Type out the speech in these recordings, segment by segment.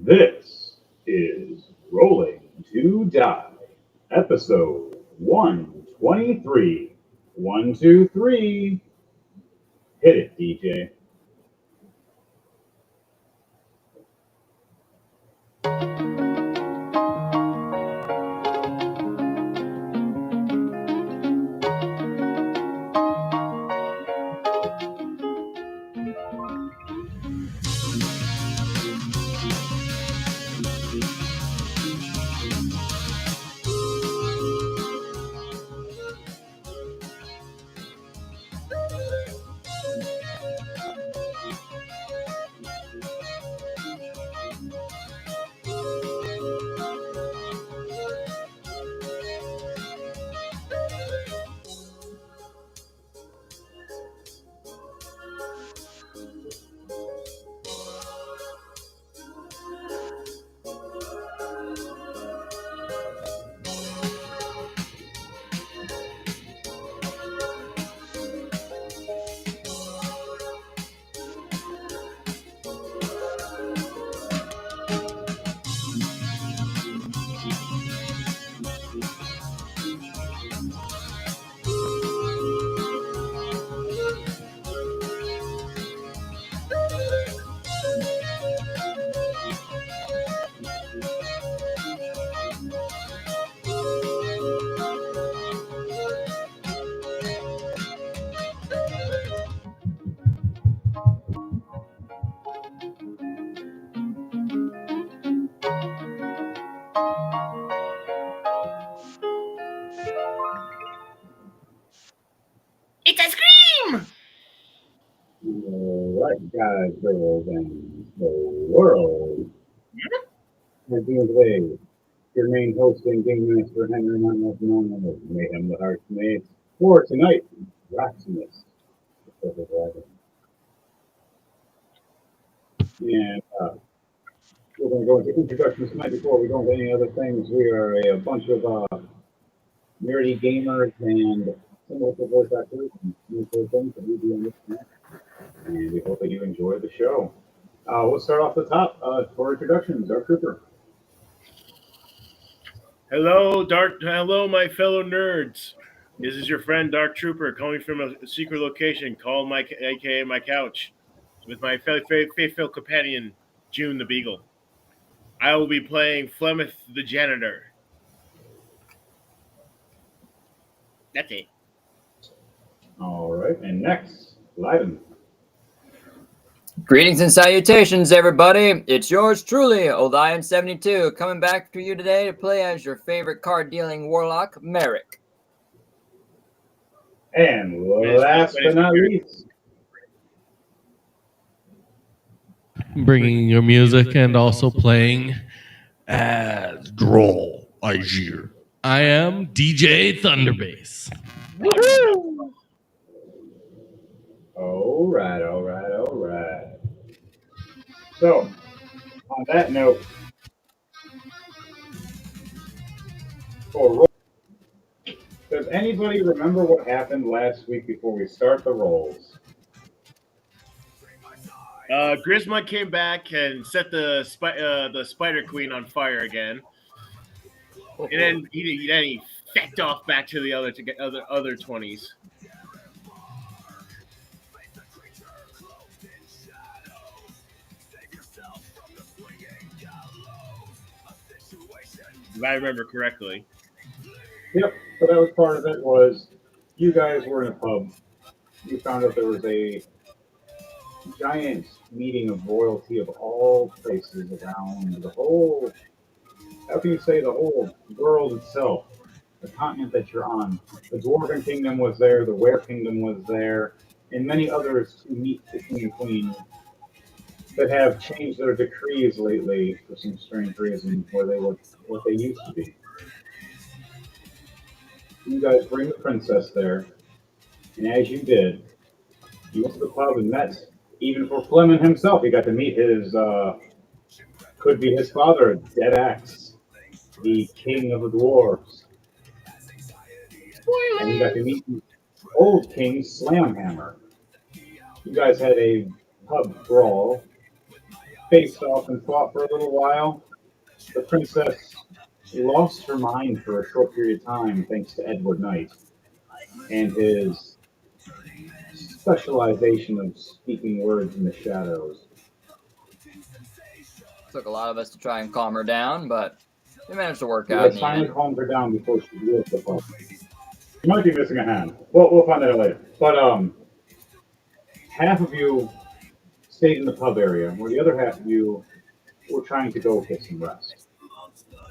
This is Rolling to Die, episode 123. 123. Hit it, DJ. It's a scream! All right, guys, girls, and the world. As you today, your main host and game master, Henry Monmouth, known as Mayhem the Hearthmaid. For tonight, Maximus, the Purple Dragon. And we're going to go into introductions tonight before we go into any other things. We are a bunch of nerdy gamers and similar to voice actors and similar things that we do on this channel. And we hope that you enjoy the show. We'll start off the top for introductions. Dark Trooper. Hello, my fellow nerds. This is your friend Dark Trooper calling from a secret location called aka my couch, with my faithful companion June the Beagle. I will be playing Flemeth the Janitor. That's it. All right, and next, Leiden. Greetings and salutations, everybody. It's yours truly, Olion72, coming back to you today to play as your favorite card-dealing warlock, Merrick. And last but not least, bringing your music and also playing as Droll Ajir. I am DJ Thunderbase. Woohoo! all right. So, on that note, does anybody remember what happened last week before we start the rolls? Grisma came back and set the Spider Queen on fire again, and then he fecked off back to the other 20s. If I remember correctly. Yep, so that was part of it. Was you guys were in a pub. You found out there was a giant meeting of royalty of all places around the whole, how can you say, the whole world itself, the continent that you're on. The Dwarven Kingdom was there, the Were Kingdom was there, and many others to meet the King and Queen that have changed their decrees lately for some strange reason where they were what they used to be. You guys bring the princess there, and as you did, you went to the pub and met, even for Fleming himself, he got to meet his, could be his father, Dead Axe, the king of the dwarves. And you got to meet the old king, Slamhammer. You guys had a pub brawl, faced off and fought for a little while. The princess lost her mind for a short period of time thanks to Edward Knight and his specialization of speaking words in the shadows. Took a lot of us to try and calm her down, but we managed to work You out in guys the finally end. calmed her down before she blew up the pub. She might be missing a hand. We'll find that out later. But half of you stayed in the pub area, where the other half of you were trying to go get some rest.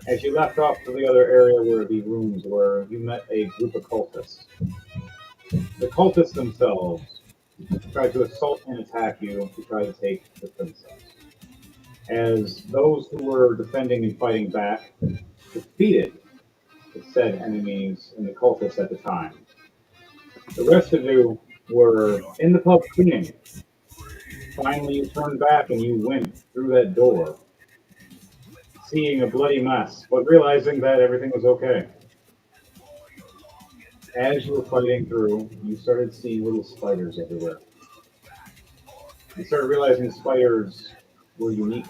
As you left off to the other area where the rooms were, you met a group of cultists. The cultists themselves tried to assault and attack you to try to take the princess. As those who were defending and fighting back defeated the said enemies and the cultists at the time. The rest of you were in the pub cleaning. Finally, you turned back and you went through that door, seeing a bloody mess, but realizing that everything was okay. As you were fighting through, you started seeing little spiders everywhere. You started realizing spiders were unique.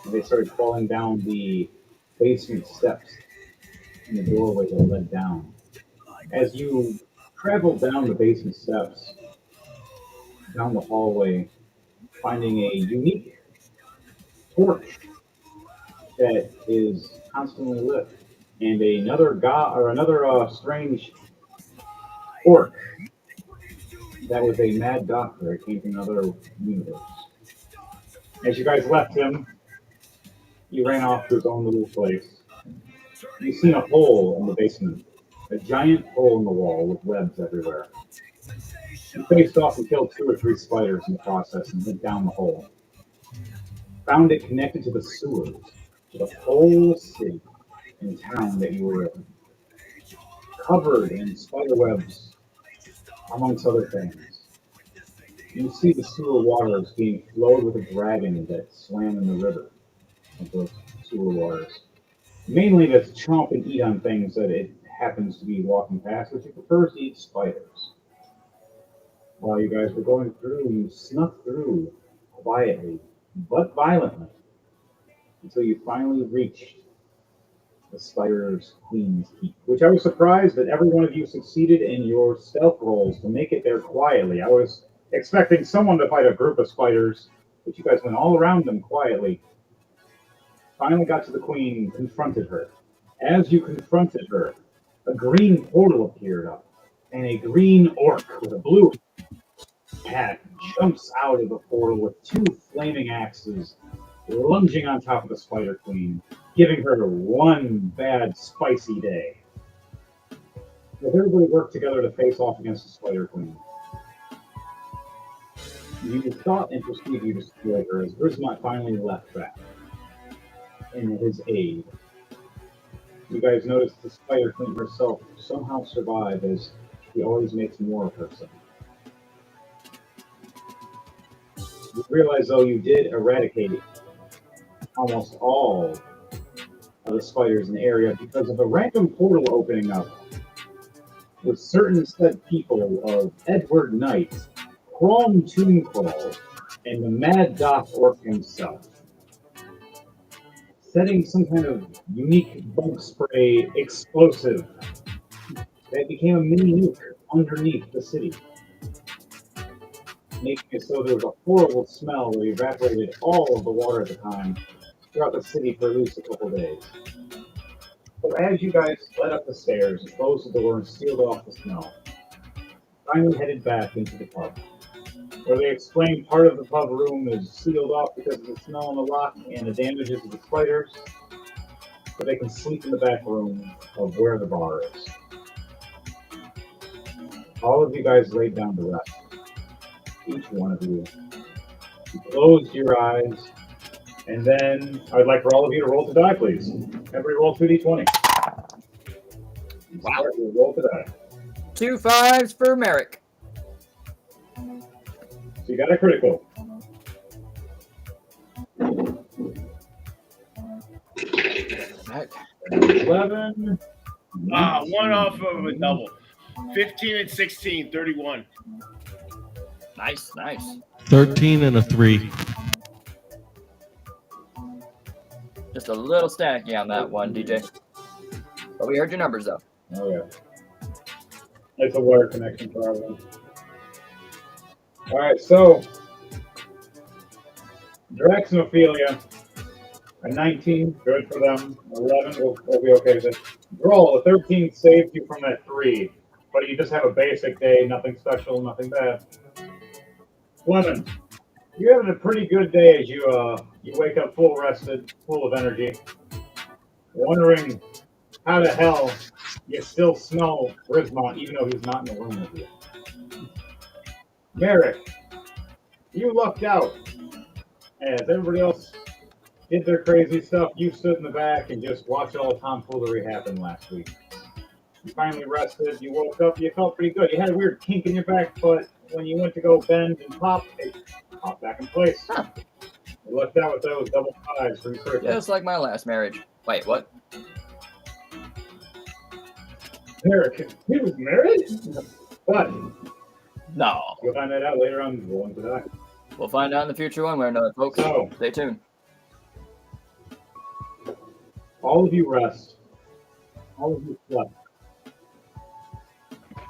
And they started crawling down the basement steps in the doorway that led down. As you traveled down the basement steps, down the hallway, finding a unique torch that is constantly lit, and another strange orc that was a mad doctor that came from another universe. As you guys left him, he ran off to his own little place. You've seen a hole in the basement, a giant hole in the wall with webs everywhere. You faced off and killed 2 or 3 spiders in the process and went down the hole. Found it connected to the sewers, to the whole city and town that you were in, covered in spider webs, amongst other things. You see the sewer waters being flowed with a dragon that swam in the river of those sewer waters. Mainly to chomp and eat on things that it happens to be walking past, which it prefers to eat spiders. While you guys were going through, you snuck through quietly, but violently, until you finally reached the Spider's Queen's Keep, which I was surprised that every one of you succeeded in your stealth rolls to make it there quietly. I was expecting someone to fight a group of spiders, but you guys went all around them quietly. Finally got to the Queen, confronted her. As you confronted her, a green portal appeared up, and a green orc with a blue hat jumps out of the portal with 2 flaming axes, lunging on top of the Spider Queen, giving her one bad spicy day. As everybody worked together to face off against the Spider Queen, you thought and perceived you destroyed her as Grismont finally left back in his aid. You guys noticed the Spider Queen herself somehow survived, as she always makes more of herself. You realize, though, you did eradicate almost all of the spiders in the area because of a random portal opening up with certain said people of Edward Knight, Chrome Tombcrawl, and the Mad Doc Orc himself, setting some kind of unique bug spray explosive that became a mini nuke underneath the city, making it so there was a horrible smell that evaporated all of the water at the time throughout the city for at least a couple days. So as you guys led up the stairs and closed the door and sealed off the smell, finally headed back into the pub, where they explained part of the pub room is sealed off because of the smell in the lock and the damages of the spiders, but they can sleep in the back room of where the bar is. All of you guys laid down to rest. Each one of you. You closed your eyes, and then I'd like for all of you to roll to die, please. Everybody roll 2d20. Wow. Start with roll to die. 2 5s for Merrick. So you got a critical. Merrick. 11. One off of a double. 15 and 16, 31. Nice, nice. 13 and a 3. Just a little staticky on that one, DJ. But we heard your numbers, though. Oh, yeah. It's a wire connection problem. All right, so Drax and Ophelia, a 19, good for them. 11, we'll be okay with it. Roll, a 13 saved you from that 3, but you just have a basic day, nothing special, nothing bad. Lemon, you're having a pretty good day as you wake up full rested, full of energy, wondering how the hell you still smell Rizmont even though he's not in the room with you. Merrick, you lucked out. As everybody else did their crazy stuff, you stood in the back and just watched all the tomfoolery happen last week. You finally rested, you woke up, you felt pretty good. You had a weird kink in your back, but when you went to go bend and pop, it popped back in place. Huh. You lucked out with those double fives from critical. Just like my last marriage. Wait, what? Merrick, he was married? But No. you'll find that out later on. Rolling to die. We'll find out in the future one way or another, folks. So, Stay tuned. all of you rest. All of you slept.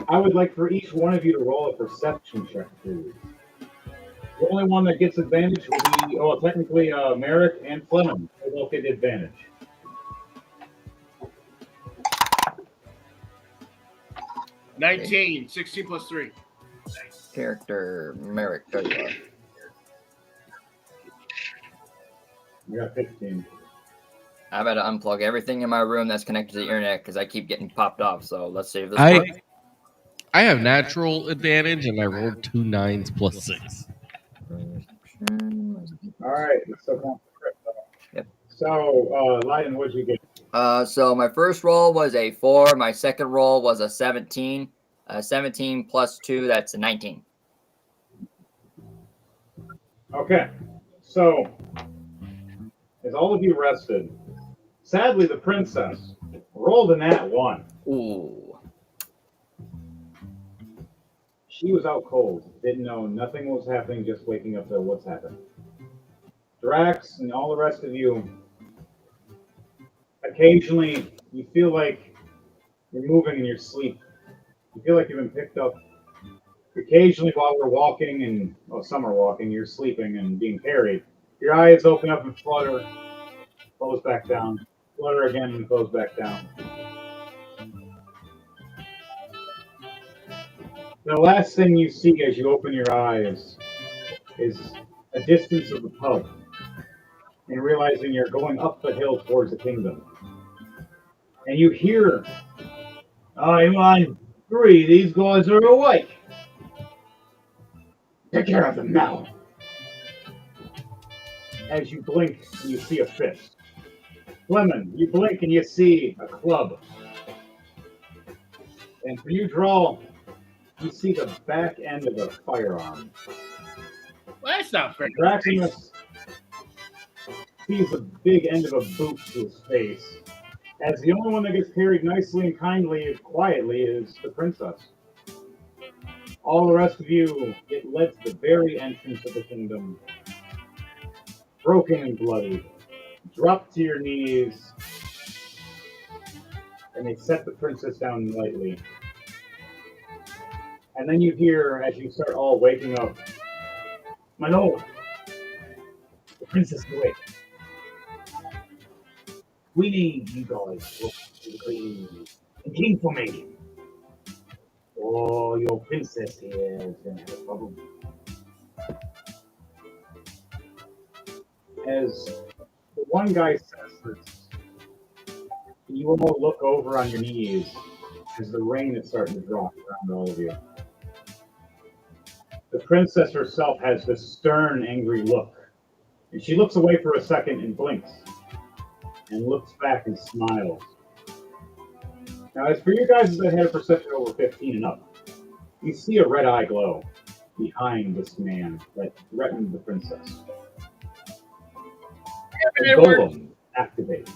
I would like for each one of you to roll a perception check, please. The only one that gets advantage will be, well, technically, Merrick and Fleming. They both get advantage. $19, 16 plus 3. Character Merrick. There you are. You got 15. I better unplug everything in my room that's connected to the internet because I keep getting popped off. So let's save this part. I have natural advantage, and I rolled 2 9s plus 6. All right, let's still count the crit. Yep. So, Lyden, what'd you get? So my first roll was a 4. My second roll was a 17. 17 plus 2, that's a 19. Okay, so as all of you rested, sadly the princess rolled a nat 1. Ooh. She was out cold, didn't know nothing was happening, just waking up to what's happened. Drax and all the rest of you, occasionally you feel like you're moving in your sleep. You feel like you've been picked up. Occasionally while we're walking and, well, some are walking, you're sleeping and being carried. Your eyes open up and flutter, close back down, flutter again and close back down. The last thing you see as you open your eyes is a distance of the pub and realizing you're going up the hill towards the kingdom. And you hear, I'm on 3, these guys are awake. Take care of them now. As you blink and you see a fist. Fleming, you blink and you see a club. And for you, Drawl, you see the back end of a firearm. Well, that's not fair. Draximus sees the big end of a boot to his face, as the only one that gets carried nicely and kindly, quietly, is the princess. All the rest of you get led to the very entrance of the kingdom, broken and bloody, drop to your knees, and they set the princess down lightly. And then you hear, as you start all waking up, my lord, the princess is awake. We need you guys to the queen and king for me. Oh, your princess here is going to have a problem. As the one guy says this, you almost look over on your knees as the rain is starting to drop around all of you. The princess herself has this stern, angry look. And she looks away for a second and blinks. And looks back and smiles. Now, as for you guys that had a perception over 15 and up, you see a red eye glow behind this man that threatened the princess. The golem activates.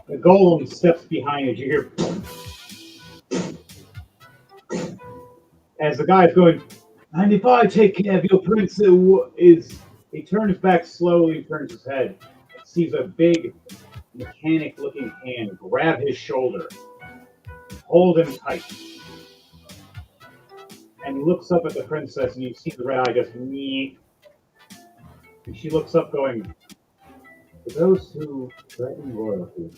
The golem steps behind as you hear. As the guy's going, and if I take care of your prince, he turns back slowly, turns his head, sees a big mechanic-looking hand grab his shoulder, hold him tight, and looks up at the princess, and you see the red eye just me. And she looks up, going, "For those who threaten royalty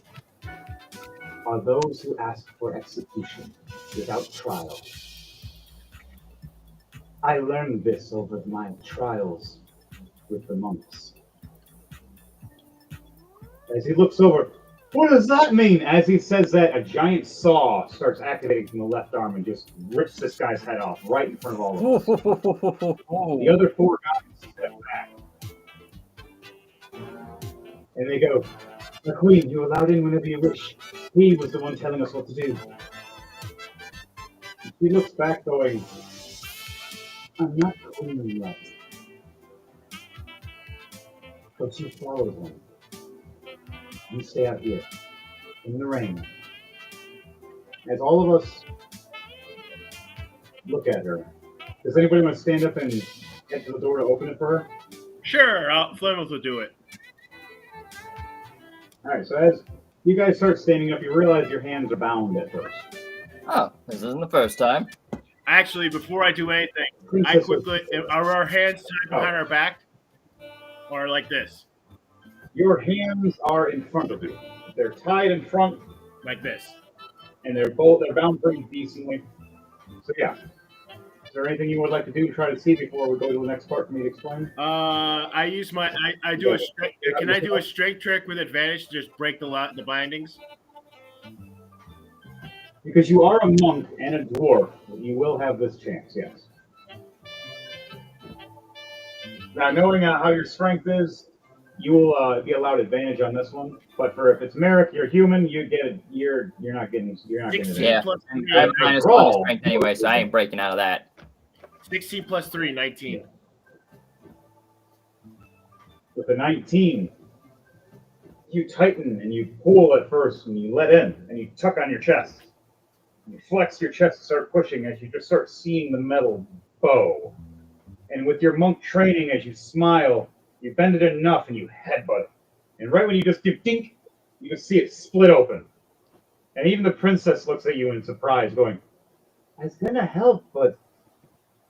are those who ask for execution without trial. I learned this over my trials with the monks." As he looks over, "What does that mean?" As he says that, a giant saw starts activating from the left arm and just rips this guy's head off right in front of all of us. The other four guys step back. And they go, "The queen, you allowed in whenever you wish. He was the one telling us what to do." He looks back going, "I'm not queen yet." But you follow him. You stay out here, in the rain. As all of us look at her, does anybody want to stand up and head to the door to open it for her? Sure, Flemeth will do it. All right, so as you guys start standing up, you realize your hands are bound at first. Oh, this isn't the first time. Actually, before I do anything, Princess are our hands tied behind our back? Or like this? Your hands are in front of you. They're tied in front, Like this. and they're bound pretty decently. So yeah. Is there anything you would like to do to try to see before we go to the next part for me to explain? I use my I do a straight. Can I do a straight trick with advantage to just break the bindings? Because you are a monk and a dwarf, you will have this chance, yes. Now, knowing how your strength is, you will be allowed advantage on this one. But for if it's Merrick, you're human, you get it. You're not getting 16 Yeah. plus And 3, I have minus one strength anyway, so I ain't breaking out of that. 16 plus 3, 19. with the 19, you tighten and you pull at first and you let in and you tuck on your chest. You flex your chest and start pushing as you just start seeing the metal bow. And with your monk training, as you smile, you bend it enough and you headbutt. And right when you just do dink, you can see it split open. And even the princess looks at you in surprise, going, "I was gonna help, but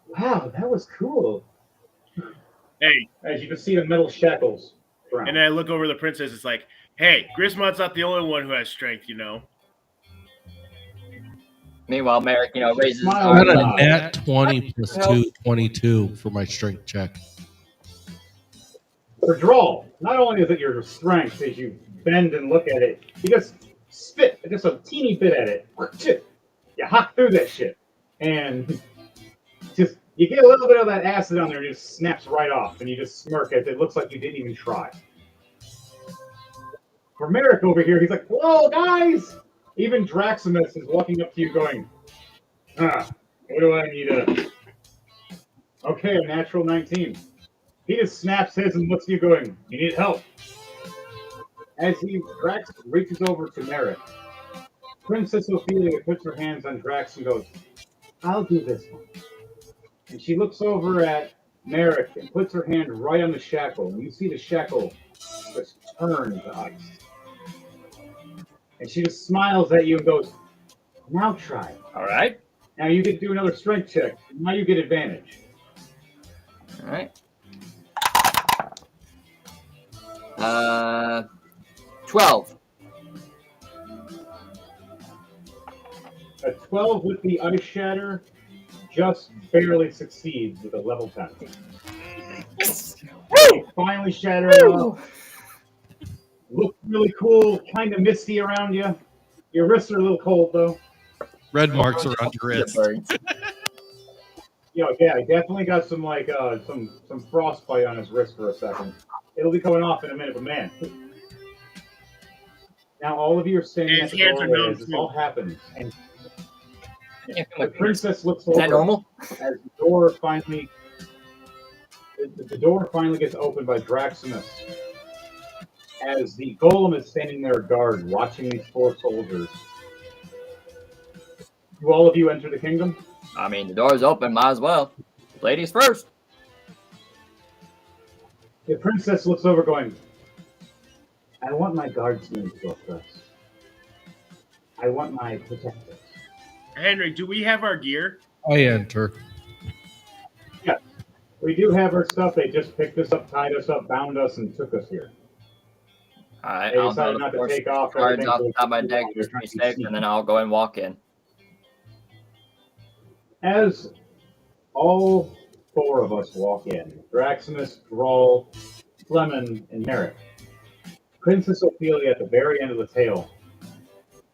wow, that was cool." Hey, As you can see the metal shackles around. and then I look over the princess. It's like, hey, Grismont's not the only one who has strength, you know. Meanwhile, Merrick, raises his Smile. I got arm. a nat 20 plus 2, 22 for my strength check. For draw, not only is it your strength as you bend and look at it, you just spit just a teeny bit at it. You hop through that shit. And just you get a little bit of that acid on there and it just snaps right off. And you just smirk as it looks like you didn't even try. For Merrick over here, he's like, "Whoa, guys!" Even Draximus is walking up to you going, what do I need to... Okay, a natural 19. He just snaps his and looks at you going, "You need help." As Drax reaches over to Merrick, Princess Ophelia puts her hands on Drax and goes, "I'll do this one." And she looks over at Merrick and puts her hand right on the shackle. And you see the shackle just turn to ice. And she just smiles at you and goes, "Now try." All right. Now you get to do another strength check. Now you get advantage. All right. 12. A 12 with the ice shatter just barely succeeds with a level 10. You finally shatter it off. Looks really cool, kind of misty around you. Your wrists are a little cold though. Red marks around your wrist. Yeah, I definitely got some some frostbite on his wrist for a second. It'll be coming off in a minute, but man. Now all of you are standing at His the hands are doorway numb, as this too. all happens, and the Is princess looks over that normal? as the door finally gets opened by Draximus. As the golem is standing there guard, watching these four soldiers. Do all of you enter the kingdom? I mean, the door's open. Might as well. Ladies first. The princess looks over going, I want my guardsmen to go first. I want my protectors. Henry, do we have our gear? I enter. Yes, we do have our stuff. They just picked us up, tied us up, bound us, and took us here. All right, They I'll decided go not to to force take off cards everything. off So the top of my deck they're just to trying be to safe, sneak. and then I'll go and walk in. As all four of us walk in, Draximus, Drawl, Flemon, and Merrick, Princess Ophelia at the very end of the tale,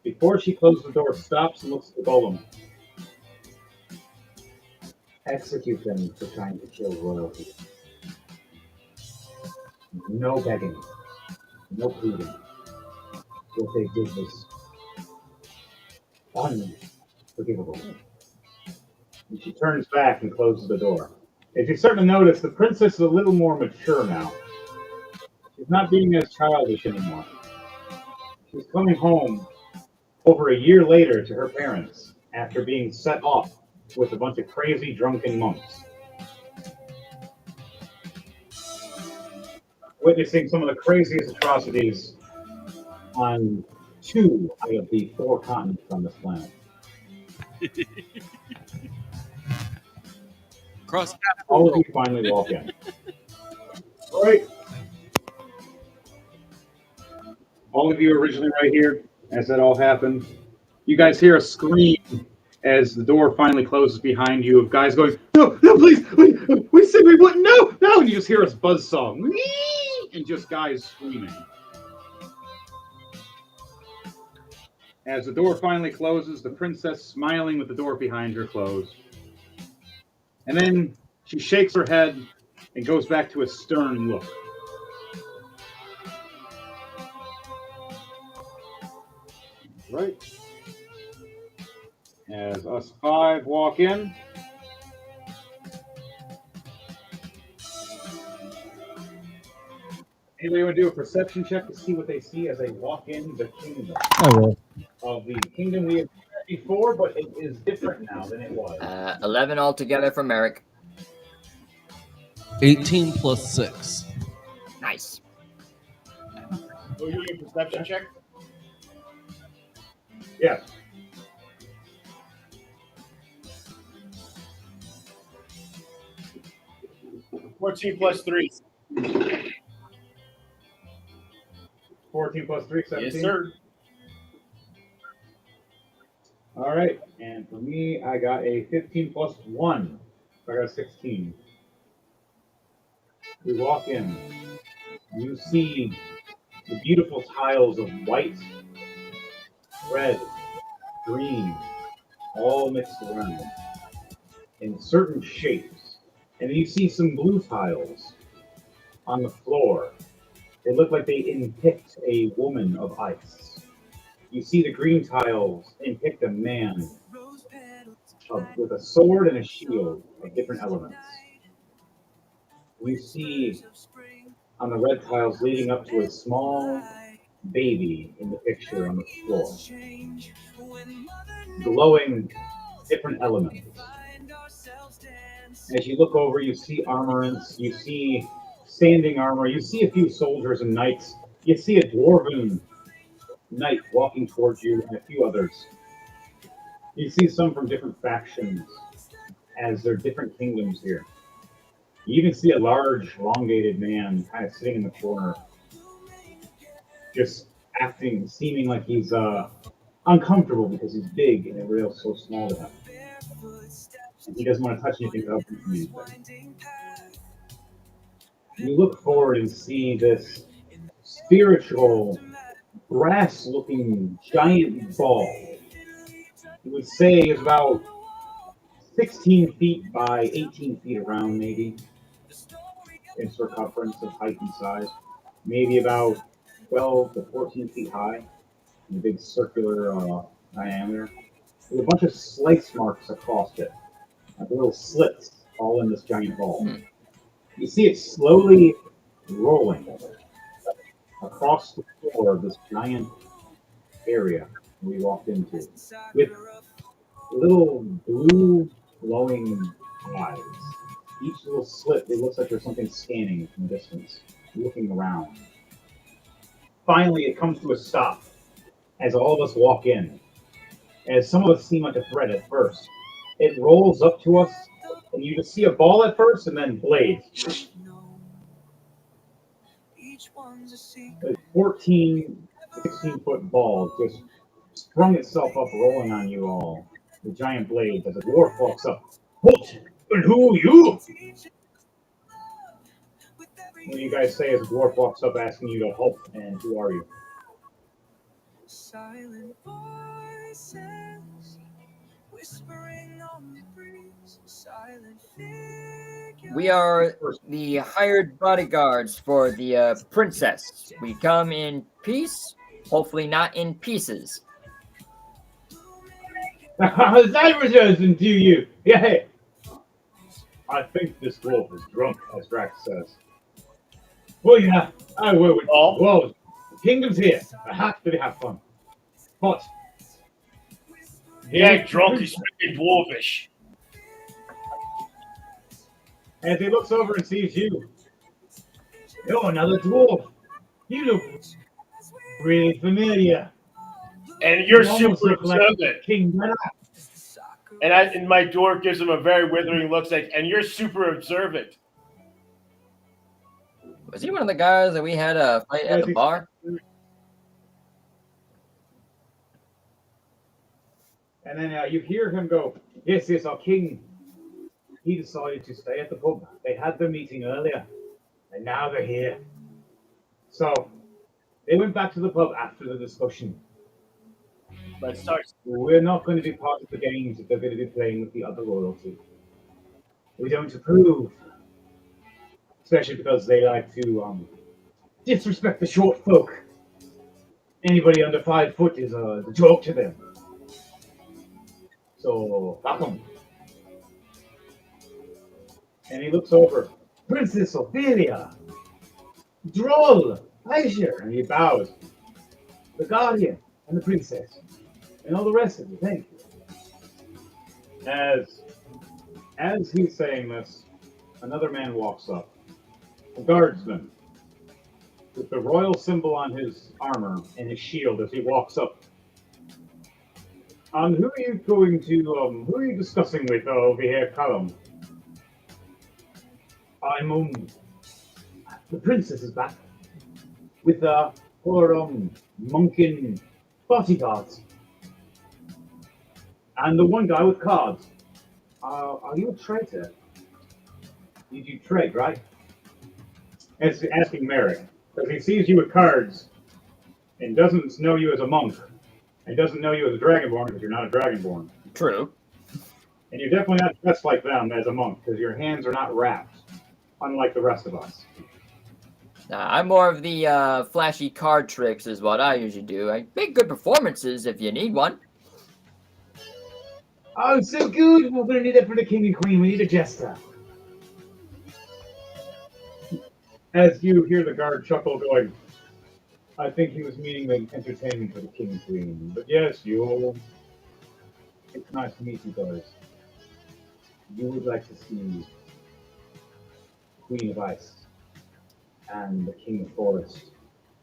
before she closes the door, stops and looks at the golem. Execute them for trying to kill royalty. No begging, no pleading. What they did was unforgivable. And she turns back and closes the door. As you're starting to notice, the princess is a little more mature now. She's not being as childish anymore. She's coming home over a year later to her parents after being set off with a bunch of crazy drunken monks, witnessing some of the craziest atrocities on 2 out of the 4 continents on this planet. Cross. All of you finally walk in. All right. All of you originally right here, as that all happened. You guys hear a scream as the door finally closes behind you of guys going, no, no, please, we said we wouldn't, no, no, and you just hear a buzzsaw, and just guys screaming. As the door finally closes, the princess smiling with the door behind her closed. And then she shakes her head and goes back to a stern look. Right. As us 5 walk in. Anybody want to do a perception check to see what they see as they walk in the kingdom? I will. Of the kingdom we have had before, but it is different now than it was. 11 altogether for Merrick. 18 plus 6. Nice. Will you do a perception check? Yes. $14 plus 3. 14 plus 3, 17. Yes, sir. All right. And for me, I got a 15 plus 1. So I got a 16. We walk in. You see the beautiful tiles of white, red, green, all mixed around in certain shapes. And then you see some blue tiles on the floor. They look like they inpicked a woman of ice. You see the green tiles inpicked a man with a sword and a shield of different elements. You see on the red tiles leading up to a small baby in the picture on the floor, glowing different elements. As you look over, you see armorants, you see standing armor, you see a few soldiers and knights, you see a dwarven knight walking towards you and a few others. You see some from different factions as they're different kingdoms here. You even see a large, elongated man kind of sitting in the corner, just seeming like he's uncomfortable because he's big and everybody so small to him. And he doesn't want to touch anything to help him from anything. You look forward and see this spiritual, brass-looking giant ball. You would say is about 16 feet by 18 feet around, maybe, in circumference of height and size. Maybe about 12 to 14 feet high, in a big circular diameter, with a bunch of slice marks across it, like little slits all in this giant ball. You see it slowly rolling across the floor of this giant area we walked into, with little blue glowing eyes. Each little slit, it looks like there's something scanning from a distance, looking around. finally it comes to a stop as all of us walk in. As some of us seem like a threat at first, it rolls up to us, and you just see a ball at first, and then blades. A 14, 16-foot ball just sprung itself up, rolling on you all. The giant blade as a dwarf walks up. What? And who are you? What do you guys say as a dwarf walks up asking you to help, and who are you? Silent voices whispering on the breeze, silent figure. We are the hired bodyguards for the princess. We come in peace, hopefully not in pieces. That returns to you. Yeah. I think this dwarf is drunk, as Drax says. Well, yeah, I will. Well, the kingdom's here. I have to have fun. But He ain't drunk, he's freaking dwarvish. as he looks over and sees you, you're another dwarf. You look really familiar. And you're You almost super look like observant. King Renner. And my dwarf gives him a very withering look, like, and you're super observant. Was he one of the guys that we had a fight at the bar? And then you hear him go, yes, our king. He decided to stay at the pub. They had their meeting earlier, and now they're here. So they went back to the pub after the discussion. Let's start. We're not going to be part of the games that they're going to be playing with the other royalty. We don't approve, especially because they like to disrespect the short folk. Anybody under 5 foot is a joke to them. So, welcome. And he looks over. Princess Ophelia! Droll! Aisha! And he bows. The guardian and the princess. And all the rest of you, thank you. As he's saying this, another man walks up. A guardsman. With the royal symbol on his armor and his shield as he walks up. Who are you going to, who are you discussing with over here, Callum? I'm, the princess is back. With, her, monkin bodyguards. And the one guy with cards. Are you a traitor? You do trade, right? It's asking Merrick. Because he sees you with cards and doesn't know you as a monk. And doesn't know you as a dragonborn because you're not a dragonborn. True. And you're definitely not dressed like them as a monk because your hands are not wrapped, unlike the rest of us. I'm more of the flashy card tricks is what I usually do. I make good performances if you need one. Oh, so good! We're going to need it for the king and queen. We need a jester. As you hear the guard chuckle going, I think he was meaning the entertainment for the king and queen. But yes, it's nice to meet you guys. You would like to see Queen of Ice and the King of Forest,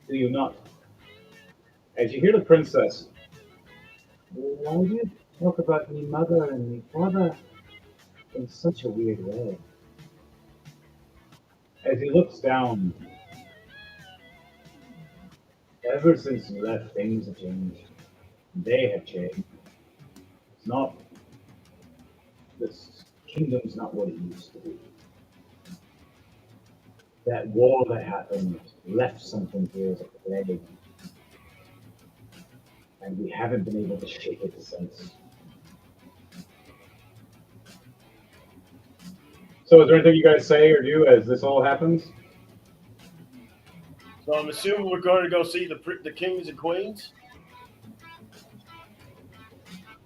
do you not? As you hear the princess, why do you talk about me mother and me father in such a weird way? As he looks down, ever since you left, things have changed. They have changed. It's not, this kingdom's not what it used to be. That war that happened left something here as a plague. And we haven't been able to shake it since. So is there anything you guys say or do as this all happens? So I'm assuming we're going to go see the kings and queens.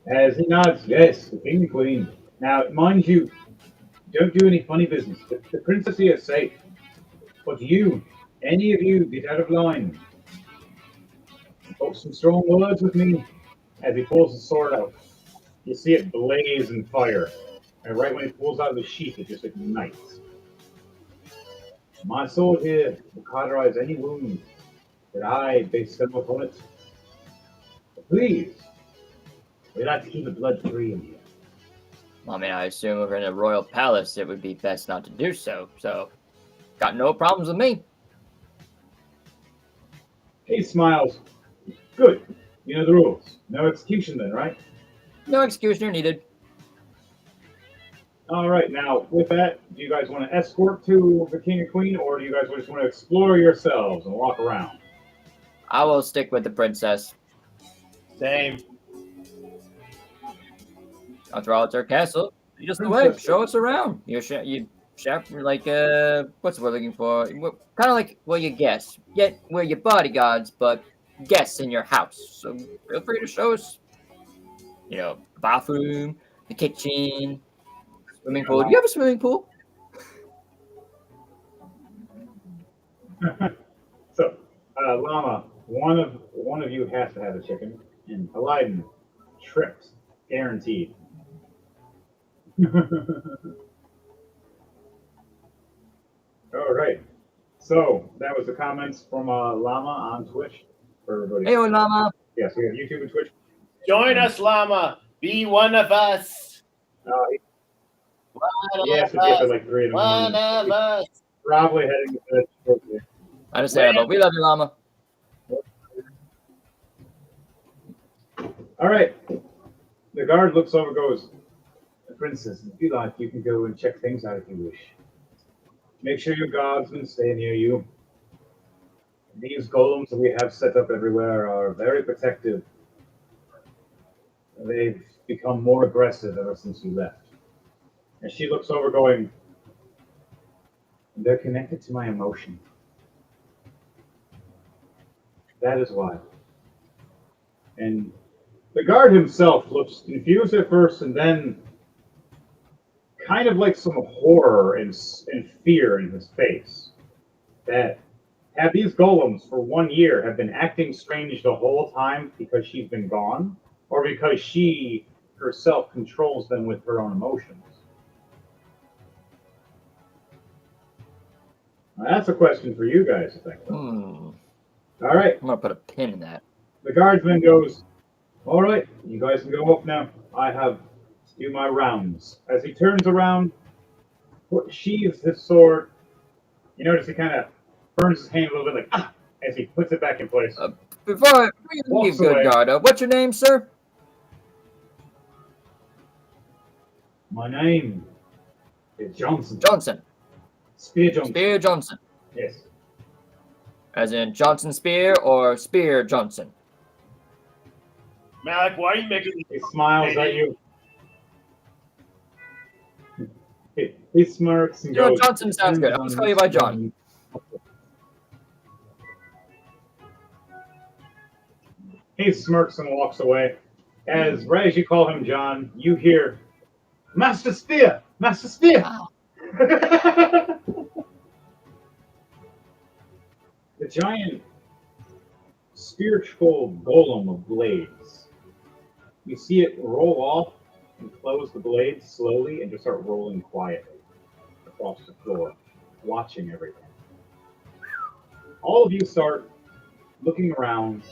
As he nods, yes, the king and queen. Now, mind you, don't do any funny business. The princess here is safe. But you, any of you, get out of line. Spoke some strong words with me. As he pulls his sword out, you see it blaze and fire. And right when he pulls out of the sheath, it just ignites. My sword here will cauterize any wound that I base them upon it. Please, we like to keep it blood free in here. I mean, I assume if we're in a royal palace, it would be best not to do so. So, got no problems with me. He smiles. Good. You know the rules. No execution then, right? No executioner needed. All right. Now, with that, do you guys want to escort to the king and queen, or do you guys just want to explore yourselves and walk around? I will stick with the princess. Same. After all, it's our castle. Lead us the way. Princess. Show us around. Like what's the word looking for? Kind of like, well, you guess. Yet we're your bodyguards, but guests in your house. So feel free to show us, the bathroom, the kitchen, swimming pool. Do you have a swimming pool? So, Llama, one of you has to have a chicken, and Aladdin trips, guaranteed. All right. So that was the comments from Llama on Twitch for everybody. Hey, Llama. Yes, we have YouTube and Twitch. Join us, Llama. Be one of us. He has to be up at like 3 in the morning. One of us. Probably heading to bed. Understandable. We love you, Llama. All right. The guard looks over, goes, Princess, if you like, you can go and check things out if you wish. Make sure your guardsmen stay near you. These golems that we have set up everywhere are very protective. They've become more aggressive ever since you left. And she looks over, going, they're connected to my emotion. That is why. And the guard himself looks confused at first, and then kind of like some horror and fear in his face. That have these golems for 1 year have been acting strange the whole time because she's been gone, or because she herself controls them with her own emotions? Now, that's a question for you guys to think about. All right. I'm gonna put a pin in that. The guardsman goes, all right, you guys can go up now. I have to do my rounds. As he turns around, sheathes his sword. You notice he kind of burns his hand a little bit, like, as he puts it back in place. Before you leave, good guard, what's your name, sir? My name is Johnson. Johnson. Spear Johnson. Spear Johnson. Yes. As in Johnson Spear or Spear Johnson? Malik, why are you making me? He smiles at you. He smirks and goes, Johnson sounds good. I'll just call you by John. He smirks and walks away. Right as you call him John, you hear, Master Spear! Master Spear! Wow. The giant spiritual golem of blades. You see it roll off and close the blades slowly and just start rolling quietly across the floor, watching everything. All of you start looking around.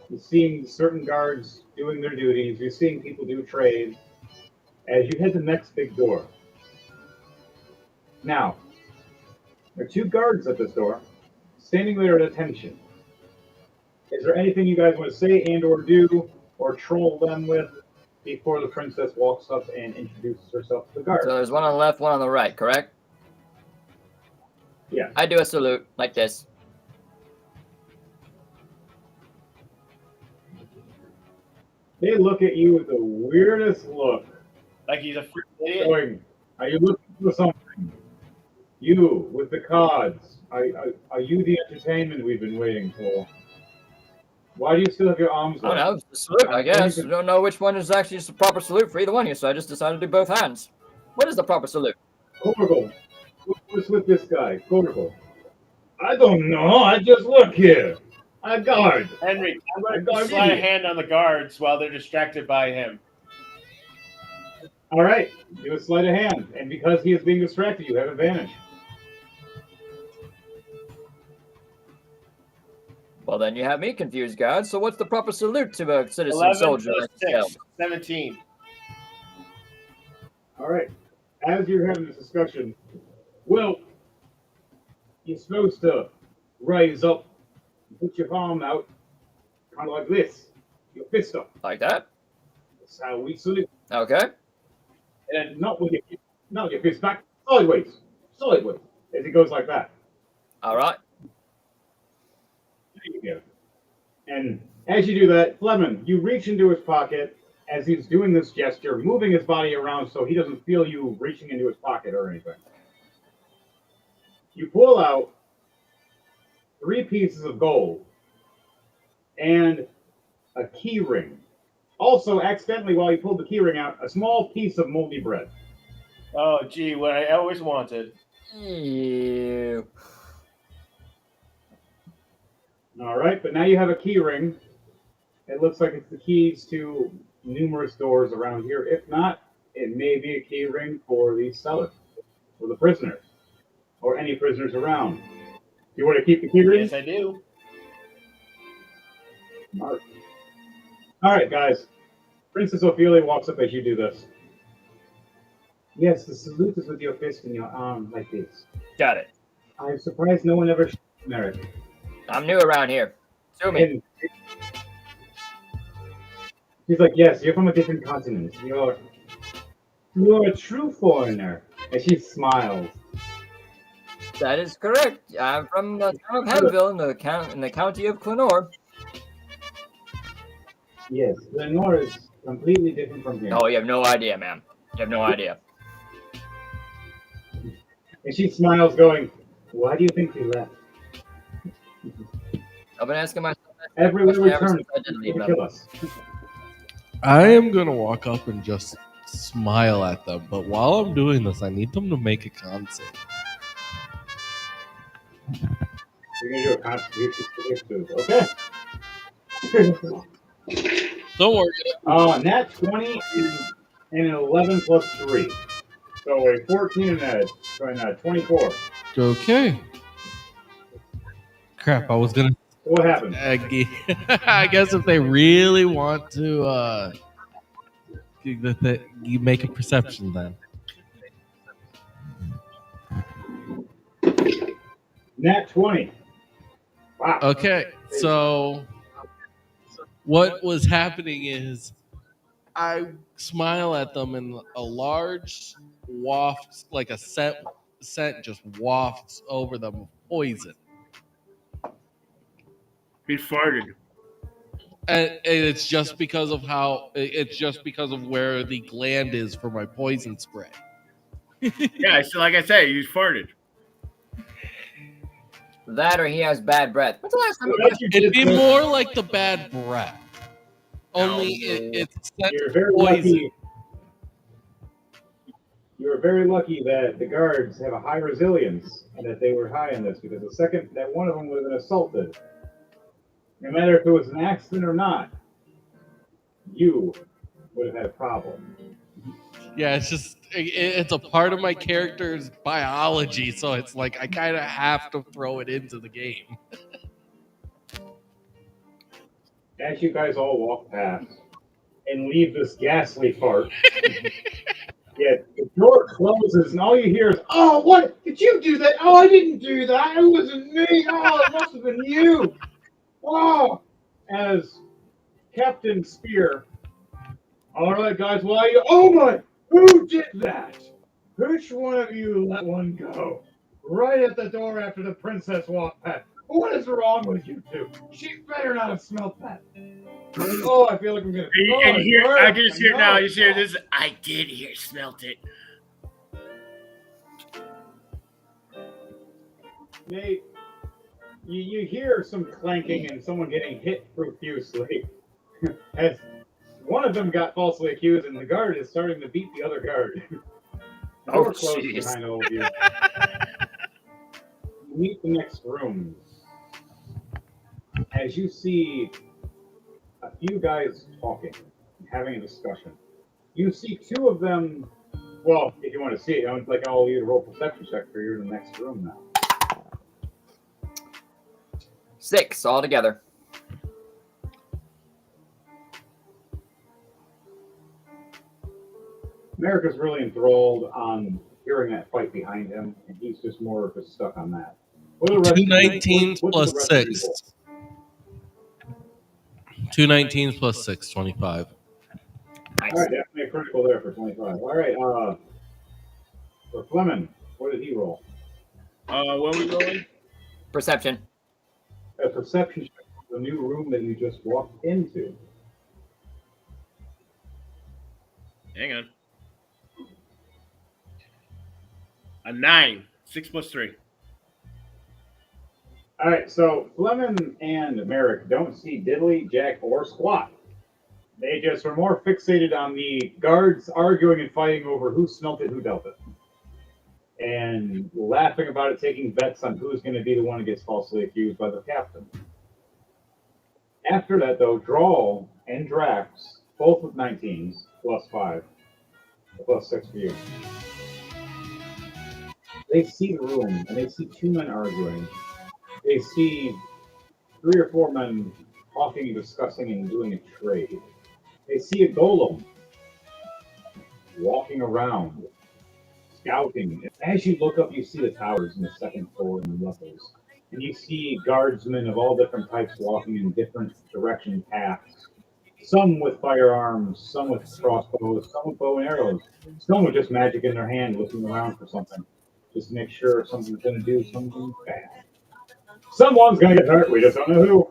You're seeing certain guards doing their duties. You're seeing people do trade. As you head to the next big door. Now, there are 2 guards at this door, standing there at attention. Is there anything you guys want to say and or do or troll them with before the princess walks up and introduces herself to the guard? So there's one on the left, one on the right, correct? Yeah. I do a salute like this. They look at you with the weirdest look. Like he's a freak idiot. Going, are you looking for something? You, with the cards. Are you the entertainment we've been waiting for? Why do you still have your arms Oh, up? no, it's the salute, I guess. I don't know which one is actually the proper salute for either one of you, so I just decided to do both hands. What is the proper salute? Corvo, what's with this guy? Corvo. I don't know. I just look here. A guard. Henry, I'm going guard to slide a idiot. hand on the guards while they're distracted by him. All right. Do a sleight of hand. And because he is being distracted, you have advantage. Well, then you have me confused, guard. So what's the proper salute to a citizen 11 soldier plus like 6, yourself? 17. All right. As you're having this discussion, well, you're supposed to rise up, put your palm out, kind of like this, your fist up. Like that? That's how we salute. Okay. And not with your fist back, sideways, as it goes like that. All right. There you go. And as you do that, Fleming, you reach into his pocket as he's doing this gesture, moving his body around so he doesn't feel you reaching into his pocket or anything. You pull out 3 pieces of gold and a key ring. Also, accidentally, while you pulled the key ring out, a small piece of moldy bread. Oh, gee, what I always wanted. Ew. All right, but now you have a key ring. It looks like it's the keys to numerous doors around here. If not, it may be a key ring for the cellar, for the prisoners, or any prisoners around. You want to keep the key ring? Yes, I do. Mark. All right, guys. Princess Ophelia walks up as you do this. Yes, the salute is with your fist in your arm, like this. Got it. I'm surprised no one ever showed American. I'm new around here. Sue me. And she's like, yes, you're from a different continent. You're a true foreigner. And she smiles. That is correct. I'm from the town of Hamville in the county of Clenor. Yes, Lenore is completely different from here. Oh, you have no idea, ma'am. You have no idea. And she smiles, going, why do you think you left? I've been asking myself that Everywhere we ever turn, since I didn't leave to them. kill us. I am gonna walk up and just smile at them, but while I'm doing this, I need them to make a con save. You're going to do a constitution save. Okay. Don't worry. Nat 20 and an 11 plus 3. So a 14 and a 24. Okay. Crap, I was gonna. What happened? I guess if they really want to, you make a perception then. Nat 20. Wow. Okay, so what was happening is I smile at them and a large waft, like a scent just wafts over them of poison. He farted. And it's just because of where the gland is for my poison spray. Yeah, so like I said, you farted. That or he has bad breath. When's the last time It'd be more like the bad breath. Only it's You're very poison. lucky. You're very lucky that the guards have a high resilience and that they were high on this, because the second that one of them would have been assaulted, no matter if it was an accident or not, you would have had a problem. Yeah, it's just it's a part of my character's biology, so it's like I kind of have to throw it into the game. As you guys all walk past and leave this ghastly part, yet the door closes and all you hear is, "Oh, what? Did you do that? Oh, I didn't do that. It wasn't me. Oh, it must have been you." Oh, as Captain Spear. All right, guys, why are you? Oh my! Who did that? Which one of you let one go? Right at the door after the princess walked past. What is wrong with you two? She better not have smelt that. Oh, I feel like I'm gonna. Oh, And here, burn. I can just hear now. No. You just hear this. I did hear, smelt it. Nate, you hear some clanking and someone getting hit profusely. As one of them got falsely accused, and the guard is starting to beat the other guard. The door closed jeez. behind all of you. You meet the next room. As you see a few guys talking, having a discussion. You see 2 of them. Well, if you want to see it, I'll all you to roll perception check for you're in the next room now. 6 altogether. America's really enthralled on hearing that fight behind him, and he's just more just stuck on that. What are the rest Two of you- 19s what- plus what's the rest of you 6. 2 19s plus 6, 25. Nice. All right, definitely a critical there for 25. All right, for Fleming, what did he roll? What are we rolling? Perception. A perception check for the new room that you just walked into. Hang on. A 9. 6 plus 3. All right, so Fleming and Merrick don't see diddly, jack, or squat. They just are more fixated on the guards arguing and fighting over who smelt it, who dealt it, and laughing about it, taking bets on who's going to be the one who gets falsely accused by the captain. After that, though, Drawl and Drax, both with 19s, plus 5, plus 6 for you. They see the room, and they see 2 men arguing. They see 3 or 4 men talking and discussing and doing a trade. They see a golem walking around, scouting. As you look up, you see the towers in the second floor and the levels. And you see guardsmen of all different types walking in different direction paths. Some with firearms, some with crossbows, some with bow and arrows, some with just magic in their hand looking around for something. Just to make sure someone's going to do something bad. Someone's going to get hurt, we just don't know who.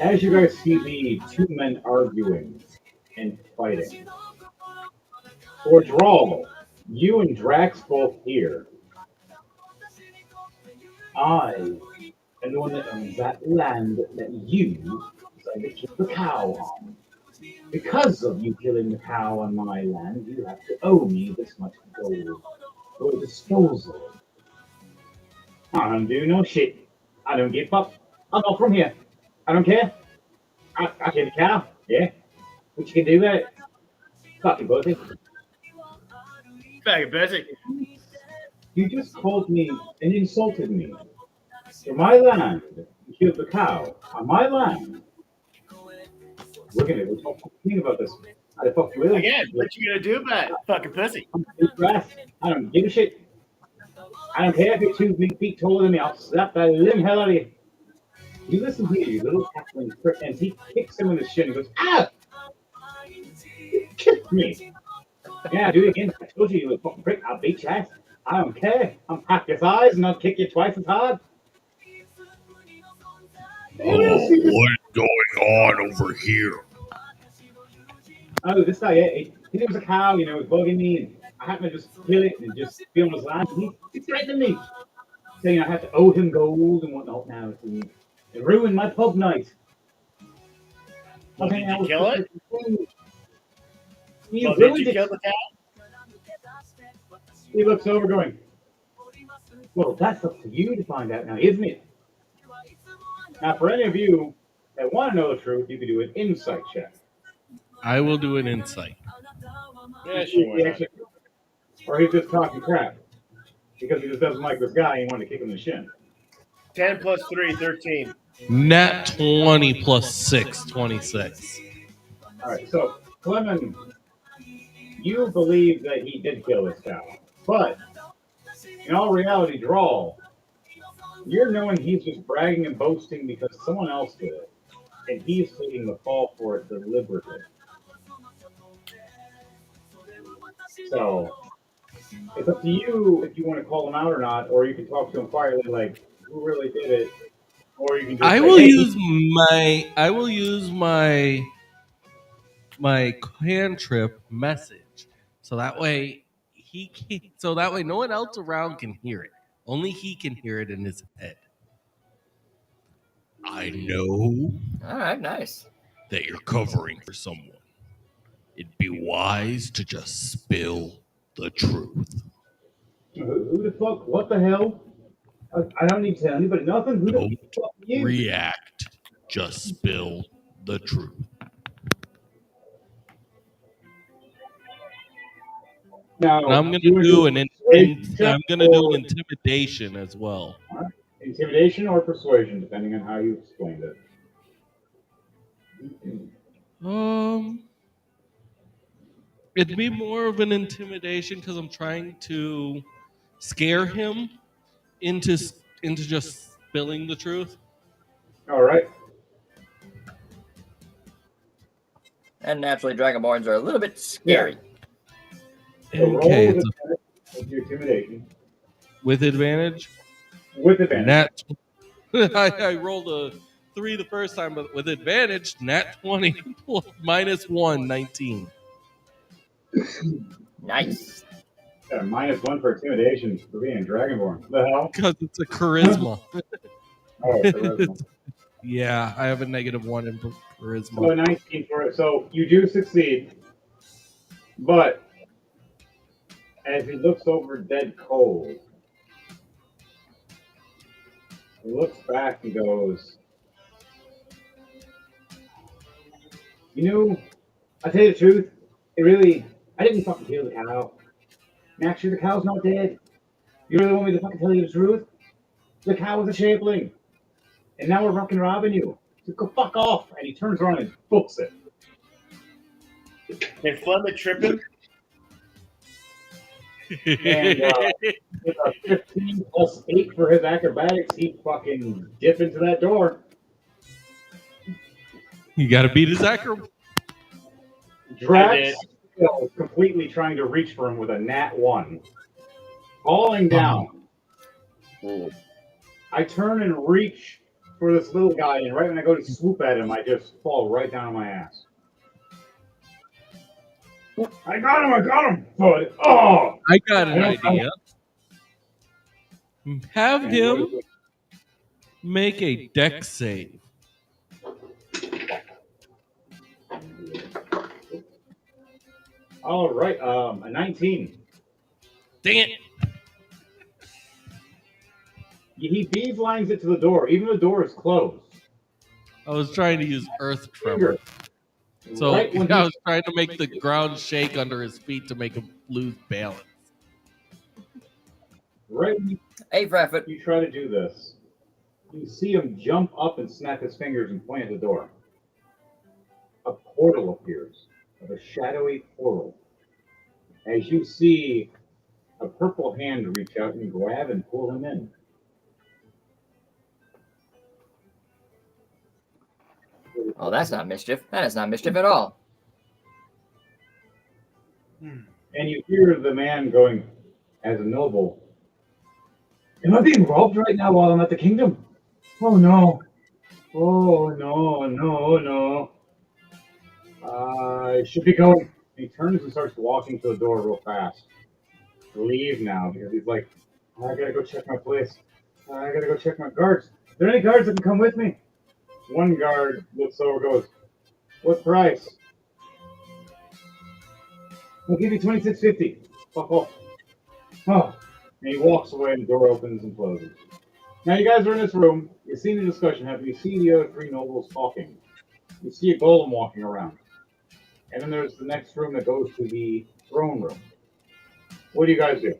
As you guys see the 2 men arguing and fighting, for Drawl, you and Drax both here. I am the one that owns that land that you decided to kill the cow on. Because of you killing the cow on my land, you have to owe me this much gold for disposal. I don't do no shit. I don't give up. I'm not from here. I don't care. I killed a cow. Yeah. What you can do about it? Fucking bullshit. Bag of basic. You just called me and insulted me. For my land, you killed the cow. On my land. Look at it. We're talking about this. How the fuck you will? Again, what you gonna do about it? Fucking pussy. I don't give a shit. I don't care if you're 2 big feet taller than me. I'll slap the living hell out of you. You listen here, you little cackling prick. And he kicks him in the shin and goes, ah! You kicked me. Yeah, do it again. I told you, you little fucking prick. I'll beat your ass. I don't care. I'll half your size and I'll kick you twice as hard. What's going on over here? Oh, this guy, yeah, he was a cow, you know, he was bugging me, and I happened to just kill it and just feel his line. He threatened me, saying I had to owe him gold and whatnot now. It ruined my pub night. Well, did you kill it? He Well, ruined did you it. kill the cow? He looks over going, well, that's up to you to find out now, isn't it? Now, for any of you that want to know the truth, you can do an insight check. I will do an insight. Yeah, sure. Why not? Or he's just talking crap. Because he just doesn't like this guy and he wanted to kick him in the shin. 10 plus 3, 13. Net 20 plus 6, 26. Alright, so, Clement, you believe that he did kill this cow. But, in all reality, Drawl, you're knowing he's just bragging and boasting because someone else did it. And he's taking the fall for it deliberately. So, it's up to you if you want to call him out or not, or you can talk to him quietly, like, who really did it? Or you can just I say, will hey, use my cantrip message. So that way no one else around can hear it. Only he can hear it in his head. I know All right, nice. that you're covering for someone. It'd be wise to just spill the truth. who the fuck? What the hell? I don't need to tell anybody nothing. Who the Don't fuck are you? react. Just spill the truth. Now, And I'm gonna you would do do an straight check I'm gonna do or- an intimidation as well. Intimidation or persuasion, depending on how you explained it. It'd be more of an intimidation because I'm trying to scare him into into just spilling the truth. All right. And naturally, Dragonborns are a little bit scary. So roll Okay, with it's with your intimidation with advantage. with advantage. I rolled a 3 the first time, but with advantage, nat 20 minus 1, 19. Nice. Got a -1 for intimidation for being a Dragonborn. The hell? Because it's a charisma. Oh, charisma. Yeah, I have a -1 in So charisma. 19 for it. So you do succeed, but as he looks over dead cold, he looks back and goes, "You know, I tell you the truth, I didn't fucking kill the cow. And actually, the cow's not dead. You really want me to fucking tell you the truth? The cow was a shapeling, and now we're fucking robbing you. So go fuck off." And he turns around and books it. Can Fleming trip him? And with a 15 plus 8 for his acrobatics, he fucking dip into that door. You got to beat his acro. Drax is completely trying to reach for him with a nat 1. Falling down. I turn and reach for this little guy, and right when I go to swoop at him, I just fall right down on my ass. I got him, bud. Oh! I got an idea. Have him make a dex save. All right, a 19. Dang it. He beelines it to the door, even the door is closed. I was trying to use earth tremor. So Right when I was trying to make the ground shake under his feet to make him lose balance. Right when A for effort. you try to do this, you see him jump up and snap his fingers and point at the door. A portal appears, of a shadowy portal. As you see a purple hand reach out and grab and pull him in. Oh, that's not mischief. That is not mischief at all. And you hear the man going, as a noble, "Am I being robbed right now while I'm at the kingdom? Oh no. Oh no, no, no. I should be going." He turns and starts walking to the door real fast. Leave now, because he's like, "I gotta go check my place. I gotta go check my guards. Are there any guards that can come with me?" One guard looks over, goes, "What price?" "I'll give you 26.50. Fuck off." Oh. And he walks away and the door opens and closes. Now you guys are in this room. You see the discussion happening. You see the other three nobles talking. You see a golem walking around. And then there's the next room that goes to the throne room. What do you guys do?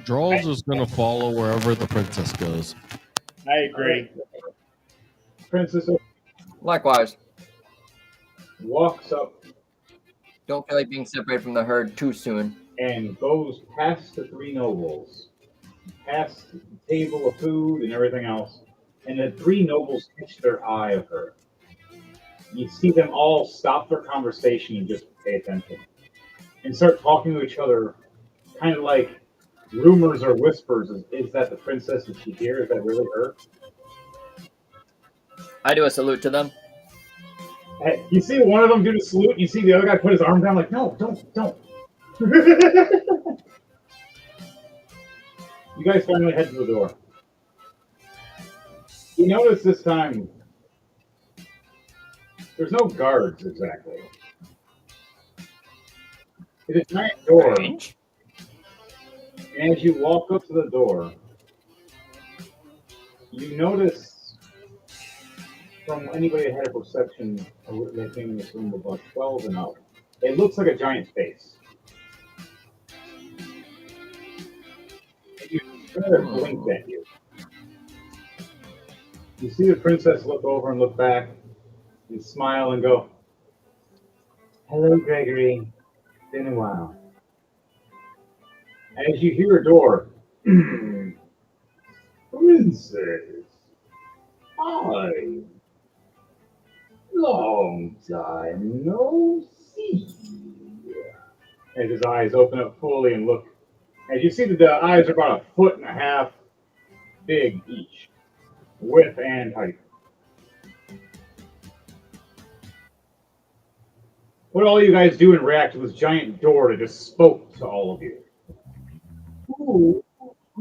Drawls is going to follow wherever the princess goes. I agree. Princess Likewise. walks up Don't feel like being separated from the herd too soon. and goes past the three nobles, past the table of food and everything else, and the three nobles catch their eye of her. You see them all stop their conversation and just pay attention and start talking to each other, kind of like rumors or whispers. Is that the princess? Is she here? Is that really her? I do a salute to them. Hey, you see one of them do the salute, and you see the other guy put his arm down like, "No, don't." You guys finally head to the door. You notice this time there's no guards exactly. It's a giant door, Strange. and as you walk up to the door, you notice from anybody that had a perception that came in this room about 12 and up, it looks like a giant face. Kind of blinked at you. You see the princess look over and look back and smile and go, "Hello, Gregory. Been a while." As you hear a door, "Princess, hi. Long time no see." As his eyes open up fully and look, as you see that the eyes are about 1.5 feet big each, width and height. What all you guys do and react to this giant door that just spoke to all of you? Ooh.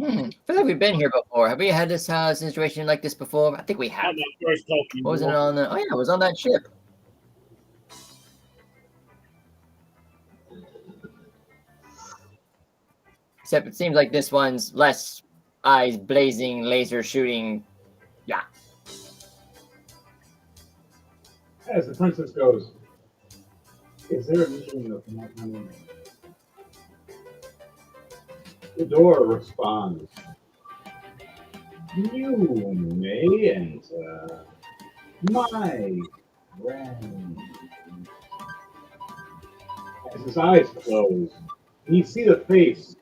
I feel like we've been here before. Have we had this situation like this before? I think we On have. that first talking. Wasn't it on the? Oh yeah, it was on that ship. Except it seems like this one's less eyes blazing, laser shooting. Yeah. As the princess goes, "Is there a meeting of my family?" The door responds, "You may enter, my friend." As his eyes close, you see the face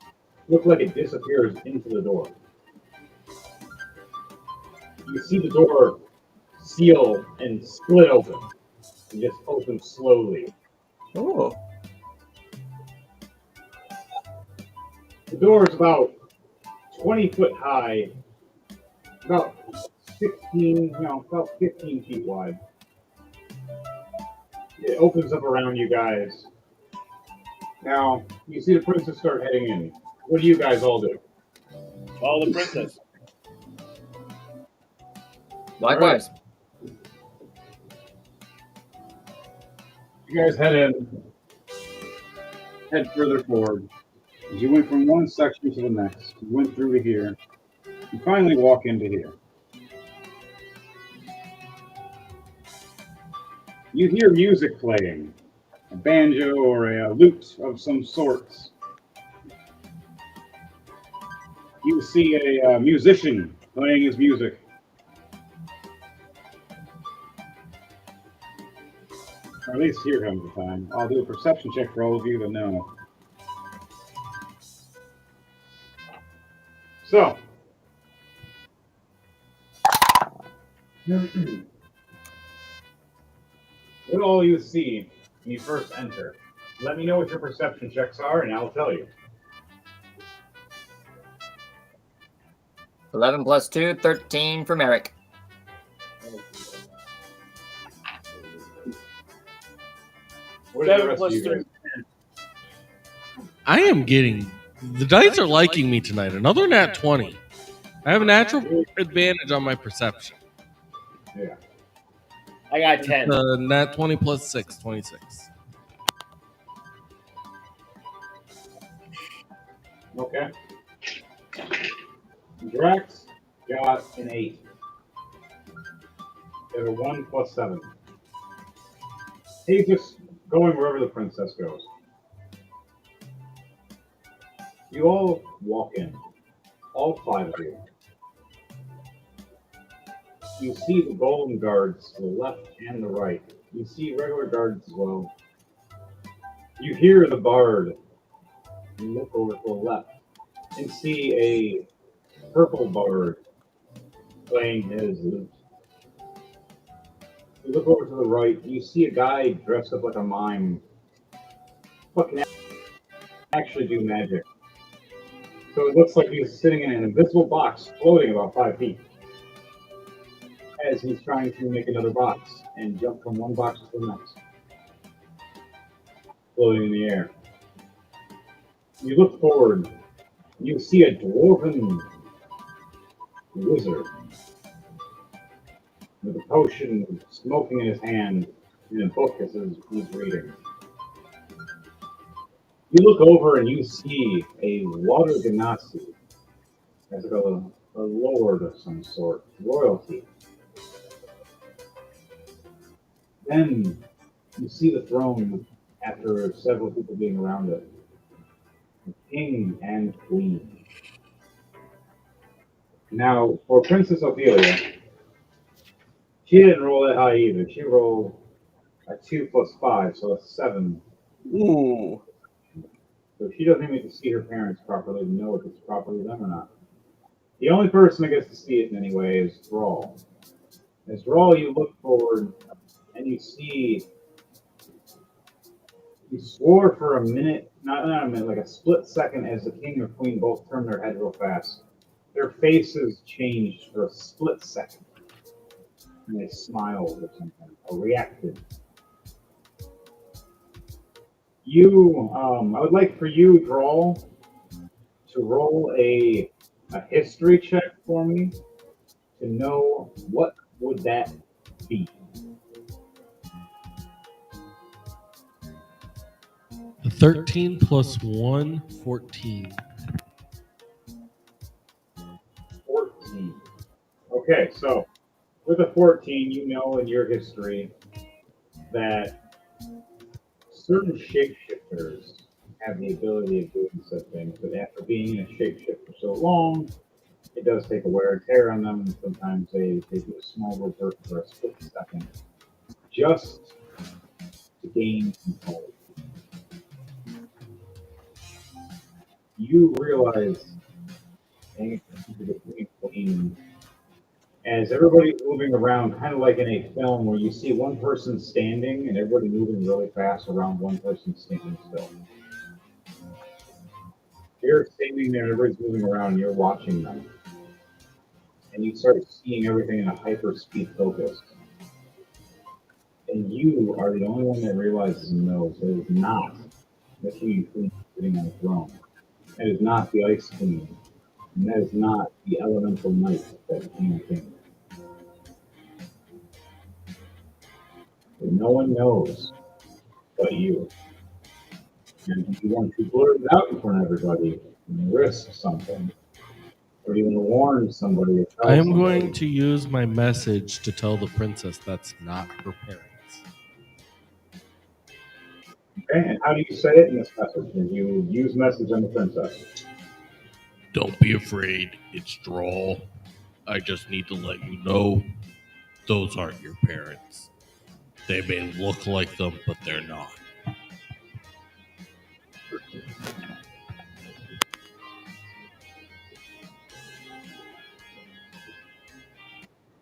look like it disappears into the door. You see the door seal and split open. It just opens slowly. Ooh. The door is about 20 foot high, about 16, no, about 15 feet wide. It opens up around you guys. Now, you see the princess start heading in. What do you guys all do? Follow the princess. Likewise. You guys head in, head further forward. As you went from one section to the next, you went through to here. You finally walk into here. You hear music playing, a banjo or a lute of some sorts. You see a musician playing his music. Or at least hear him at the time. I'll do a perception check for all of you to know. So, what all you see when you first enter? Let me know what your perception checks are, and I'll tell you. 11 plus 2, 13 for Merrick. What is the 7 rest plus of you 3. guys? I am getting the dice are liking me tonight. Another nat 20. I have a natural advantage on my perception. Yeah. I got 10. Nat 20 plus 6, 26. Okay. Drax got an 8. Got a 1 plus 7. He's just going wherever the princess goes. You all walk in. All 5 of you. You see the golden guards to the left and the right. You see regular guards as well. You hear the bard. You look over to the left and see a purple bard playing his lute. You look over to the right, you see a guy dressed up like a mime, but can actually do magic. So it looks like he's sitting in an invisible box floating about 5 feet as he's trying to make another box and jump from one box to the next, floating in the air. You look forward, you see a dwarven wizard with a potion smoking in his hand and a book as he's reading. You look over and you see a water ganassi, as a lord of some sort, royalty. Then you see the throne after several people being around it. The king and queen. Now, for Princess Ophelia, she didn't roll that high either. She rolled a 2 plus 5, so a 7. Ooh. So she doesn't even get to see her parents properly to know if it's properly them or not. The only person that gets to see it in any way is Thrall. As Thrall, you look forward and you see, you swore for a minute, not a minute, like a split second as the king or queen both turned their head real fast. Their faces changed for a split second. And they smiled or something, or reacted. I would like for you, Thrall, to roll a history check for me to know what would that be. The 13 plus 1, 14. 14. Okay, so with a 14, you know in your history that certain shapeshifters have the ability of doing such things, but after being in a shapeshift for so long, it does take a wear and tear on them. Sometimes they do a small revert for a split second just to gain control. You realize, hanging to the queen, as everybody's moving around, kind of like in a film where you see one person standing and everybody moving really fast around one person standing still. You're standing there, everybody's moving around, and you're watching them. And you start seeing everything in a hyper speed focus. And you are the only one that realizes and knows that it is not the king and queen sitting on the throne. That is not the ice queen. And that is not the elemental knight that is king and king. That no one knows but you. And if you want to blurt it out in front of everybody and risk something, or you want to warn somebody or tell I am somebody, going to use my message to tell the princess that's not her parents. okay, and how do you say it in this message? Did you use message on the princess? Don't be afraid. It's Droll. I just need to let you know those aren't your parents. They may look like them, but they're not.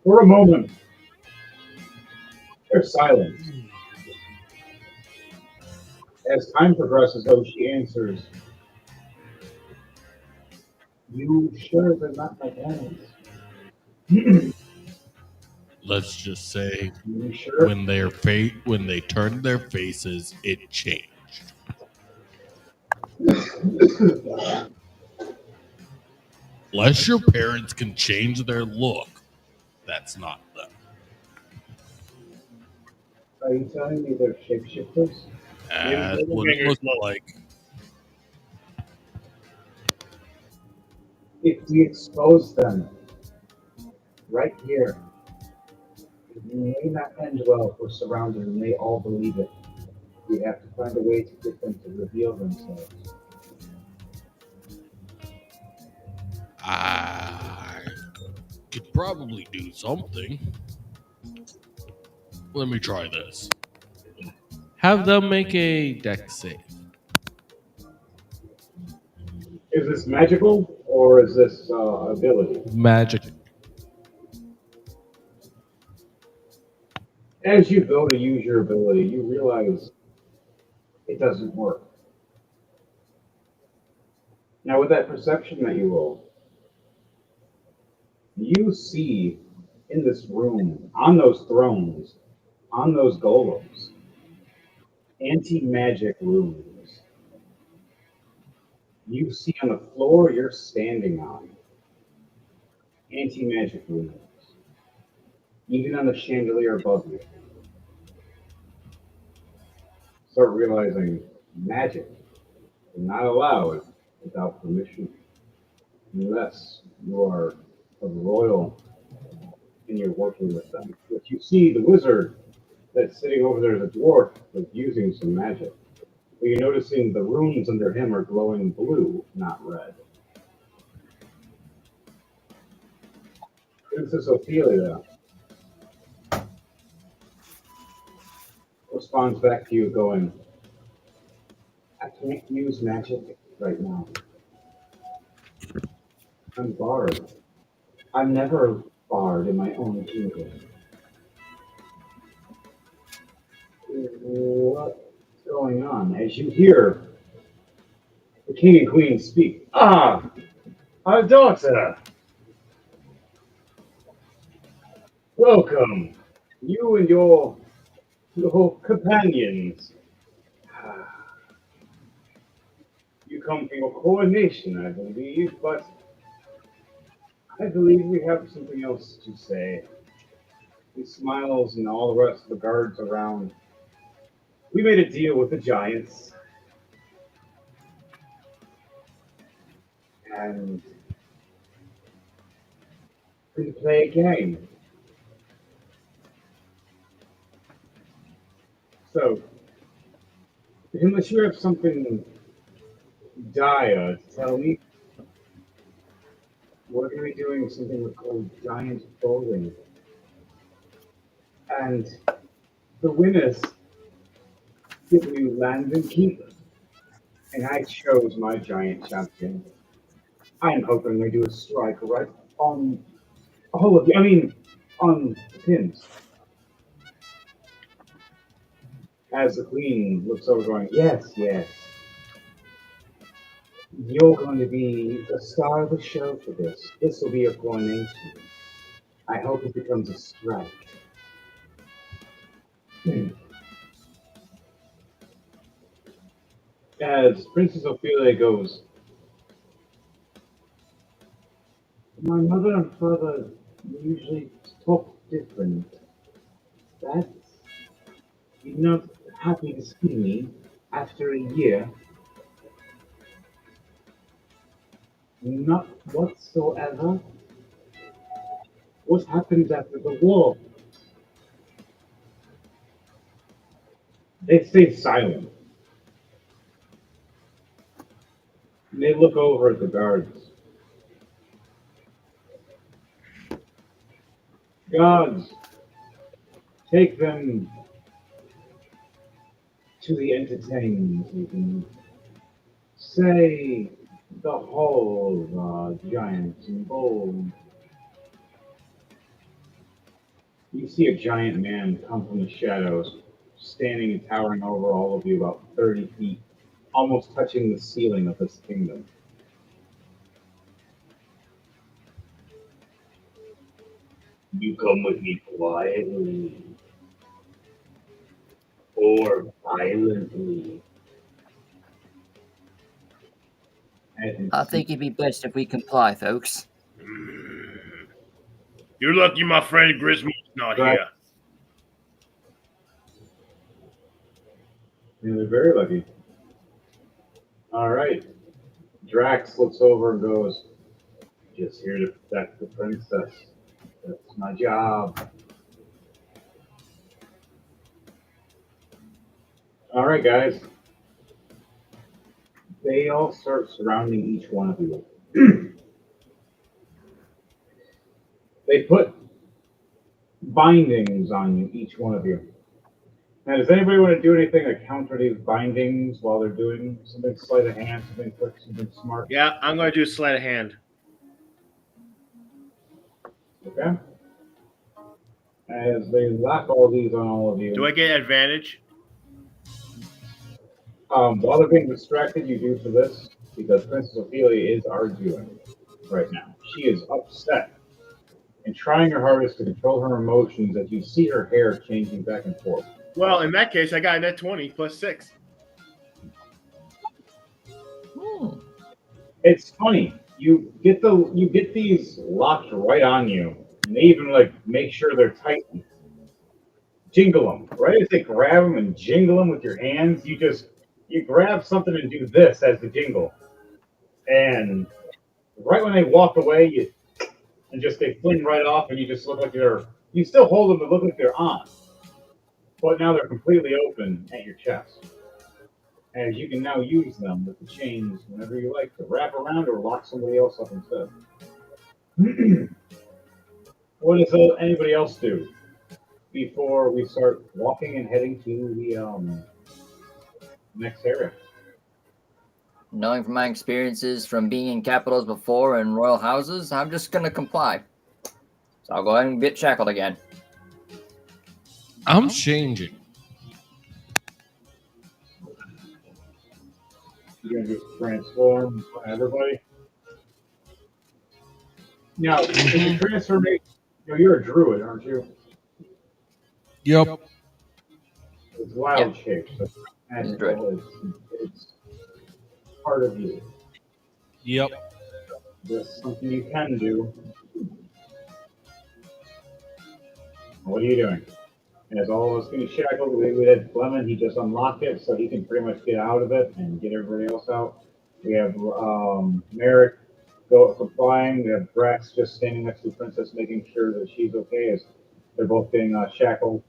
For a moment, there's silence. As time progresses, though, she answers, "You sure they're not my parents? Let's just say You sure?" when they turned their faces, it changed. Unless your parents can change their look, that's not them. Are you telling me they're shapeshifters? Maybe That's what it Doppelgangers looked look. like. If we expose them right here, it may not end well if we're surrounded and they all believe it. We have to find a way to get them to reveal themselves. I could probably do something. Let me try this. Have them make a deck save. Is this magical or is this ability? Magic. As you go to use your ability, you realize it doesn't work. Now, with that perception that you roll, you see in this room, on those thrones, on those golems, anti-magic runes. You see on the floor you're standing on anti-magic runes. Even on the chandelier above you. Start realizing magic is not allowed without permission unless you are of royal and you're working with them. If you see the wizard that's sitting over there as a dwarf that's using some magic, but you're noticing the runes under him are glowing blue, not red. Princess Ophelia responds back to you going, I can't use magic right now. I'm barred. I'm never barred in my own kingdom. What's going on? As you hear the king and queen speak. Ah, our daughter, welcome. You and your companions. Ah, you come for your coronation, I believe, but I believe we have something else to say. He smiles and all the rest of the guards around. We made a deal with the giants, and we play a game. So, unless you have something dire to tell me, we're going to be doing something we call giant bowling. And the winners get new land and keep. And I chose my giant champion. I'm hoping we do a strike right on all of you. I mean, on the pins. As the queen looks over, going, yes, yes. You're going to be the star of the show for this. This will be a coronation. I hope it becomes a strike. As Princess Ophelia goes, my mother and father usually talk different. That's you're not happy to see me after a year. Not whatsoever. What happens after the war? They stay silent. And they look over at the guards. Guards, take them to the entertainment evening. Say the halls are giant and bold. You see a giant man come from the shadows, standing and towering over all of you about 30 feet, almost touching the ceiling of this kingdom. You come with me quietly or violently. And I think it'd be best if we comply, folks. You're lucky my friend Griswold's not Right. here. They're very lucky. All right. Drax looks over and goes, just here to protect the princess. That's my job. All right, guys. They all start surrounding each one of you. They put bindings on you, each one of you. Now, does anybody want to do anything to counter these bindings while they're doing something sleight of hand, something quick, something smart? Yeah, I'm going to do a sleight of hand. Okay. As they lock all these on all of you. Do I get advantage? While they're being distracted, you do for this because Princess Ophelia is arguing right now. She is upset and trying her hardest to control her emotions as you see her hair changing back and forth. Well, in that case, I got a net 20 plus 6. It's funny. You get these locked right on you, and they even like make sure they're tight. Jingle them right as they grab them and jingle them with your hands. You grab something and do this as the jingle, and right when they walk away, they fling right off, and you just look like you still hold them to look like they're on, but now they're completely open at your chest. As you can now use them with the chains whenever you like to wrap around or lock somebody else up instead. what does anybody else do before we start walking and heading to the next area? Knowing from my experiences from being in capitals before and royal houses, I'm just gonna comply. So I'll go ahead and get shackled again. I'm changing. You're gonna just transform everybody. Now, is the transformation? You're a druid, aren't you? Yep. It's wild shape, so it's magical. It's part of you. Yep. There's something you can do. What are you doing? As all of us getting shackled, we had Fleming, he just unlocked it, so he can pretty much get out of it and get everybody else out. We have Merrick go complying. We have Drax just standing next to the princess, making sure that she's okay as they're both getting shackled.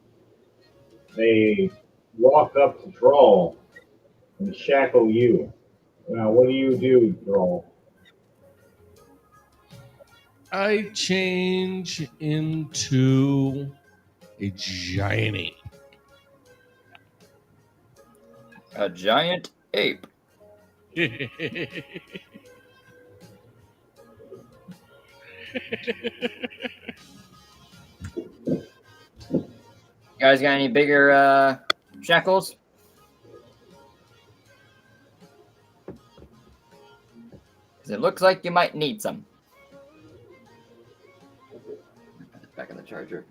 They walk up to Drawl and shackle you. Now, what do you do, Drawl? I change into a giant ape. A giant ape. You guys got any bigger shackles? Because it looks like you might need some. Back in the charger.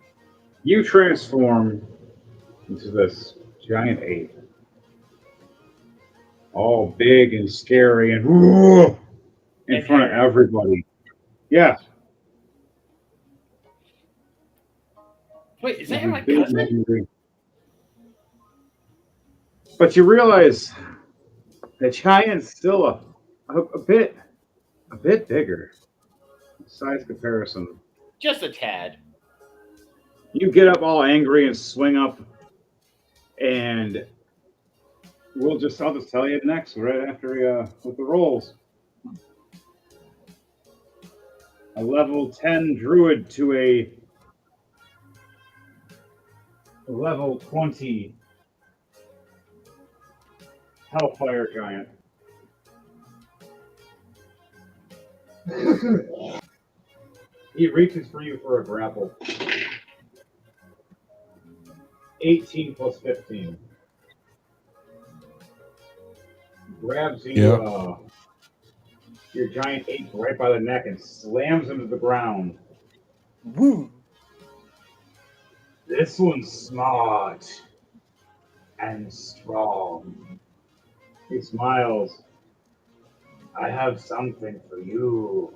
You transform into this giant ape. All big and scary and in front of everybody. Yeah. Wait, is that my cousin? But you realize the giant's still a bit bigger. Size comparison. Just a tad. You get up all angry and swing up, and I'll just tell you next, right after with the rolls. A level 10 druid to a level 20 hellfire giant. He reaches for you for a grapple. 18 plus 15. Grabs you, your giant ape right by the neck and slams him to the ground. Woo! This one's smart and strong. He smiles. I have something for you.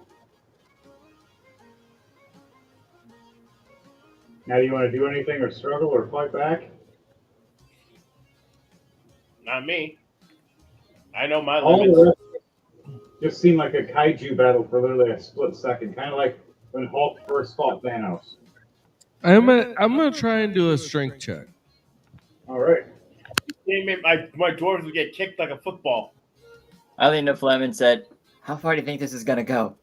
Now, do you want to do anything or struggle or fight back? Not me. I know my All limits. the rest just seemed like a kaiju battle for literally a split second, kind of like when Hulk first fought Thanos. I'm gonna try and do a strength check. All right. My dwarves would get kicked like a football. I leaned to Flem and said, "How far do you think this is gonna go?"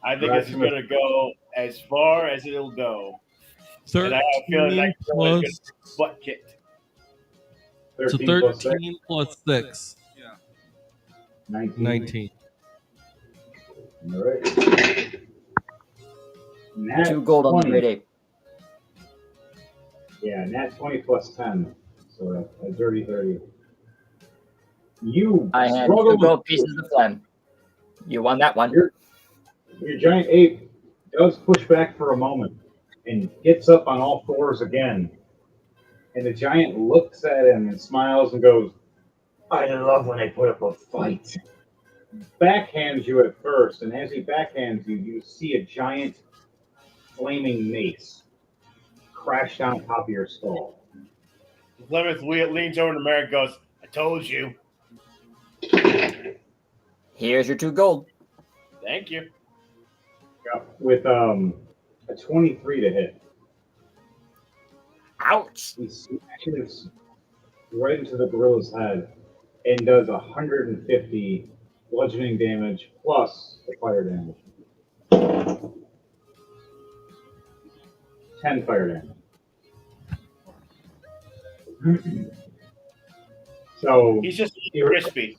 I think this is going to go as far as it'll go. 13 and I have a feeling that plus, going to butt kicked. so 13 plus 6. Yeah. 19. All right. Nat 2 gold on the 20. great ape. Yeah, nat 20 plus 10. So a dirty 30. You I had struggle 2 gold with- pieces of Flem. You won that one. Your giant ape does push back for a moment and gets up on all fours again. And the giant looks at him and smiles and goes, I love when they put up a fight. Backhands you at first, and as he backhands you, you see a giant flaming mace crash down top of your skull. Plymouth leans over to Merrick and goes, I told you. Here's your 2 gold. Thank you. Yeah, with a 23 to hit. Ouch! He smashes right into the gorilla's head and does 150 bludgeoning damage plus the fire damage. 10 fire damage. So He's just it, crispy.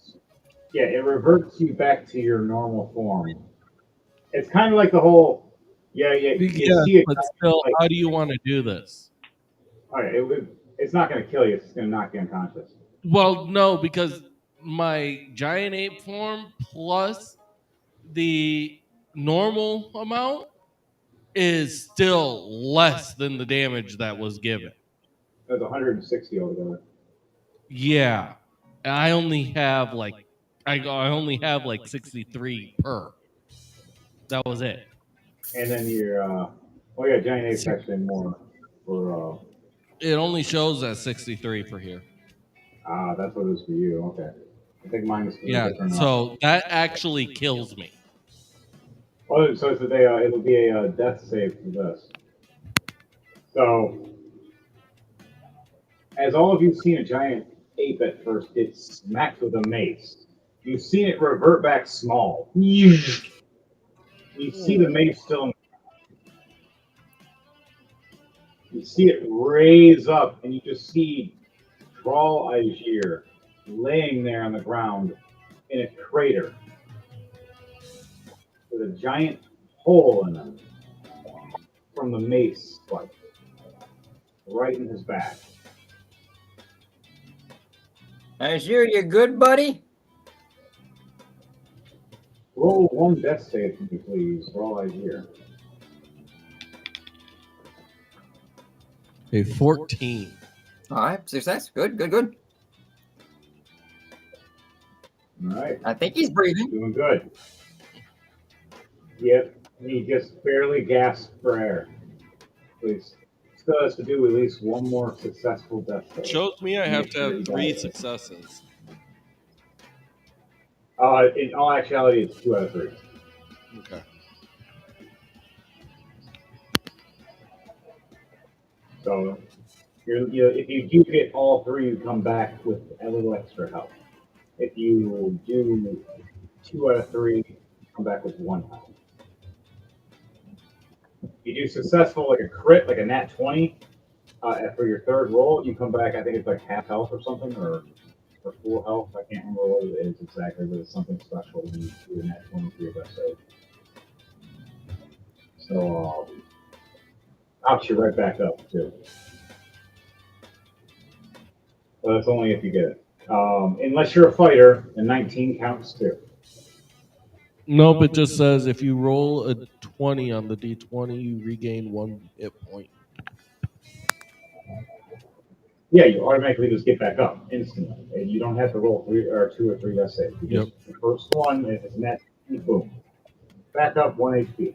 yeah, it reverts you back to your normal form. It's kind of like the whole, you Yeah, see it but still, like, how do you want to do this? all right, it's not going to kill you. It's going to knock you unconscious. Well, no, because my giant ape form plus the normal amount is still less than the damage that was given. There's 160 altogether. Yeah, I only have like I only have like 63 per. That was it. And then your, oh yeah, giant ape's actually more for, It only shows at 63 for here. that's what it is for you. Okay. I think mine is a Yeah, different. so that actually kills me. Oh, so it's it'll be a death save for this. So, as all of you've seen a giant ape at first get smacked with a mace, you've seen it revert back small. You see the mace still. You see it raise up, and you just see Troll Aegir laying there on the ground in a crater with a giant hole in him from the mace spike right in his back. Azure, you good, buddy? Roll one death save for me, please. Troll Aegir. A 14. All right, success. Good, good, good. All right. I think he's breathing. Doing good. Yep. He just barely gasped for air. Please. Still has to do at least one more successful death save. Shows me I have to have 3 successes. In all actuality, it's 2 out of 3. Okay. So, if you do get all 3, you come back with a little extra health. If you do 2 out of 3, you come back with 1 health. If you do successful, like a crit, like a nat 20, for your third roll, you come back, I think it's like half health or something, or full health. I can't remember what it is exactly, but it's something special when you do a nat 20 for your best save. So, pops you right back up, too. But that's only if you get it. Unless you're a fighter, and 19 counts too. Nope, it just says if you roll a 20 on the d20, you regain 1 hit point. Yeah, you automatically just get back up instantly. And you don't have to roll 2 or 3 death saves. You just, the first one, if it's net, boom. Back up 1 HP.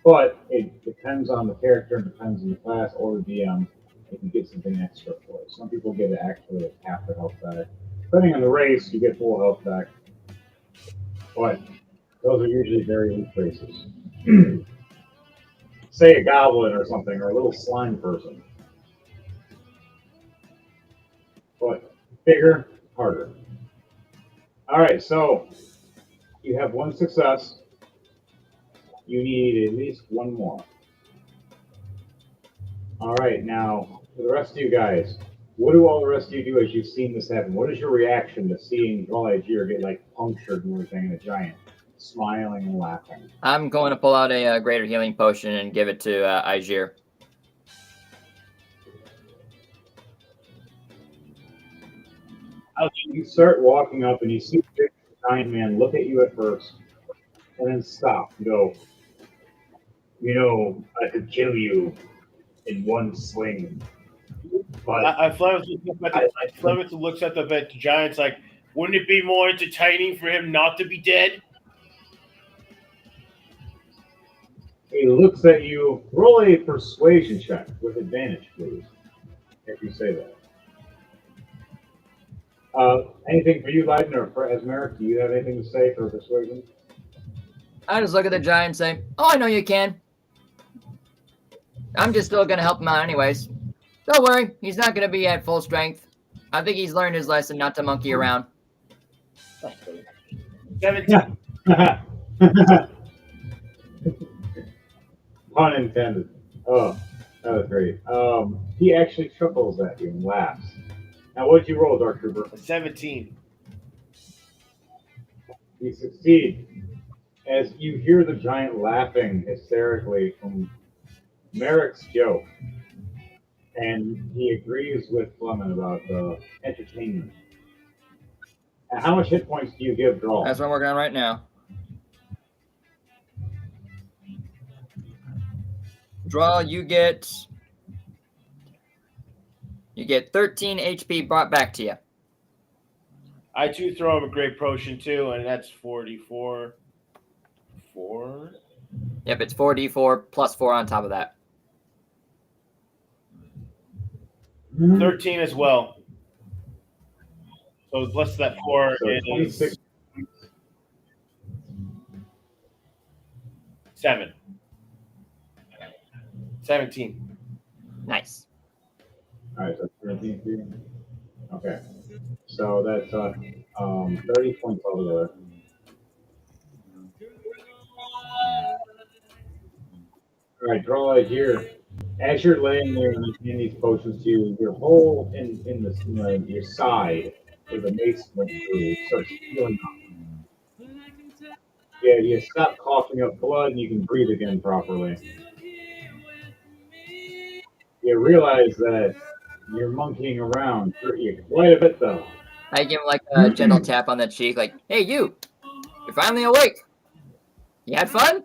But it depends on the character, and depends on the class or the DM if you get something extra for it. Some people get it actually half their health back. Depending on the race, you get full health back. But those are usually very weak races. Say a goblin or something, or a little slime person. But bigger, harder. All right, so you have 1 success. You need at least 1 more. All right, now for the rest of you guys, what do all the rest of you do as you've seen this happen? What is your reaction to seeing Droll Aegir get like punctured and everything, and a giant smiling and laughing? I'm going to pull out a greater healing potion and give it to Aegir. You start walking up and you see the giant man look at you at first, and then stop and go, I could kill you in 1 swing. But Flemeth looks at the giants like, wouldn't it be more entertaining for him not to be dead? he looks at you. Roll a persuasion check with advantage, please, if you say that. Anything for you, Leiden, or for Esmeric? Do you have anything to say for persuasion? I just look at the giant and say, "Oh, I know you can. I'm just still going to help him out anyways. Don't worry, he's not going to be at full strength. I think he's learned his lesson not to monkey around." 17. Pun intended. Oh, That was great. He actually chuckles at you and laughs. Now, what'd you roll, Dark Trooper? A 17. You succeed. As you hear the giant laughing hysterically from Merrick's joke, and he agrees with Fleming about the entertainment. And how much hit points do you give Draw? That's what I'm working on right now. Draw, you get 13 HP brought back to you. I too throw him a great potion too, and that's 44. 4. Yep, it's 4d4 plus 4 on top of that. 13 as well. So plus that 4 So is 26. 7. 17. Nice. All right, so 17 for you. Okay. So that's 30 points altogether. All right, Draw right here. As you're laying there and handing these potions to you, your hole in your side where the mace went through starts healing up. Yeah, you stop coughing up blood and you can breathe again properly. You realize that you're monkeying around quite a bit, though. I give him like a gentle tap on the cheek, like, "Hey, you're finally awake. You had fun?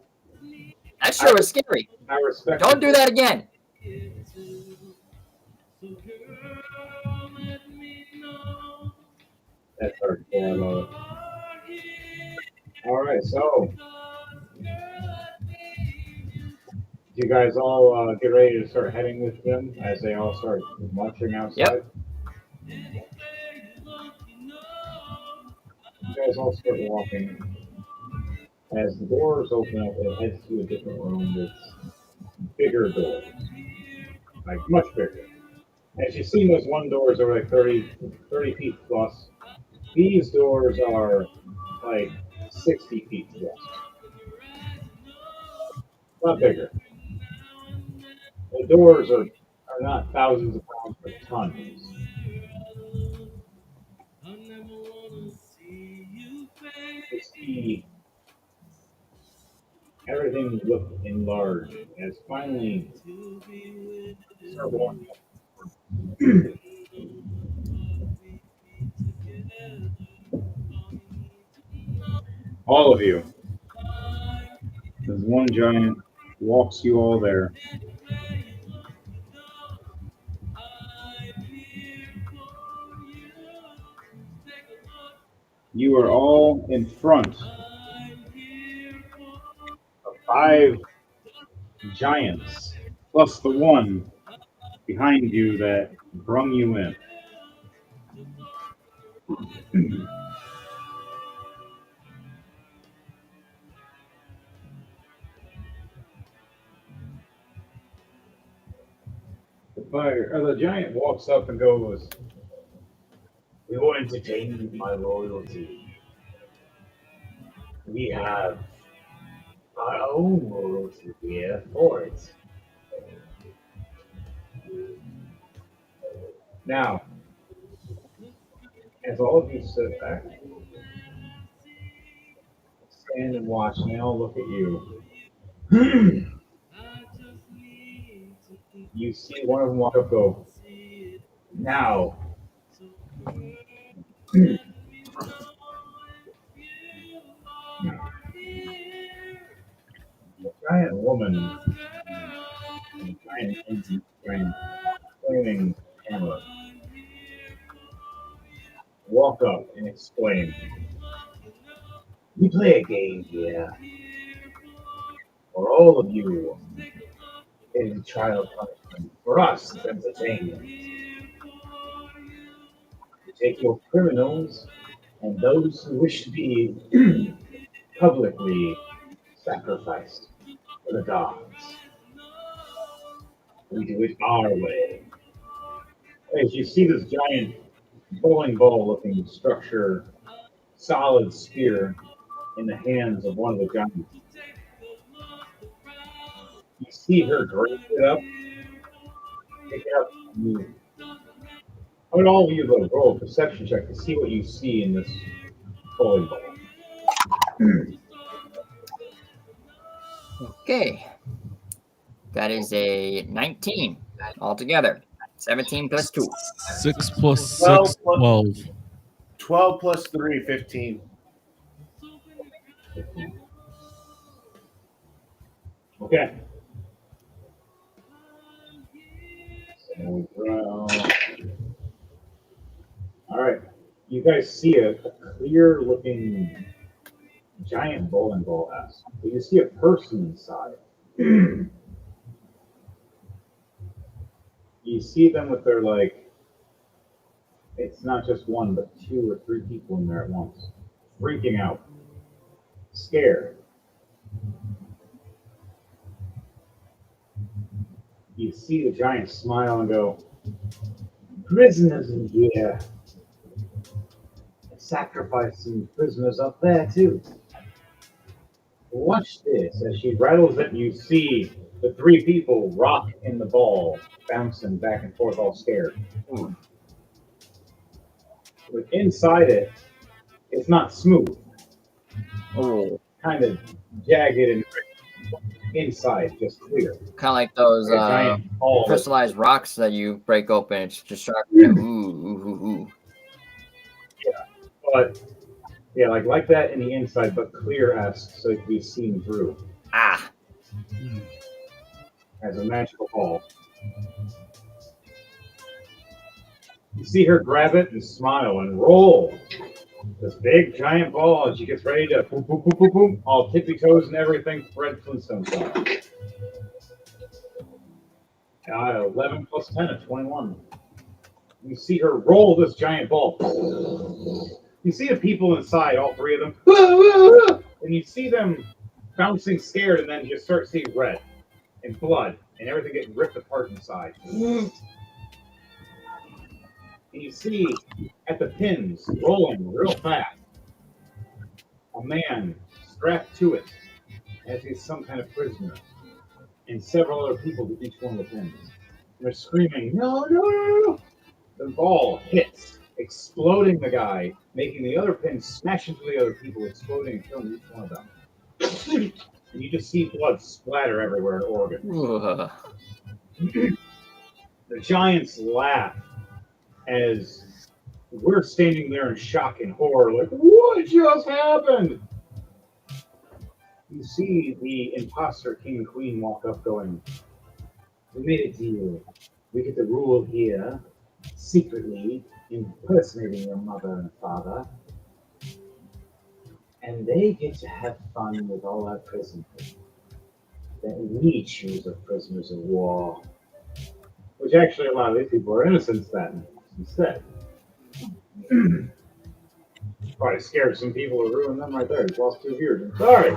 That sure was scary. I respect. Don't do that again." That's hard. Yeah, I love it. All right, so you guys all get ready to start heading with them as they all start marching outside. Yep. You guys all start walking. As the doors open up, it heads to a different room with bigger doors, like much bigger. As you see, those one doors are like 30 feet plus. These doors are like 60 feet plus. A lot bigger. The doors are not thousands of pounds, but tons. You see everything look enlarged as finally start walking up. All of you. There's one giant walks you all there. You are all in front of 5 giants, plus the one behind you that brung you in. The giant walks up and goes, "We will entertain my loyalty. We have our own loyalty here for it. Now, as all of you sit back, stand and watch, and they all look at you. You see one of them walk up, go, now." The giant woman, the giant engine, giant flaming camera, walk up and explain. "We play a game here. For all of you, it is trial punishment. For us, it's entertainment. You take your criminals and those who wish to be publicly sacrificed for the gods. We do it our way." As you see this giant bowling ball looking structure, solid spear in the hands of one of the giants. You see her drape it up pick it up. I would all of you roll a perception check to see what you see in this bowling ball. Okay. That is a 19 altogether. 17 plus 2. 6 plus 6, 12 plus- 12. 12 plus 3, 15. Okay. So, all right. You guys see a clear-looking giant bowling ball S. But you see a person inside. You see them with their it's not just one, but 2 or 3 people in there at once, freaking out, scared. You see the giant smile and go, "Prisoners in here. Sacrificing prisoners up there too. Watch this." As she rattles it, you see the 3 people rock in the ball, bouncing back and forth, all scared. But inside it, it's not smooth, Oh. kind of jagged and inside, just clear. Kind of like those Like a giant ball. crystallized rocks that you break open. It's just sharp. Ooh. But yeah, like that in the inside, but clear-esque, so it can be seen through Ah. as a magical ball. You see her grab it and smile and roll this big giant ball as she gets ready to boom, boom, boom, boom, boom, all tippy toes and everything, Fred Flintstone style. 11 plus 10 is 21. You see her roll this giant ball. You see the people inside, all 3 of them, and you see them bouncing scared, and then you start seeing red and blood and everything getting ripped apart inside. And you see at the pins, rolling real fast, a man strapped to it as he's some kind of prisoner, and several other people to each one of the pins. And they're screaming, "No, no, no, no!" The ball hits, exploding the guy, making the other pins smash into the other people, exploding and killing each one of them. And you just see blood splatter everywhere at Oregon. Ugh. The giants laugh as we're standing there in shock and horror, like, "What just happened?" You see the imposter king and queen walk up going, "We made a deal. We get to rule here, secretly impersonating your mother and father. And they get to have fun with all our prisoners. Then we choose the prisoners of war." Which actually a lot of these people are innocents then, instead. Probably scared some people to ruin them right there. He's lost 2 viewers. I'm sorry.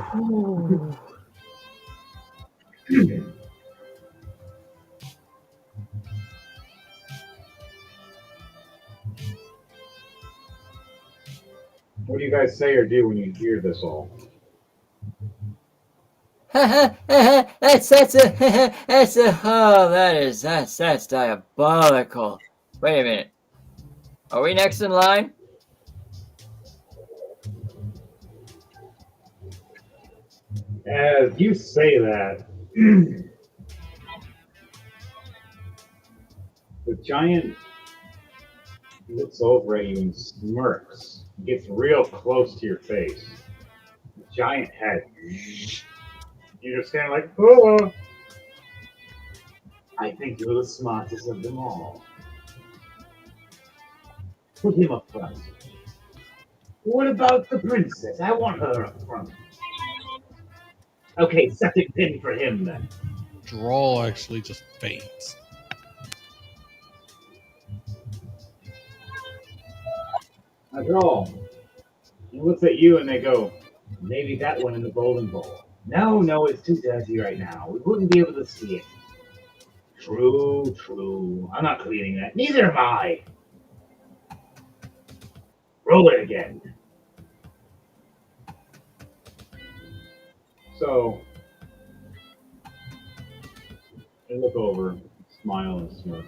What do you guys say or do when you hear this all? that's that's diabolical. Wait a minute. Are we next in line? As you say that, the giant looks over at you and smirks, gets real close to your face. The giant head. You're just kind of like, "Oh, I think you're the smartest of them all. Put him up front. What about the princess? I want her up front. Okay, septic pin for him then." Drawl actually just faints. After all, he looks at you and they go, "Maybe that one in the bowling ball." No, it's too dirty right now. We wouldn't be able to see it." True. I'm not cleaning that. Neither am I. Roll it again. So, I look over. smile and smirk.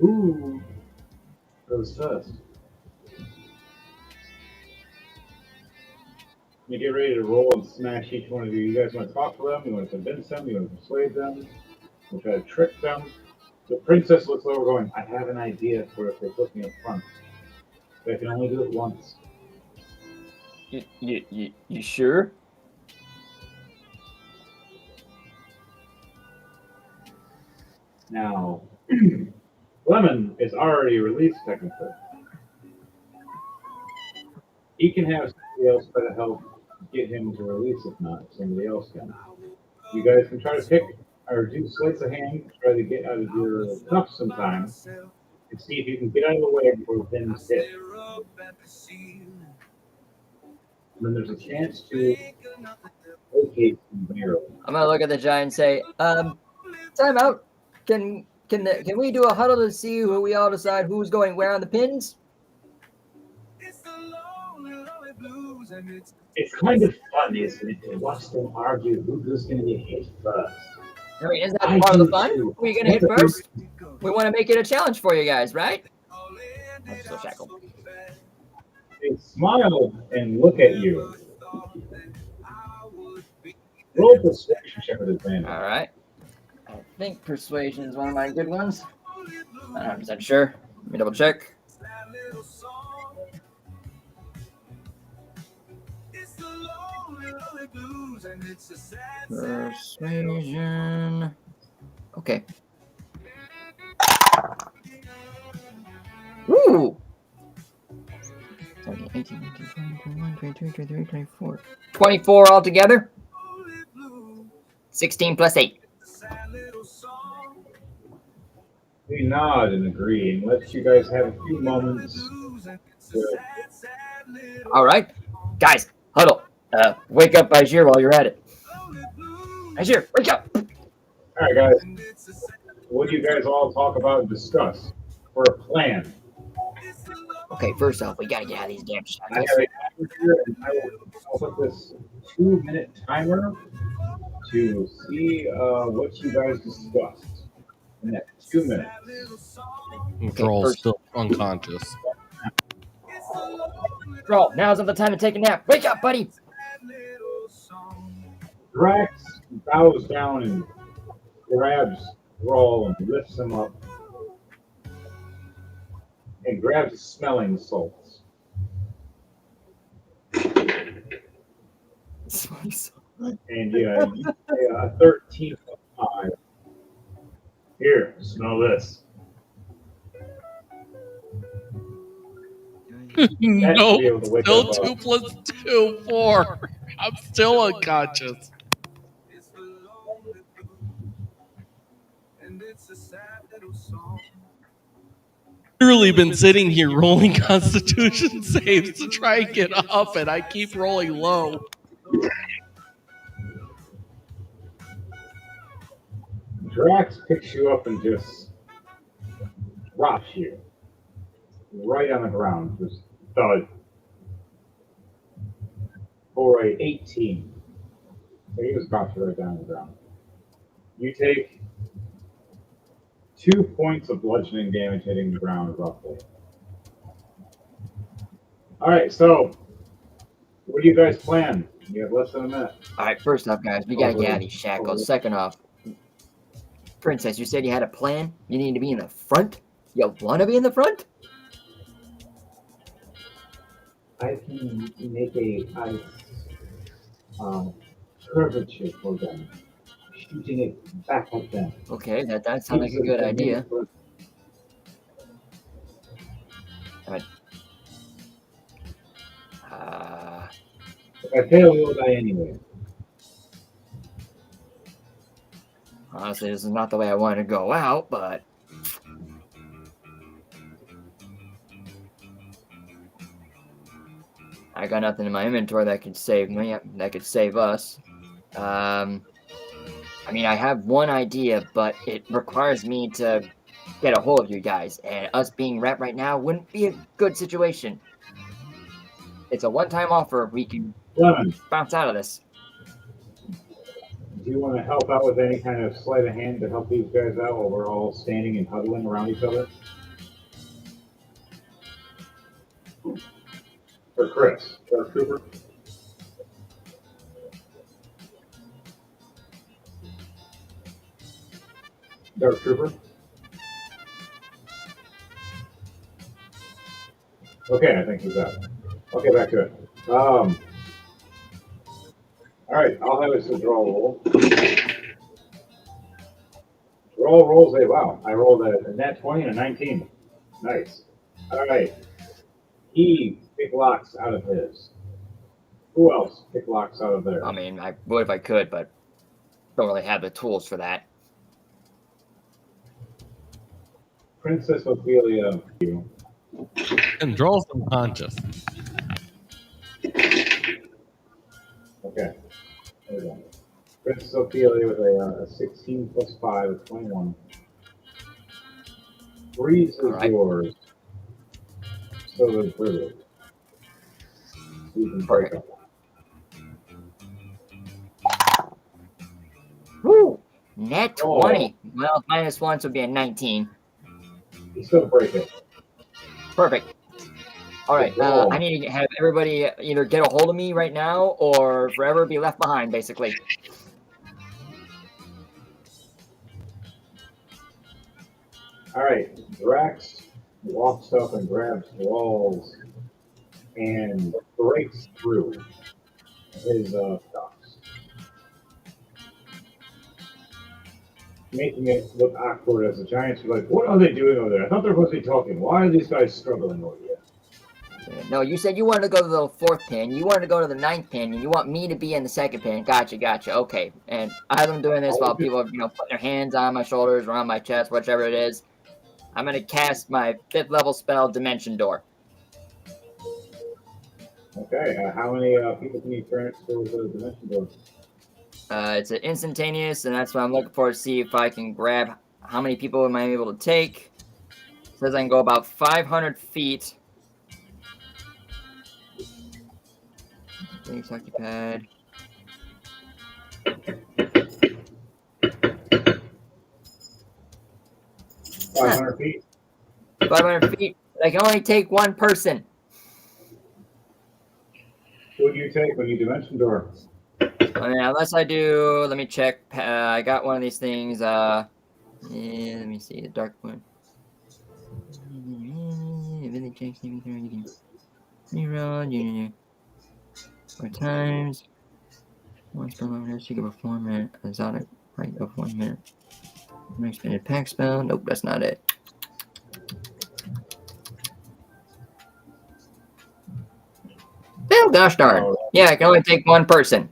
Who goes first? You get ready to roll and smash each one of you. You guys want to talk to them? You want to convince them? You want to persuade them? You try to trick them? The princess looks over, going, "I have an idea for if they put me up front. But I can only do it once." You sure? Now, Lemon is already released technically. He can have somebody else try to help get him to release if not, somebody else can. You guys can try to pick or do sleights of hand, try to get out of your cuffs sometime, and see if you can get out of the way before the pins hit. And then there's a chance to locate them barely. I'm gonna look at the giant and say, time out. Can we do a huddle to see who we all decide who's going where on the pins? It's kind of fun, isn't it, to watch them argue who's going to get hit first. I mean, isn't that I part of the do fun? too. Who are you gonna hit first? We want to make it a challenge for you guys, right? I'm still shackled. They smile and look at you. Roll persuasion check with advantage. All right. I think persuasion is one of my good ones. I'm not 100% sure. Let me double check. Persuasion. Okay. Woo! 17, 18, 19, 20, 21, 22, 23, 24. 24 altogether. 16 plus 8. We nod and agree and let you guys have a few moments to All right. Guys, huddle. Wake up Ajir while you're at it. Ajir, wake up! All right, guys. What do you guys all talk about and discuss for a plan? Okay, first off, we gotta get out of these damn I have shackles. a timer here, and I'll put this 2-minute timer to see what you guys discussed in that 2 minutes. Droll's first- still unconscious. Bro, now's not the time to take a nap. Wake up, buddy! Drax bows down and grabs Rawl and lifts him up and grabs his smelling salts. And yeah, you say a 13 plus 5. Here, smell this. No, be able to wake still up, 2 plus 2, 4. I'm still unconscious. Literally been sitting here rolling Constitution saves to try and get up, and I keep rolling low. Drax picks you up and just drops you right on the ground. Just thud. For a 18. So he just drops you right down on the ground. You take 2 points of bludgeoning damage hitting the ground roughly. Alright, so what do you guys plan? You have less than a minute. All right, first off, guys, we gotta get out of these shackles. Second off, Princess, you said you had a plan. You need to be in the front. You want to be in the front? I can make a ice curvature for them, shooting it back at them. Okay, that sounds like a good idea. If I fail, you'll die anyway. Honestly, this is not the way I wanted to go out, but I got nothing in my inventory that could save me, that could save us. I mean, I have one idea, but it requires me to get a hold of you guys, and us being right now wouldn't be a good situation. It's a one-time offer. We can Lemon, bounce out of this. do you want to help out with any kind of sleight of hand to help these guys out while we're all standing and huddling around each other? For Chris, Dark Trooper. Dark Trooper. Okay, I think he's out. Okay, back to it. All right, I'll have us a draw roll. Rolls a wow. I rolled a net 20 and a 19. Nice. All right. He pick locks out of his. Who else pick locks out of theirs? I mean, I would if I could, but don't really have the tools for that. Princess Ophelia. You. And Droll's unconscious. Okay. There we go. Princess Ophelia with a 16 plus 5, a 21. Breeze is All right. yours. So is Brilliant. You can break up. Woo! Net Oh. 20. Well, -1 would be a 19. You still break it. Perfect. All right. Roll. I need to have everybody either get a hold of me right now or forever be left behind, basically. All right. Drax walks up and grabs walls and breaks through his stocks, making it look awkward as the Giants are like, what are they doing over there? I thought they were supposed to be talking. Why are these guys struggling over here? No, you said you wanted to go to the 4th pin, you wanted to go to the 9th pin, and you want me to be in the 2nd pin. Gotcha. Okay. And I have them doing this while people, putting their hands on my shoulders, around my chest, whichever it is. I'm going to cast my 5th level spell, Dimension Door. Okay, how many people can you transfer with the Dimension Door? It's an instantaneous, and that's what I'm looking for to see if I can grab how many people am I able to take. It says I can go about 500 feet. Thanks, Occupad. Five 500 feet. 500 feet. I can only take one person. Who do you take when you Dimension Door? I mean, unless I do, let me check. I got one of these things. Yeah, let me see. The dark one. Reroll. 4 times. One spell over there, so you can perform an exotic right of 1 minute. An expanded pack spell. Nope, that's not it. Oh, gosh darn. Yeah, I can only take one person.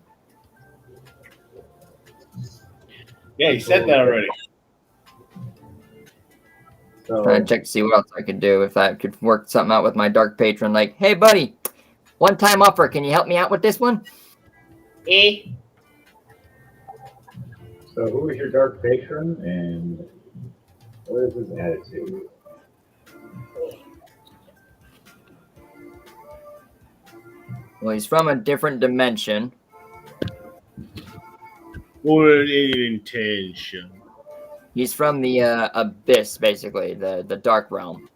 Yeah, you said that already. So, Trying to check to see what else I could do. If I could work something out with my dark patron, like, hey, buddy, one-time offer. Can you help me out with this one? so who is your Dark Patron and what is his attitude? Well, he's from a different dimension. Good intention. He's from the abyss, basically, the dark realm.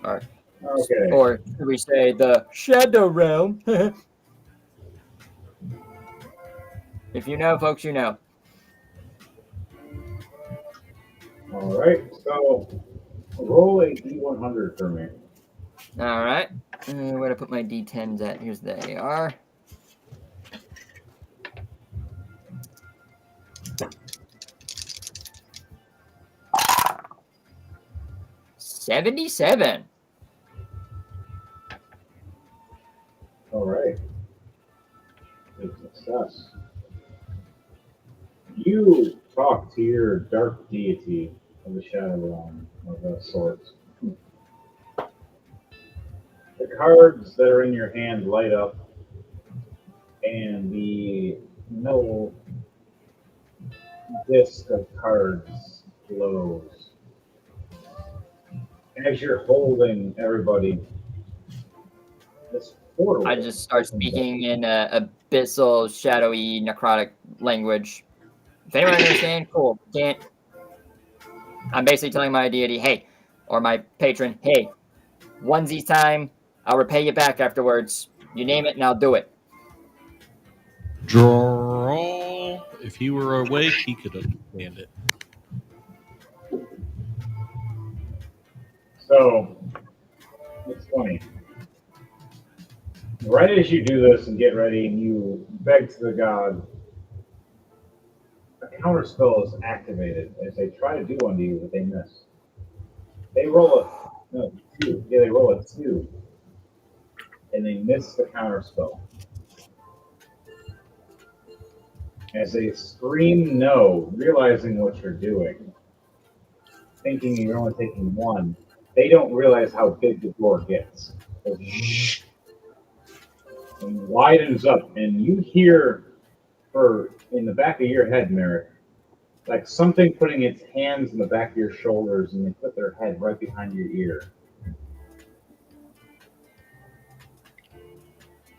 Okay. Or should we say the shadow realm? If you know, folks, you know. All right. So roll a D100 for me. All right. Where to put my D10s at? Here's they are. $77. All right. Good success. You talk to your dark deity of the shadow realm of that sort. The cards that are in your hand light up, and the middle disc of cards glows. As you're holding everybody, this portal. I just start speaking in abyssal, shadowy, necrotic language. If anyone understands, cool. Can't. I'm basically telling my deity, hey, or my patron, hey, onesie time. I'll repay you back afterwards. You name it, and I'll do it. Draw. If he were awake, he could understand it. So it's funny. Right as you do this and get ready, and you beg to the god, a counter spell is activated as they try to do unto you, but they miss. They roll a no 2. Yeah, they roll a 2, and they miss the counter spell. As they scream no, realizing what you're doing, thinking you're only taking 1, they don't realize how big the door gets. And widens up, and you hear in the back of your head, Merrick, like something putting its hands in the back of your shoulders, and they put their head right behind your ear.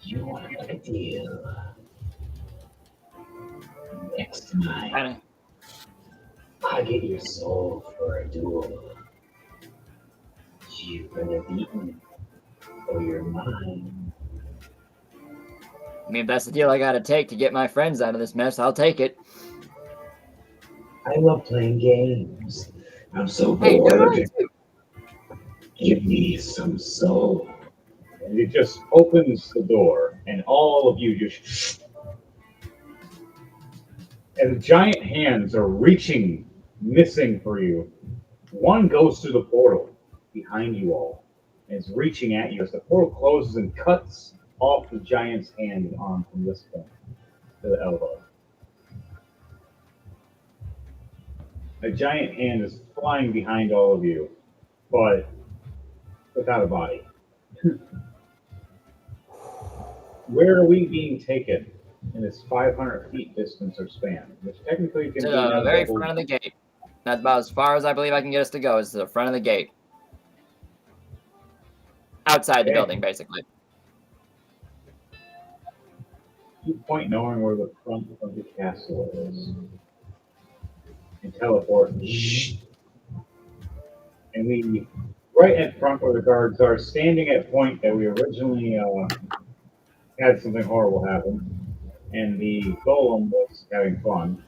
You want to make a deal? Next time, I get your soul for a duel. You better beat me, or you're mine. I mean, if that's the deal I gotta take to get my friends out of this mess, I'll take it. I love playing games. I'm so Hey, bored. do I too. Give me some soul. And it just opens the door, and all of you just. And the giant hands are reaching, missing for you. One goes through the portal behind you all, and is reaching at you as the portal closes and cuts off the giant's hand and arm from this point to the elbow. A giant hand is flying behind all of you, but without a body. Where are we being taken in this 500 feet distance or span, which technically can To be the now very doubled. front of the gate. That's about as far as I believe I can get us to go, is to the front of the gate. Outside the Okay. building, basically. You point knowing where the front of the castle is. And teleport. And we, right at front where the guards are, standing at point that we originally had something horrible happen. And the golem was having fun.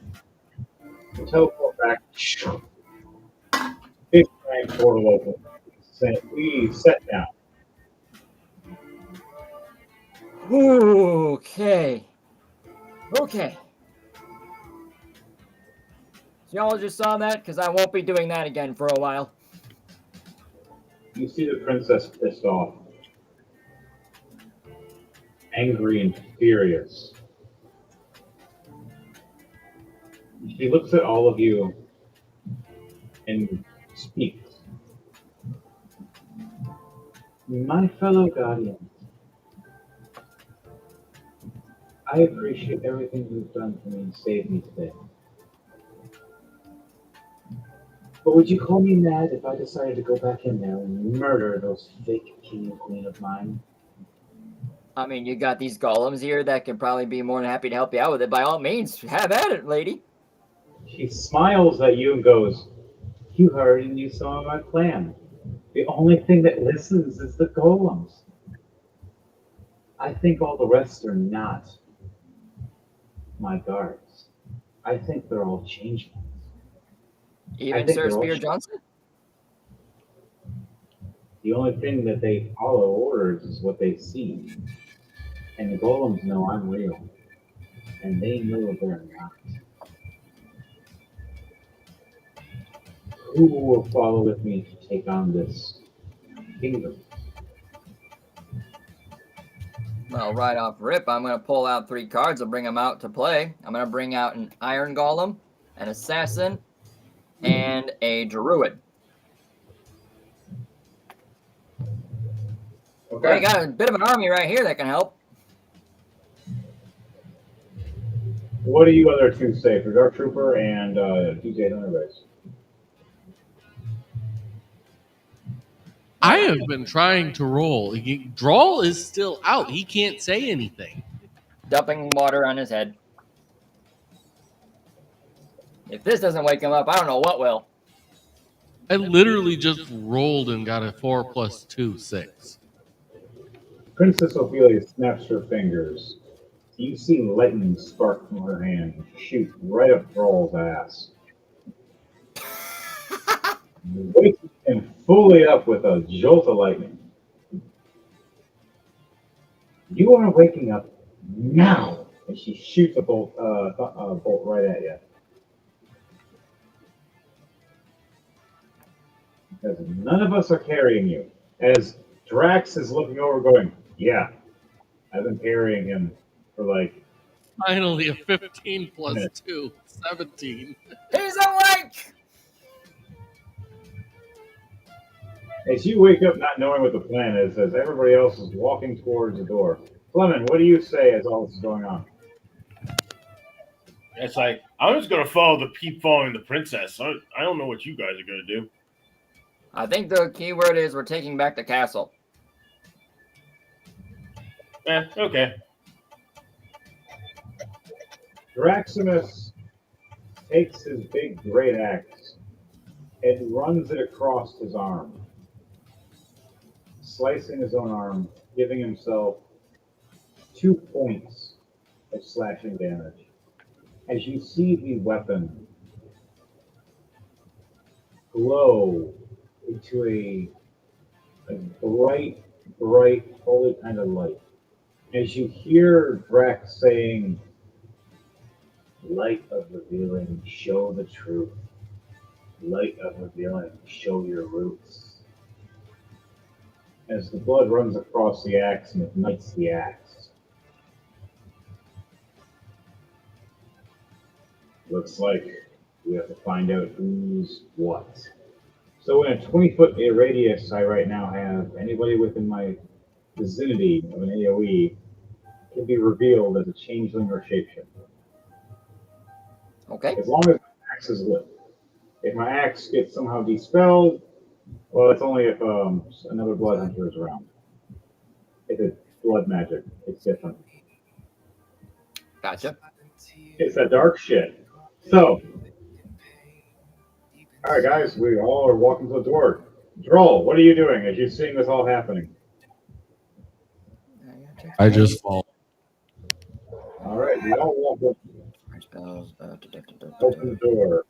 We teleport back. Big giant portal open. We set down. Okay. Okay. So y'all just saw that? Because I won't be doing that again for a while. You see the princess pissed off, angry and furious. She looks at all of you and speaks. My fellow guardians, I appreciate everything you've done for me and saved me today. But would you call me mad if I decided to go back in there and murder those fake king and queen of mine? I mean, you got these golems here that can probably be more than happy to help you out with it. By all means, have at it, lady. She smiles at you and goes, you heard and you saw my plan. The only thing that listens is the golems. I think all the rest are not my guards. I think they're all changelings. Even Sir Spear Johnson? The only thing that they follow orders is what they see. And the golems know I'm real. And they know they're not. Who will follow with me to take on this kingdom? Well, right off rip, I'm going to pull out 3 cards and bring them out to play. I'm going to bring out an Iron Golem, an Assassin, and a Druid. Okay. I got a bit of an army right here that can help. What do you other two say for Dark Trooper and DJ Hunter Base? I have been trying to roll. Drawl is still out. He can't say anything. Dumping water on his head. If this doesn't wake him up, I don't know what will. I literally just rolled and got a 4 + 2, 6. Princess Ophelia snaps her fingers. You see lightning spark from her hand and shoot right up Thrall's ass. Wakes him fully up with a jolt of lightning. You are waking up now! And she shoots a bolt right at you. Because none of us are carrying you. As Drax is looking over, going, "Yeah, I've been carrying him for like Finally, a 15 Yeah. + 2, 17. He's awake! As you wake up not knowing what the plan is, as everybody else is walking towards the door. Fleming, what do you say as all this is going on? It's like, I'm just going to follow the keep following the princess. I don't know what you guys are going to do. I think the key word is we're taking back the castle. Okay. Draximus takes his big great axe and runs it across his arm, slicing his own arm, giving himself 2 points of slashing damage. As you see the weapon glow into a bright, holy kind of light. As you hear Drax saying, "Light of revealing, show the truth. Light of revealing, show your roots." As the blood runs across the axe and ignites the axe. Looks like we have to find out who's what. So in a 20-foot radius, I right now have anybody within my vicinity of an AoE can be revealed as a changeling or shapeshifter. Okay. As long as my axe is lit. If my axe gets somehow dispelled, well, it's only if another blood hunter is around. If it's blood magic, it's different. Gotcha. It's that dark shit. So, all right, guys, we all are walking to the door. Droll, what are you doing as you're seeing this all happening? I just fall. All right, we all walk up, Spells, open the door.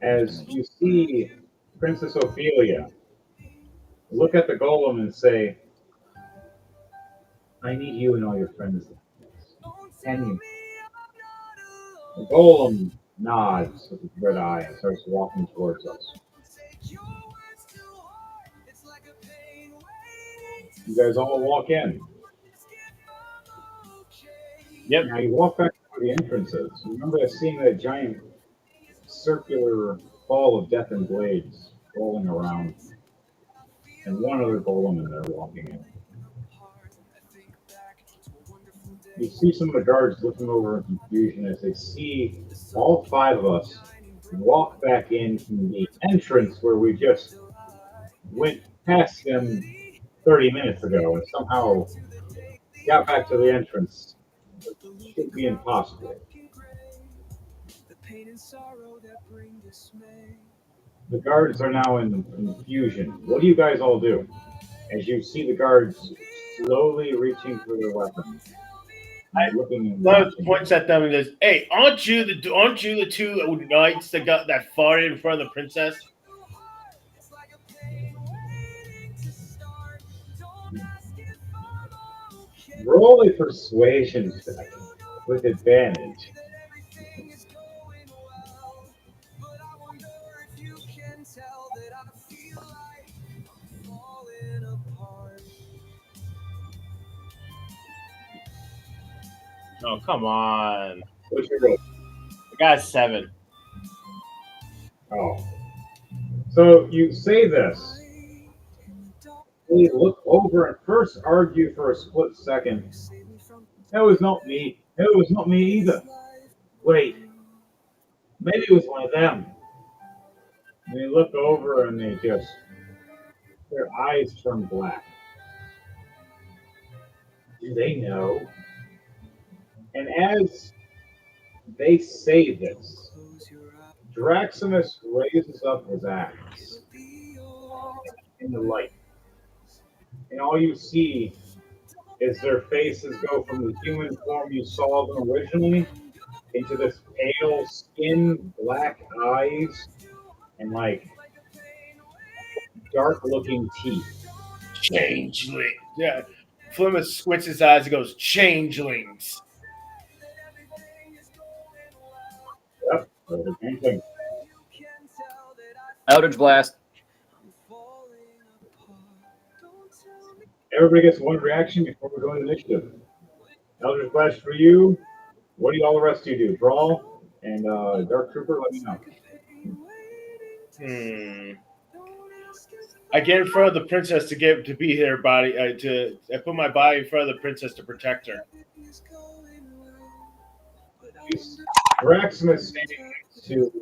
As you see Princess Ophelia look at the golem and say, "I need you and all your friends. Can you?" The golem nods with his red eye and starts walking towards us. You guys all walk in. Yep. Now you walk back to the entrances. Remember seeing that giant circular ball of death and blades rolling around, and one other golem in there walking in. You see some of the guards looking over in confusion as they see all 5 of us walk back in from the entrance where we just went past them 30 minutes ago and somehow got back to the entrance. It should be impossible. The guards are now in confusion. What do you guys all do as you see the guards slowly reaching for their weapons? Looking and Love watching. points at them and goes, "Hey, aren't you the 2 knights that fought in front of the princess?" Roll a persuasion check with advantage. Oh, come on. What's your roll? I got a 7. Oh. So you say this. They look over and first argue for a split second. That was not me. It was not me either. Wait. Maybe it was one of them. And they look over and they just their eyes turn black. Do they know? And as they say this, Draximus raises up his axe in the light. And all you see is their faces go from the human form you saw them originally into this pale skin, black eyes, and like dark looking teeth. Changeling. Yeah. Flemeth squints his eyes and goes, changelings. Yep, they're the same thing. Eldritch Blast. Everybody gets one reaction before we go into initiative. Eldritch Blast for you. What do all the rest of you do? Draw and Dark Trooper, let me know. I get in front of the princess to be her body. I put my body in front of the princess to protect her. Draximus standing next to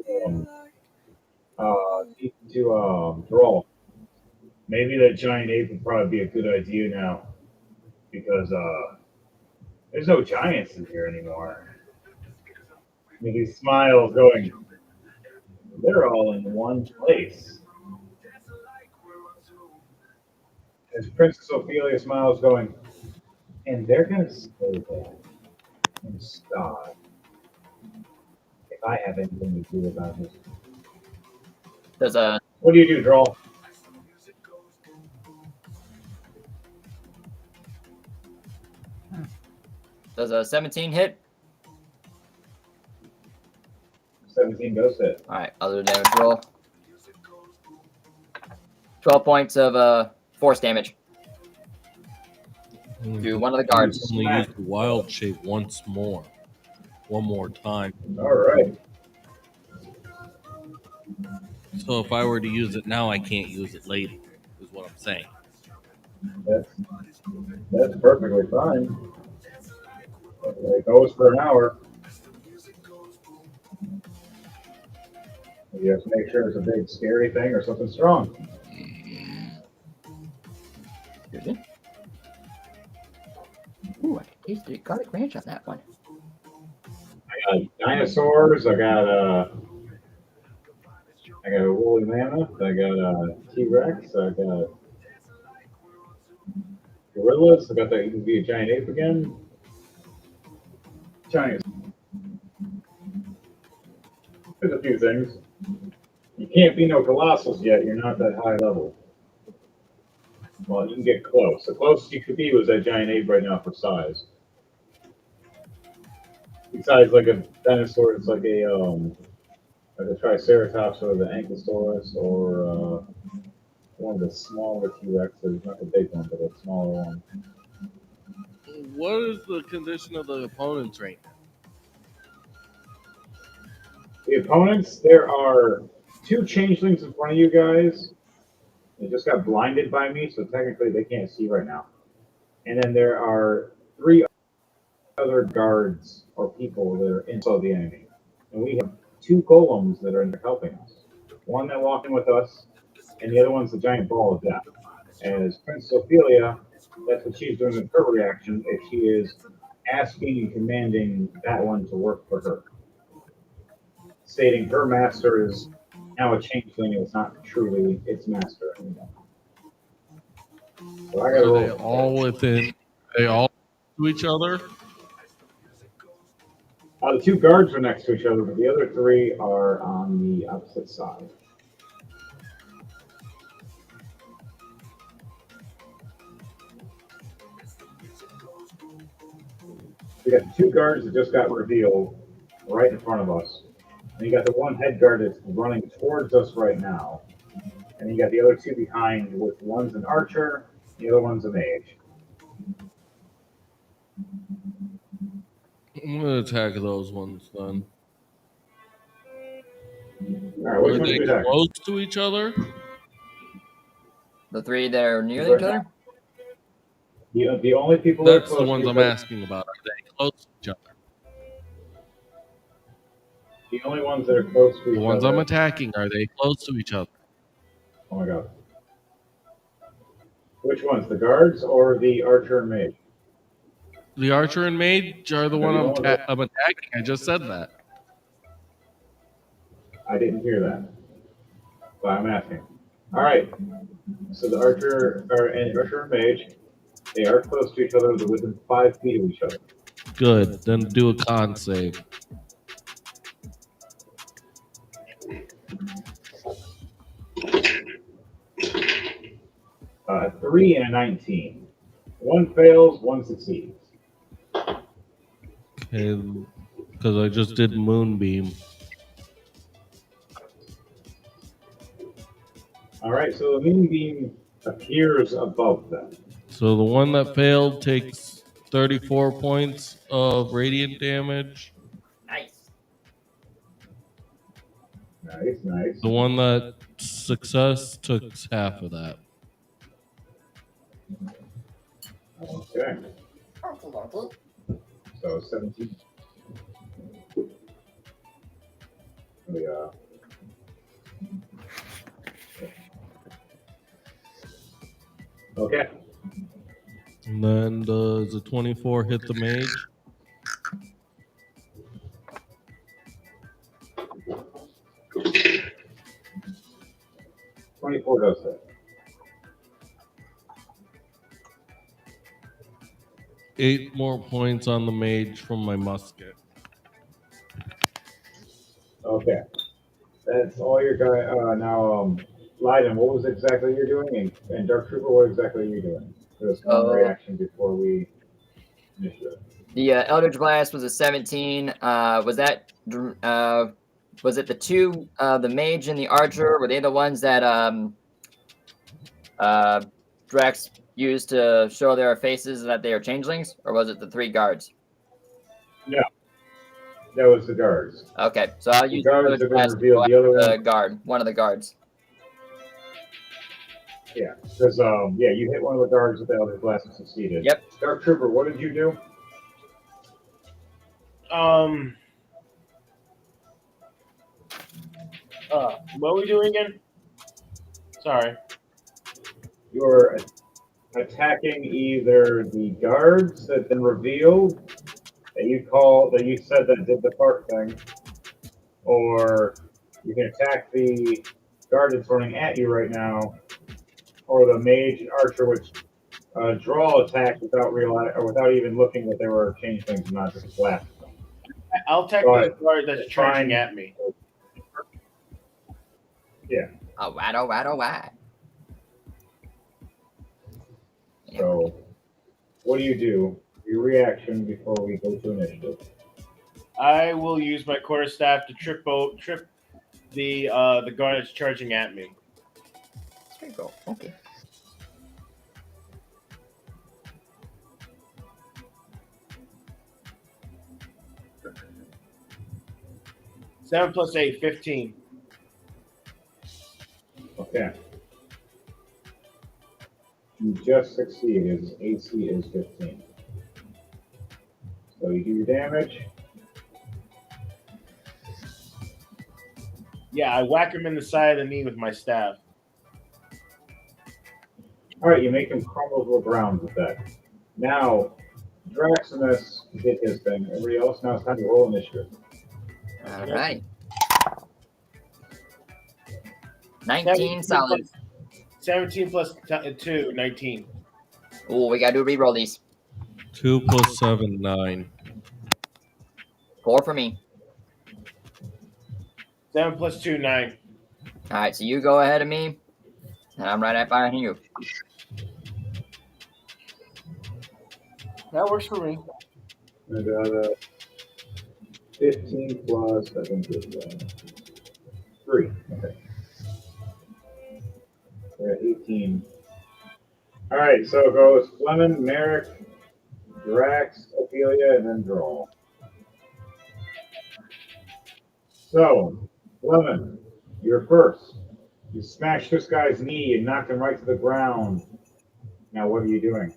Draw. Maybe that giant ape would probably be a good idea now, because there's no giants in here anymore. And he smiles, going, "They're all in one place." As Princess Ophelia smiles, going, "And they're gonna stay there and starve if I have anything to do about it." Does a What do you do, Draw? does a 17 hit? 17 does hit. All right, other damage roll. 12 points of force damage to one of the guards. Only use the wild shape one more time. All right. So if I were to use it now, I can't use it later. Is what I'm saying. That's perfectly fine. It goes for an hour. You have to make sure it's a big scary thing or something strong. Ooh, I can taste the garlic ranch on that one. I got dinosaurs. I got a woolly mammoth. I got a T-Rex. I got gorillas. I got that. You can be a giant ape again. Giants. There's a few things. You can't be no colossals yet. You're not that high level. Well, you can get close. The closest you could be was that giant ape right now for size. Besides, like a dinosaur, it's like a Triceratops or the Ankylosaurus or one of the smaller T-Rexes, not the big one, but a smaller one. What is the condition of the opponents right now? The opponents, there are 2 changelings in front of you guys. They just got blinded by me, so technically they can't see right now. And then there are 3 other guards or people that are inside the enemy. And we have 2 golems that are helping us. One that walked in with us, and the other one's the giant ball of death. As Princess Ophelia, that's what she's doing with her reaction, if she is asking and commanding that one to work for her. Stating her master is now a changeling, it's not truly its master anymore. So I gotta Are they roll. all within? They all to each other? The 2 guards are next to each other, but the other 3 are on the opposite side. We got 2 guards that just got revealed right in front of us. And you got the one head guard that's running towards us right now. And you got the other 2 behind, with one's an archer, the other one's a mage. I'm gonna attack those ones then. All right, which Are one they do you attack? close to each other? The 3 that are near each other? The only people that are That's close the ones to I'm each other, asking about. Are they close to each other? the only ones that are close to The each ones other. I'm attacking, are they close to each other? Oh my god. Which ones, the guards or the archer and mage? The archer and mage are the one I'm attacking. I just said that. I didn't hear that, but I'm asking. All right. So the archer and mage, they are close to each other. They're within 5 feet of each other. Good. Then do a con save. 3 and a 19. One fails, one succeeds. Okay, because I just did moonbeam. All right. So the moonbeam appears above them. So the one that failed takes 34 points of radiant damage. Nice. Nice, nice. The one that success took half of that. Okay. So 17. Yeah. Okay. And then does a 24 hit the mage? $24 does that. 8 more points on the mage from my musket. Okay. That's all your guy. Now, Leiden, what was exactly you're doing? And Dark Trooper, what exactly are you doing? There's one reaction before we finish it. The Eldritch Blast was a 17. Was it the two, the mage and the archer? Were they the ones that Drax used to show their faces that they are changelings, or was it the 3 guards? No, that was the guards. Okay, so I'll use the guards Eldritch are going Blast to reveal the other one. One of the guards. Yeah, because you hit one of the guards with the Eldritch Blast and succeeded. Yep. Dark Trooper, what did you do? What are we doing again? Sorry. You're attacking either the guards that then revealed that you said that did the fart thing, or you can attack the guard that's running at you right now, or the mage and archer, which draw attacks without even looking that they were changelings and not just blast. I'll attack the guard that's charging at me. Yeah. All right. So, what do you do? Your reaction before we go to initiative. I will use my quarterstaff to trip the guard that's charging at me. There you go. Okay. Seven plus 8, 15. Okay. You just succeeded. His AC is 15. So you do your damage. Yeah, I whack him in the side of the knee with my staff. All right, you make him crumble to the ground with that. Now, Draximus did his thing. Everybody else, now it's time to roll initiative. All right. 19 solid. 17 plus 2, 19. Oh, we gotta do reroll these. 2 plus 7, 9. 4 for me. 7 plus 2, 9. All right, so you go ahead of me, and I'm right behind you. That works for me. I got 15 plus, I think it's 3. Okay. We're at 18. All right, so it goes Fleming, Merrick, Drax, Ophelia, and then Draw. So, Fleming, you're first. You smashed this guy's knee and knocked him right to the ground. Now, what are you doing?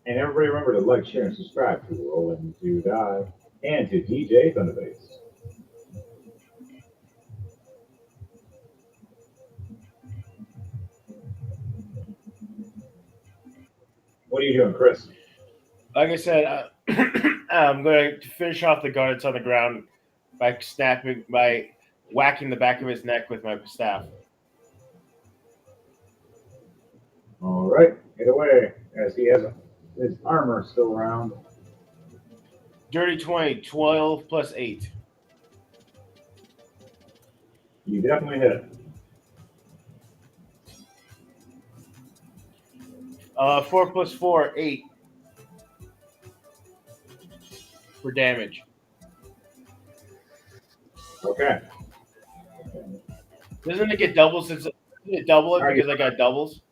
And everybody remember to like, share, and subscribe to Rolling to Die and to DJ Thunderbase. What are you doing, Chris? Like I said, I'm going to finish off the guard that's on the ground by whacking the back of his neck with my staff. All right, get away, as he has his armor still around. Dirty 20, 12 plus 8. You definitely hit it. 4 plus 4, 8 for damage. Okay. Doesn't it get doubles? Doesn't it double it because I got doubles?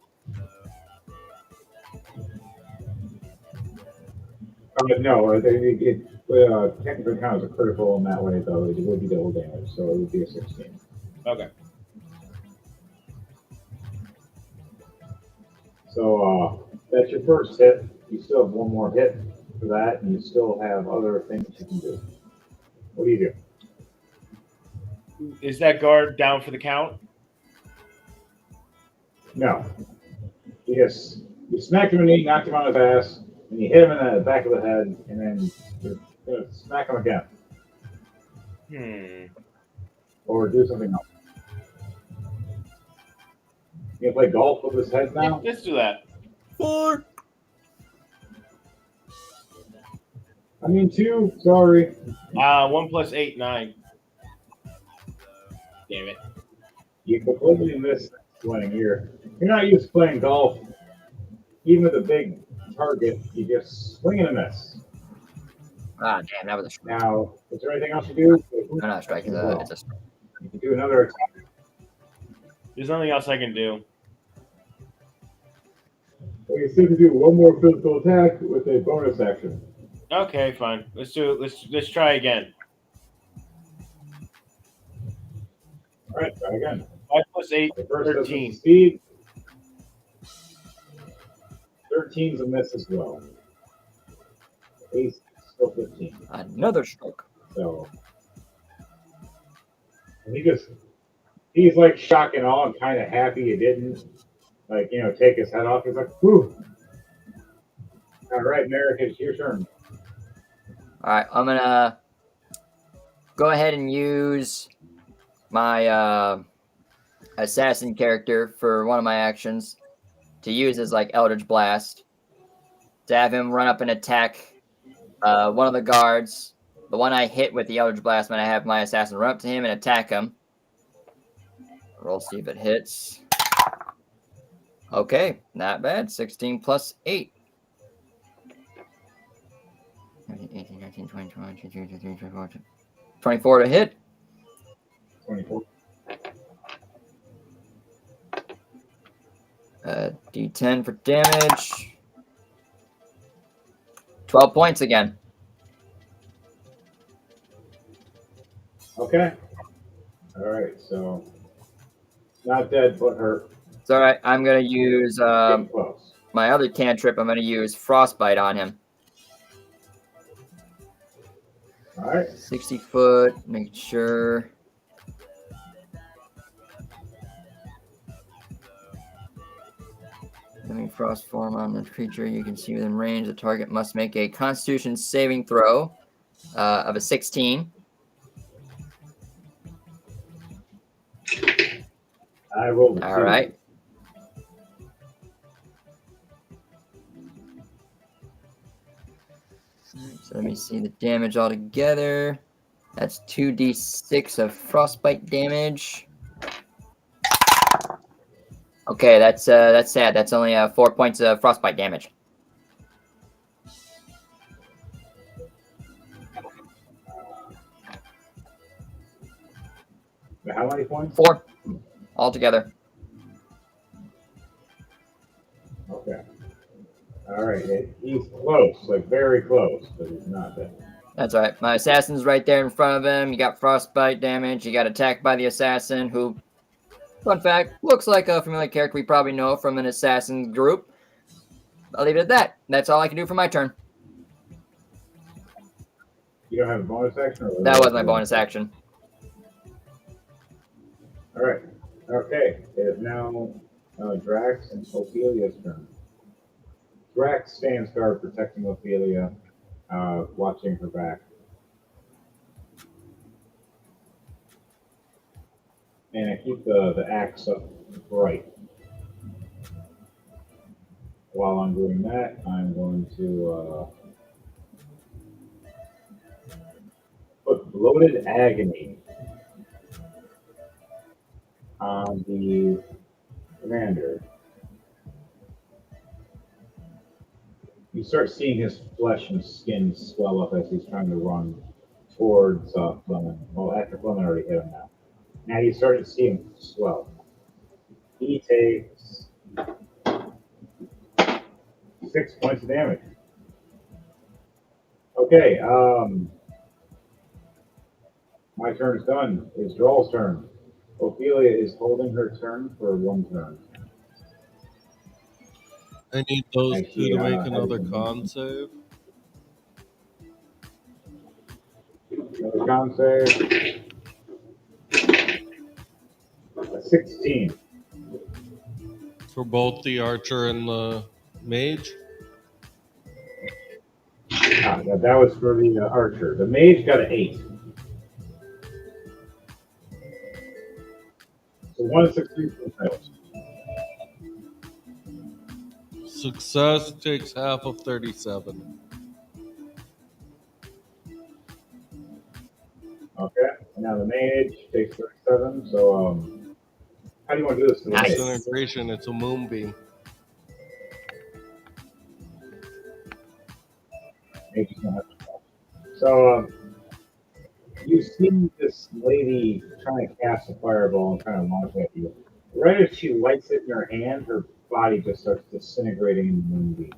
No, it technically counts as a critical in that way, though. It would be double damage, so it would be a 16. Okay. So that's your first hit. You still have one more hit for that, and you still have other things you can do. What do you do? Is that guard down for the count? No. You smacked him in the knee, knocked him on his ass, and you hit him in the back of the head, and then you're gonna smack him again. Or do something else. You gonna play golf with his head now? Let's do that. 4. I mean, 2. Sorry. 1 plus 8, 9. Damn it. You completely missed swing. You're not used to playing golf. Even with a big target, you just swing and a miss. Ah, damn, that was a strike. Now, is there anything else you do? No, not a strike. It's a strike. You can do another attack. There's nothing else I can do. Well, you still can do one more physical attack with a bonus action. Okay, fine. Let's do it. Let's try again. All right, try again. 5 plus 8, The first does 13. speed. 13's a miss as well. Ace still 15. Another strike. So and he's like shock and awe and kind of happy you didn't take his head off. He's like, whew. All right, Merrick, it's your turn. All right, I'm gonna go ahead and use my assassin character for one of my actions to use as like Eldritch Blast to have him run up and attack one of the guards. The one I hit with the Eldritch Blast, when I have my assassin run up to him and attack him. Roll, see if it hits. Okay, not bad. 16 plus 8. 18, 19, 20, 21, 22, 23, 24, 24 to hit. 24. D10 for damage. 12 points again. Okay. All right, so not dead, but hurt. It's all right. I'm going to use Getting close. my other cantrip. I'm going to use Frostbite on him. All right. 60 foot. Make sure. Living frost form on the creature you can see within range. The target must make a Constitution saving throw of a 16. I rolled a All 2. right. So let me see the damage altogether. That's 2d6 of frostbite damage. Okay, that's sad. That's only 4 points of frostbite damage. How many points? 4 altogether. Okay. All right. He's close, like very close, but he's not dead. That's all right. My assassin's right there in front of him. You got frostbite damage. You got attacked by the assassin, who, fun fact, looks like a familiar character we probably know from an assassin group. I'll leave it at that. That's all I can do for my turn. You don't have a bonus action? Or That was my bonus action. All right. Okay. It is now Drax and Ophelia's turn. Drax stands guard protecting Ophelia, watching her back. And I keep the axe up bright. While I'm doing that, I'm going to put Bloated Agony on the commander. You start seeing his flesh and skin swell up as he's trying to run towards Fleming. Well, after Fleming already hit him now. Now you start to see him swell. He takes 6 points of damage. Okay, my turn's done. It's Drawl's turn. Ophelia is holding her turn for one turn. I need those And two she, to make has another a- con save. Another con save. A 16. For both the archer and the mage. That was for the archer. The mage got an 8. So one succeeds and fails. Success takes half of 37. Okay. And now the mage takes 37. So how do you want to do this to the Nice. mage? Disintegration, it's a moonbeam. Mage is gonna have to fail. So you see this lady trying to cast a fireball and trying to launch at you. Right as she lights it in her hand, her body just starts disintegrating in the moonbeam.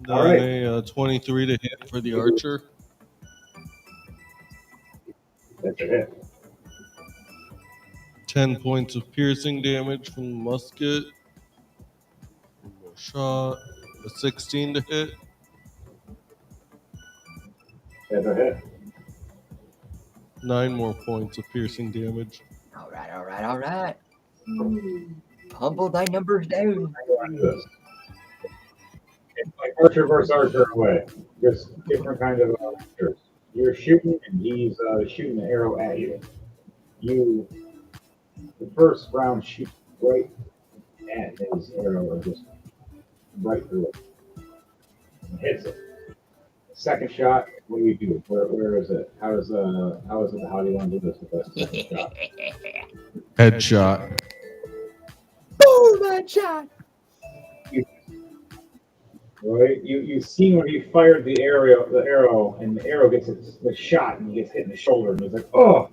Then All right. a 23 to hit for the archer. That's a hit. 10 points of piercing damage from the musket. One more shot. A 16 to hit. That's a hit. 9 more points of piercing damage. All right, all right, all right. Humble thy numbers down. I go on to this. It's like archer versus archer away. Just different kind of archers. You're shooting, and he's shooting an arrow at you. The first round shoots right at his arrow, or just right through it, and hits it. Second shot, what do you do? Where is it? How do you want to do this with that second shot? Headshot. Boom, that shot. Right? You've seen when he fired the arrow, and the arrow gets the shot, and he gets hit in the shoulder, and he's like, oh!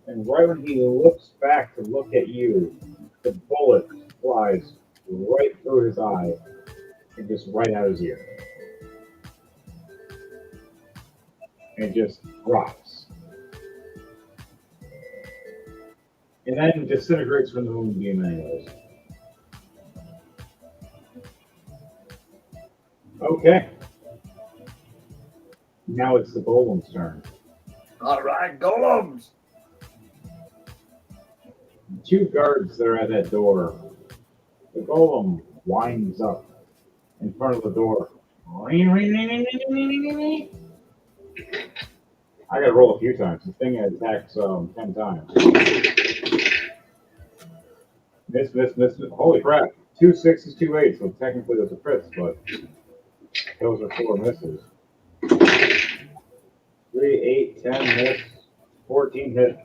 And right when he looks back to look at you, the bullet flies right through his eye and just right out his ear. And just drops. And then disintegrates from the moonbeam anyways. Okay. Now it's the golem's turn. All right, golems. 2 guards that are at that door. The golem winds up in front of the door. Ring, ring, ring, ring, ring, ring, ring, ring. I gotta roll a few times. The thing attacks 10 times. Miss, miss, miss, miss. Holy crap. 2 6s, 2 8s. So technically those are crits, but those are 4 misses. 3, 8, 10 miss. 14 hit.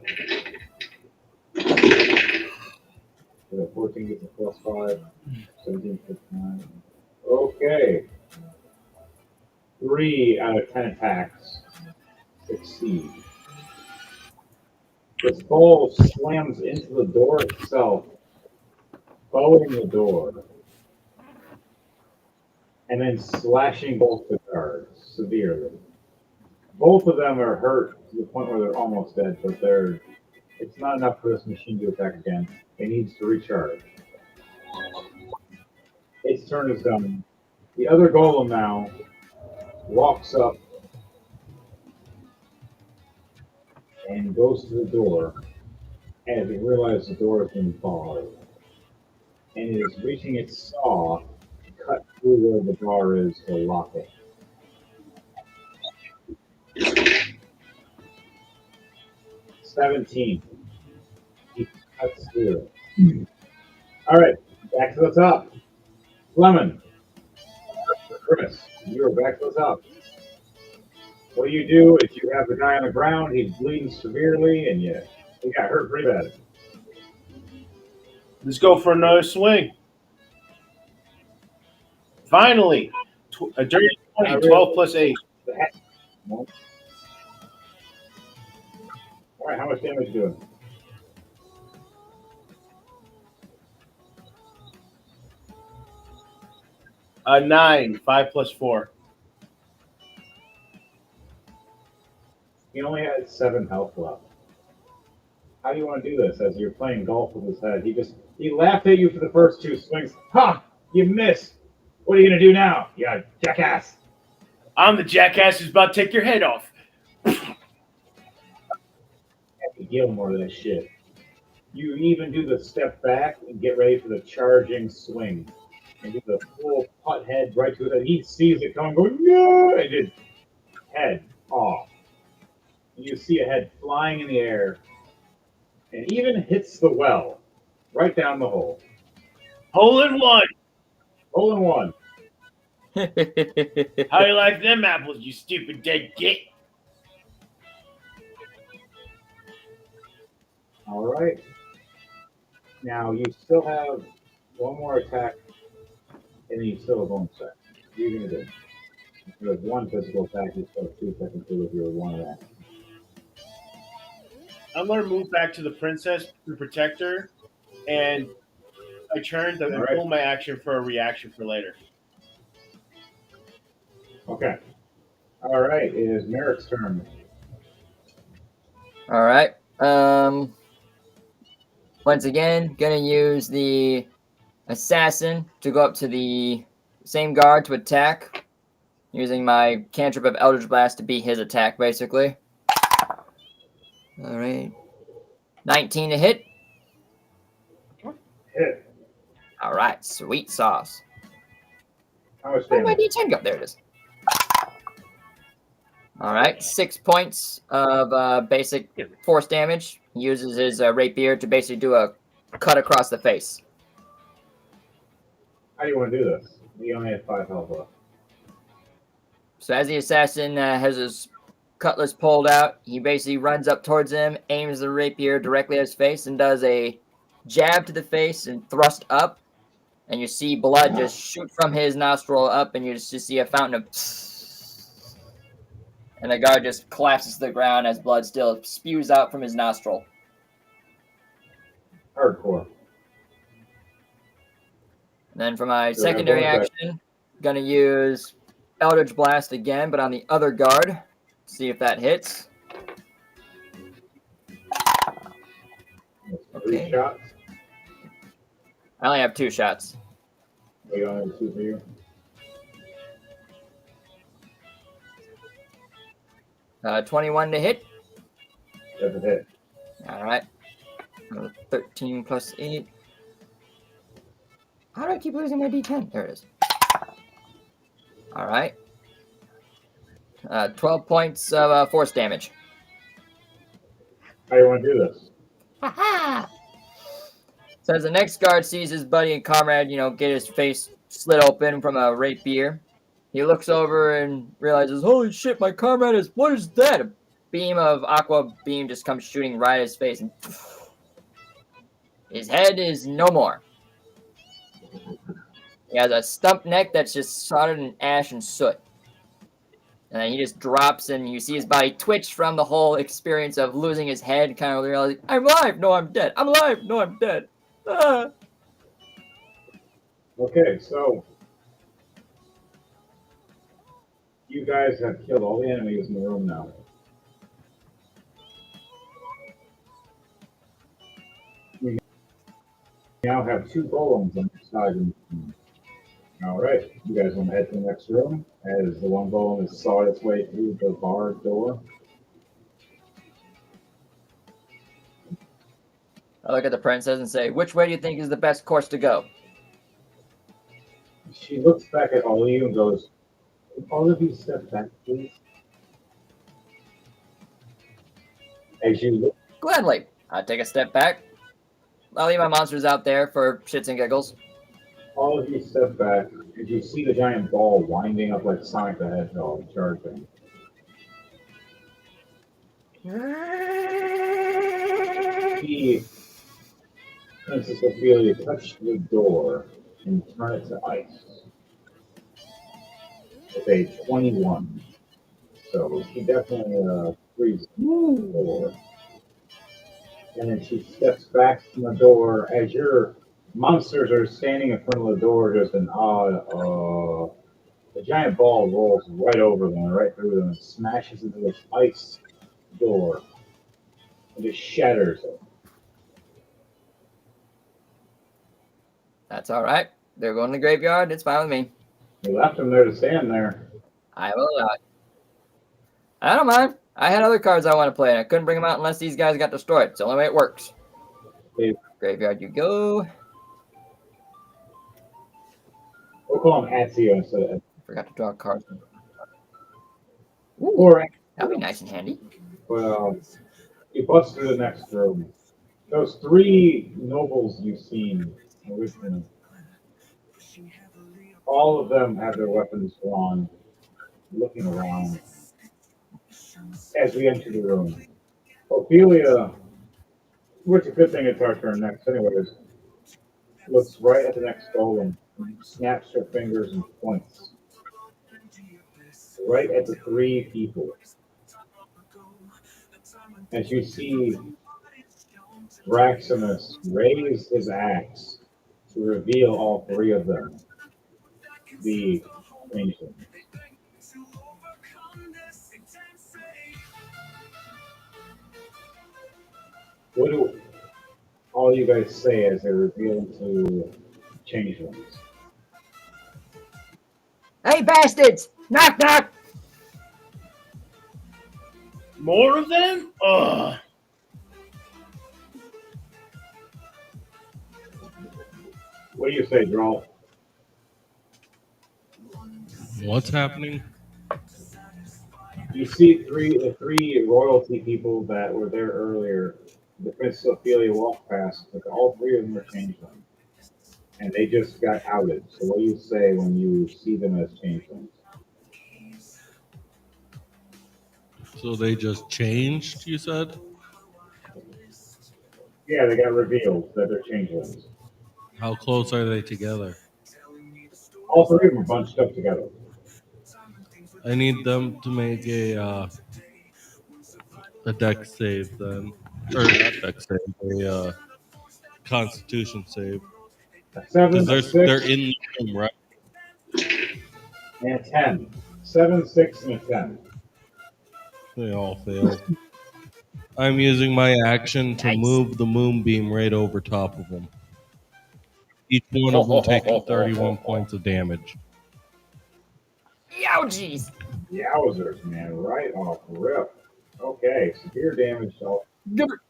So that 14 gets a +5. 17 plus 9. Okay. 3 out of 10 attacks succeed. This ball slams into the door itself, bowing the door, and then slashing both the guards severely. Both of them are hurt to the point where they're almost dead, but it's not enough for this machine to attack again. It needs to recharge. Its turn is done. The other golem now walks up and goes to the door, and he realizes the door has been barred. and is reaching its saw to cut through where the bar is to lock it. $17. He cuts through it. All right, back to the top. Lemon, Chris, you're back to the top. What do you do if you have the guy on the ground? He's bleeding severely, and he got hurt pretty bad. Let's go for another swing. Finally, a dirty 20, Not 12 really. plus 8. All right, how much damage you doing? A 9, 5 plus 4. He only had 7 health left. How do you want to do this? As you're playing golf with his head, he laughed at you for the first 2 swings. Ha! You missed. What are you gonna do now? You jackass. I'm the jackass who's about to take your head off. Deal more of that shit. You even do the step back and get ready for the charging swing. And do the full putt head right to it. He sees it coming, going, no! And just head off. And you see a head flying in the air and even hits the well right down the hole. Hole in one. Hole in one. How you like them apples, you stupid dead git? All right. Now you still have one more attack, and then you still have one attack. What are you gonna do? If you have one physical attack, you still have 2 technically with your one attack. I'm going to move back to the princess to protect her, and I turn and Alright. pull my action for a reaction for later. Okay. All right. It is Merrick's turn. All right. Once again, gonna use the assassin to go up to the same guard to attack, using my cantrip of Eldritch Blast to beat his attack, basically. All right. 19 to hit. Hit. All right. Sweet sauce. How much Where'd my damage? D10 go? There it is. All right. 6 points of basic force damage. He uses his rapier to basically do a cut across the face. How do you want to do this? You only have 5 health left. So as the assassin has his cutlass pulled out, he basically runs up towards him, aims the rapier directly at his face, and does a jab to the face and thrust up. And you see blood just shoot from his nostril up, and you just see a fountain of... And the guard just collapses to the ground as blood still spews out from his nostril. Hardcore. And then for my So we have secondary bonus action, gonna use Eldritch Blast again, but on the other guard. See if that hits. That's 3 Okay. shots. I only have 2 shots. We only have 2 for you. 21 to hit. That's a hit. All right. 13 plus 8. How do I keep losing my D10? There it is. All right. 12 points of force damage. How do you want to do this? So as the next guard sees his buddy and comrade, get his face slit open from a rapier, he looks over and realizes, holy shit, my comrade is, what is that? A beam of aqua beam just comes shooting right at his face, and his head is no more. He has a stump neck that's just soldered in ash and soot. And then he just drops, and you see his body twitch from the whole experience of losing his head, kind of realizing, I'm alive, no, I'm dead. I'm alive, no, I'm dead. Ah. Okay, so you guys have killed all the enemies in the room now. You now have 2 golems on each side of the room. All right, you guys want to head to the next room as the one golem has sawed its way through the bar door. I look at the princess and say, which way do you think is the best course to go? She looks back at all of you and goes, all of you step back, please. As you look, Gladly. I take a step back. I'll leave my monsters out there for shits and giggles. all of you step back as you see the giant ball winding up like Sonic the Hedgehog charging. The Princess Ophelia touched the door and turned it to ice with a 21. So she definitely freezes the door. And then she steps back from the door as your monsters are standing in front of the door, just an the giant ball rolls right over them, right through them, and smashes into this ice door and just shatters it. That's all right. They're going to the graveyard. It's fine with me. You left them there to stand there. I will allow it. I don't mind. I had other cards I want to play, and I couldn't bring them out unless these guys got destroyed. It's the only way it works. They, Graveyard you go. we'll call them Ezio instead of Forgot to draw a card. or That'd be nice and handy. well, you bust through the next room. Those three nobles you've seen originally, all of them have their weapons drawn, looking around as we enter the room. Ophelia, which is a good thing it's our turn next anyways, looks right at the next golem, snaps her fingers and points right at the three people. As you see Raximus raise his axe to reveal all three of them, the changelings. What do all you guys say as they reveal to changelings? Hey, bastards! Knock, knock! More of them? Ugh. What do you say, Drawl? What's happening? You see the three royalty people that were there earlier. The Princess Ophelia walked past, but all three of them are changelings. And they just got outed. So what do you say when you see them as changelings? So they just changed, you said? Yeah, they got revealed that they're changelings. How close are they together? All three of them are bunched up together. I need them to make a deck save then. Or not deck save, a constitution save. A 7, Because a 6, they're in the room, right? and a 10. 7, 6, and a 10. They all failed. I'm using my action to Nice. move the moonbeam right over top of them. Each one of them taking 31 points of damage. Youchies! Yowzers, man. Right off rip. Okay, severe damage to all. Give it!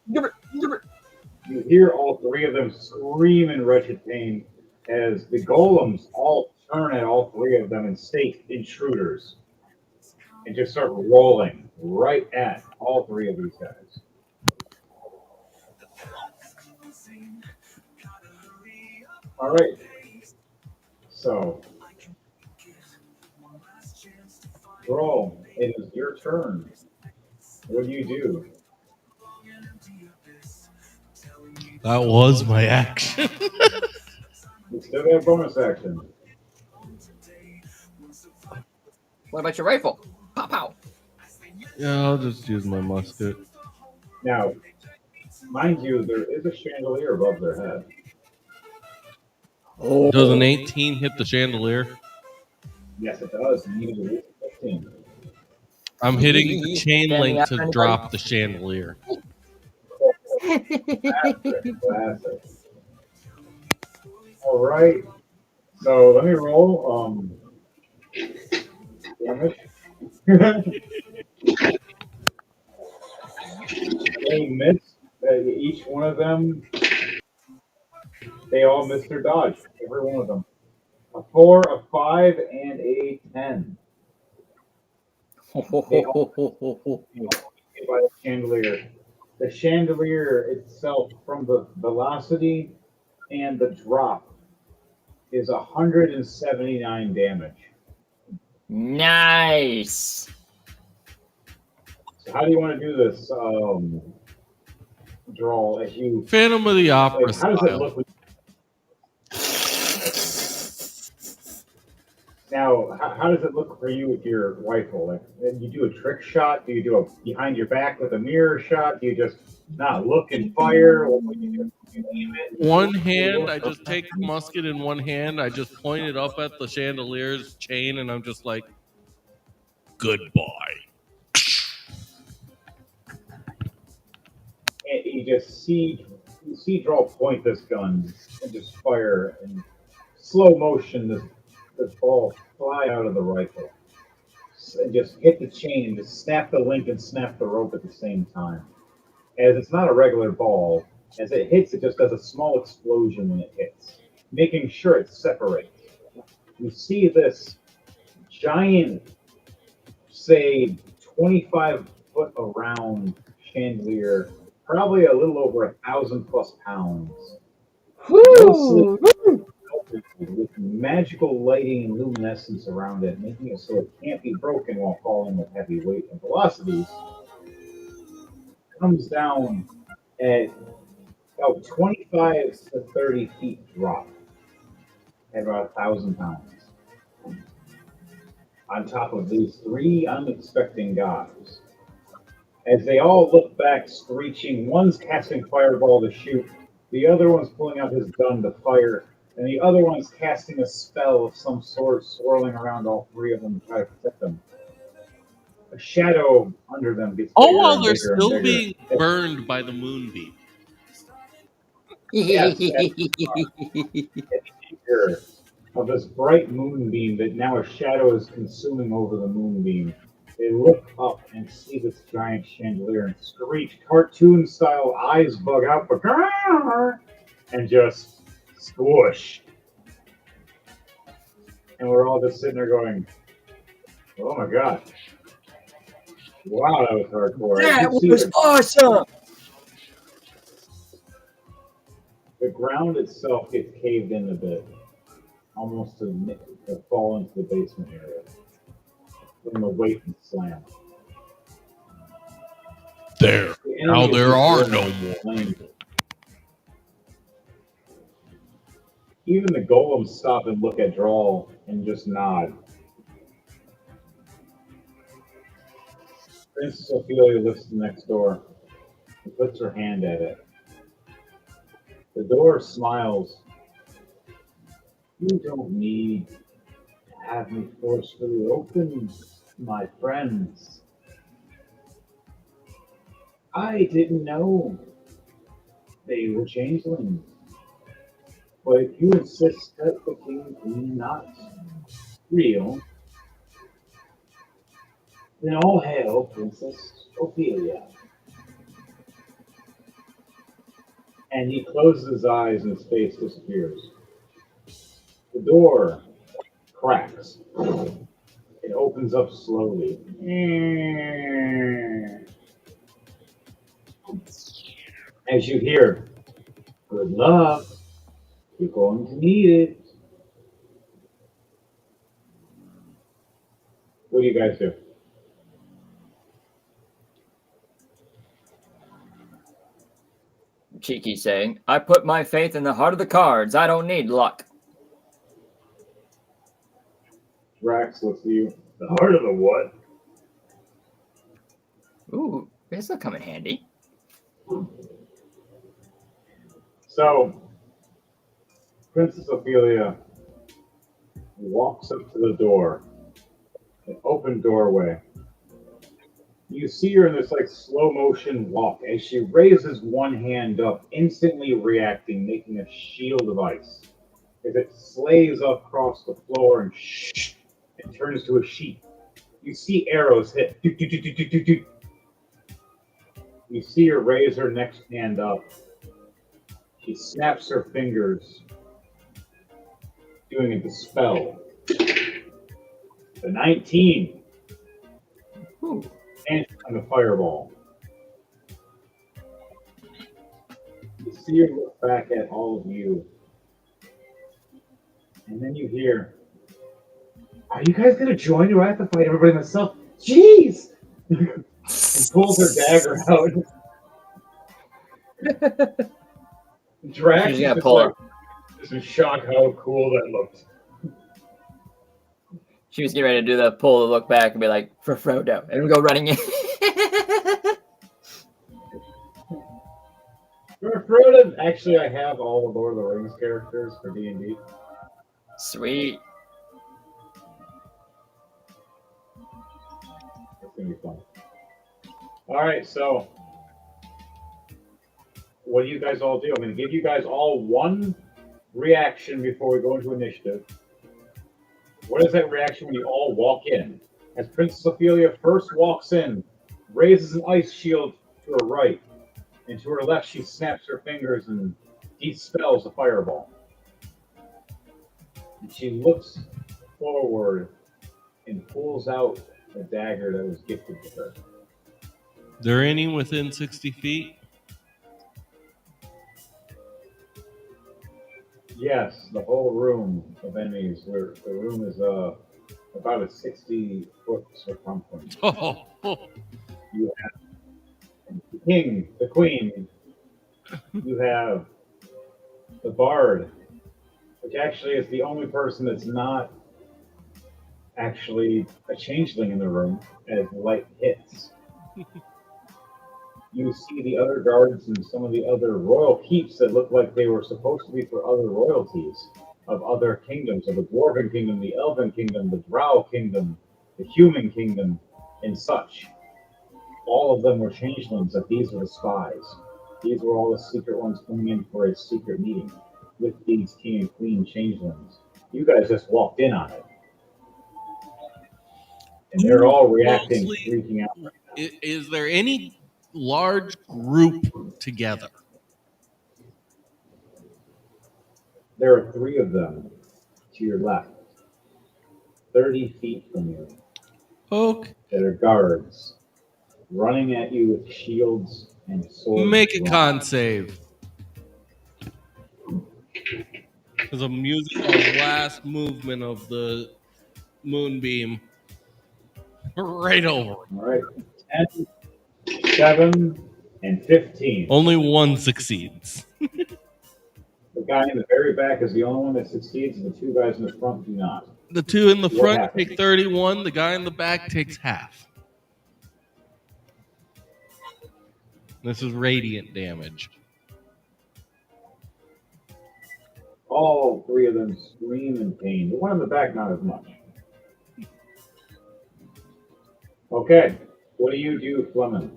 You hear all three of them scream in wretched pain as the golems all turn at all three of them and stake intruders and just start rolling right at all three of these guys. All right. So, roll. It is your turn. What do you do? That was my action. You still got a bonus action. What about your rifle? Pow pow! Yeah, I'll just use my musket. Now, mind you, there is a chandelier above their head. Does an 18 hit the chandelier? Yes, it does. You need to 15. I'm hitting the chain Standing link up to on drop the chandelier. Classic. All right. So let me roll. Damage. They miss. Each one of them They all missed their dodge. Every one of them. A 4, a 5, and a 10. They all hit by the chandelier. The chandelier itself, from the velocity and the drop, is 179 damage. Nice. So how do you want to do this draw? As you Phantom of the Opera like, how does it style. look? Now, how does it look for you with your rifle? Like, you do a trick shot? Do you do a behind your back with a mirror shot? Do you just not look and fire? What do you do? You aim it? One hand, I just take the musket in one hand. I just point it up at the chandelier's chain, and I'm just like, Goodbye. And you just see draw point this gun and just fire in slow motion. This ball fly out of the rifle and just hit the chain, just snap the link and snap the rope at the same time. As it's not a regular ball, as it hits, it just does a small explosion when it hits, making sure it separates. You see this giant, say, 25-foot around chandelier, probably a little over 1,000+ pounds, mostly with magical lighting and luminescence around it, making it so it can't be broken while falling with heavy weight and velocities. Comes down at about 25 to 30 feet drop at about 1,000 pounds. On top of these 3 unexpected guys. As they all look back, screeching, one's casting fireball to shoot, the other one's pulling out his gun to fire, and the other one's casting a spell of some sort, swirling around all 3 of them to try to protect them. A shadow under them gets all bigger while and they're bigger and still bigger. being burned by the moonbeam. Yes, bigger of this bright moonbeam that now a shadow is consuming over the moonbeam. They look up and see this giant chandelier and screech, cartoon style, eyes bug out, and just squish. And we're all just sitting there going, oh my god. Wow, that was hardcore. That You see was awesome. the ground itself gets caved in a bit, almost to fall into the basement area from the weight and slam. There. The Now enemy there is are just no more. flames. Even the golems stop and look at Drawl and just nod. Princess Ophelia lifts the next door and puts her hand at it. The door smiles. You don't need to have me forcefully open, my friends. I didn't know they were changelings. But if you insist that the king and queen not real, then all hail Princess Ophelia. And he closes his eyes and his face disappears. The door cracks. It opens up slowly. As you hear, good luck. You're going to need it. What do you guys do? Cheeky saying, I put my faith in the heart of the cards. I don't need luck. Drax looks at you. The heart of the what? Ooh, this will come in handy. So, Princess Ophelia walks up to the door, an open doorway. You see her in this like slow motion walk as she raises one hand up, instantly reacting, making a shield of ice. As it slays across the floor and it turns to a sheet. You see arrows hit. You see her raise her next hand up. She snaps her fingers, doing a dispel. The 19 Ooh. and on the fireball. You see her look back at all of you, and then you hear, "Are you guys gonna join, or I have to fight everybody myself?" Jeez! And pulls her dagger out. Drax She's is gonna just pull like, her. just in shock how cool that looked. She was getting ready to do the pull, the look back, and be like, for Frodo, and we go running in. For Frodo, actually, I have all the Lord of the Rings characters for D&D. Sweet. It's gonna be fun. All right, so what do you guys all do? I'm gonna give you guys all one reaction before we go into initiative. What is that reaction when you all walk in? As Princess Ophelia first walks in, raises an ice shield to her right, and to her left, she snaps her fingers and dispels a fireball. And she looks forward and pulls out a dagger that was gifted to her. There any within 60 feet? Yes, the whole room of enemies. Where the room is about a 60-foot circumference. Oh, You have the king, the queen. You have the bard, which actually is the only person that's not actually a changeling in the room as light hits. You see the other guards and some of the other royal keeps that look like they were supposed to be for other royalties of other kingdoms, of the Dwarven kingdom, the Elven kingdom, the Drow kingdom, the human kingdom, and such. All of them were changelings, but these were the spies. These were all the secret ones coming in for a secret meeting with these king and queen changelings. You guys just walked in on it. And they're all reacting, Mostly- freaking out. is there any large group together? There are 3 of them to your left, 30 feet from you, Okay. that are guards, running at you with shields and swords. Make a drawn. con save. Because I'm using the last movement of the moonbeam right over. All right, 10, 7, and 15. Only one succeeds. The guy in the very back is the only one that succeeds, and the 2 guys in the front do not. The 2 in the What front happened? take 31. The guy in the back takes half. This is radiant damage. All 3 of them scream in pain. The one in the back, not as much. Okay, what do you do, Fleming?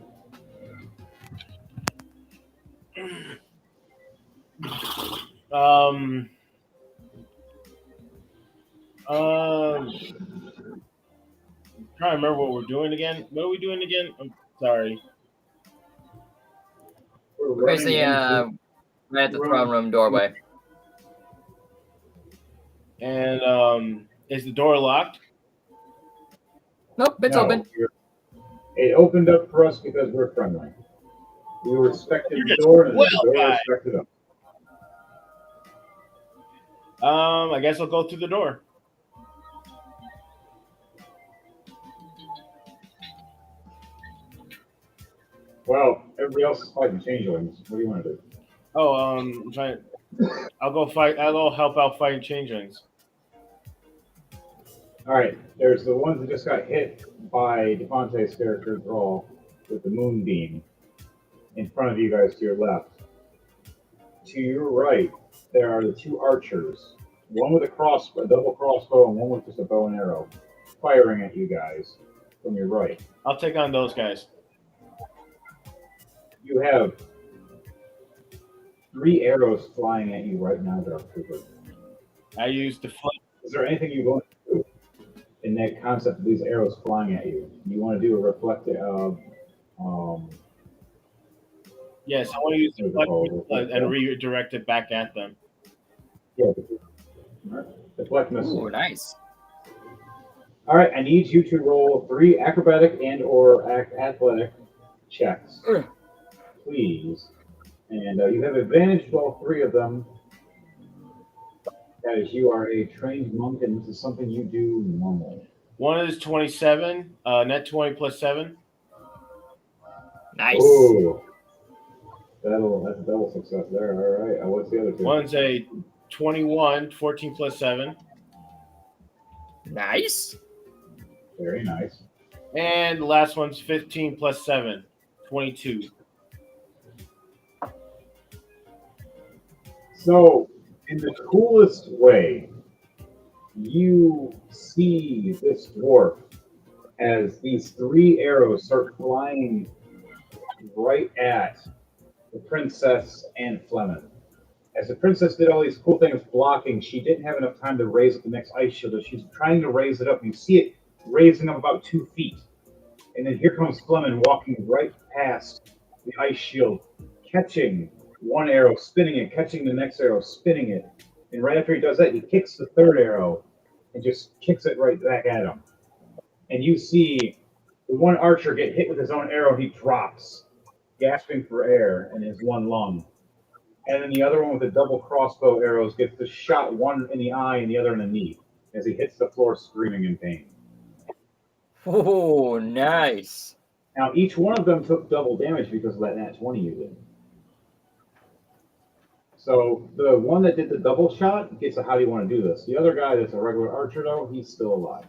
Trying to remember what we're doing again. What are we doing again? I'm sorry. We're Basically, running right at the throne room doorway. And is the door locked? Nope, it's No, open. It opened up for us because we're friendly. We respected You're the just door, and well, the door guy. respected us. I guess I'll go through the door. Well, everybody else is fighting changelings. What do you want to do? Oh, I'm trying. I'll go fight. I'll go help out fighting changelings. All right, there's the ones that just got hit by Devontae's character Draw with the moonbeam in front of you guys to your left. To your right, there are the 2 archers, one with a double crossbow, and one with just a bow and arrow, firing at you guys from your right. I'll take on those guys. You have 3 arrows flying at you right now, Dark Trooper. I use deflect. Is there anything you want to do in that concept of these arrows flying at you? You want to do a reflective? Yes, I want to use the There's a deflect ball. missile and redirect it back at them. Yeah. All right. Deflect missile. Ooh, nice. All right, I need you to roll 3 acrobatic and/or athletic checks, Ugh. please. And you have advantage to all 3 of them, as you are a trained monk, and this is something you do normally. One is 27, net 20 plus 7. Nice. Ooh, that's a double success there. All right, what's the other 2? One's a 21, 14 plus 7. Nice. Very nice. And the last one's 15 plus 7, 22. So, in the coolest way, you see this dwarf as these 3 arrows start flying right at the princess and Fleming. As the princess did all these cool things blocking, she didn't have enough time to raise up the next ice shield. As she's trying to raise it up, you see it raising up about 2 feet. And then here comes Fleming walking right past the ice shield, catching one arrow, spinning it, catching the next arrow, spinning it. And right after he does that, he kicks the 3rd arrow and just kicks it right back at him. And you see the one archer get hit with his own arrow, he drops, gasping for air in his one lung. And then the other one with the double crossbow arrows gets the shot, one in the eye and the other in the knee, as he hits the floor screaming in pain. Oh, nice. Now, each one of them took double damage because of that nat 20 you did. So the one that did the double shot gets a how do you want to do this? The other guy that's a regular archer, though, he's still alive.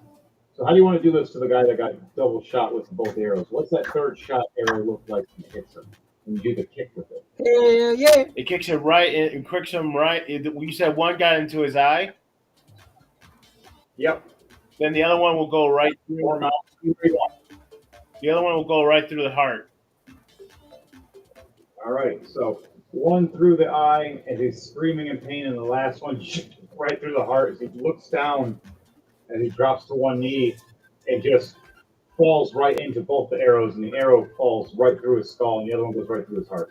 So how do you want to do this to the guy that got double shot with both arrows? What's that 3rd shot arrow look like when it hits him? When you do the kick with it? Yeah. It kicks him right in, and kicks him right. You said one got into his eye. Yep. Then the other one will go right through. Or mouth. The other one will go right through the heart. All right. So one through the eye as he's screaming in pain, and the last one right through the heart as he looks down and he drops to one knee and just falls right into both the arrows, and the arrow falls right through his skull, and the other one goes right through his heart.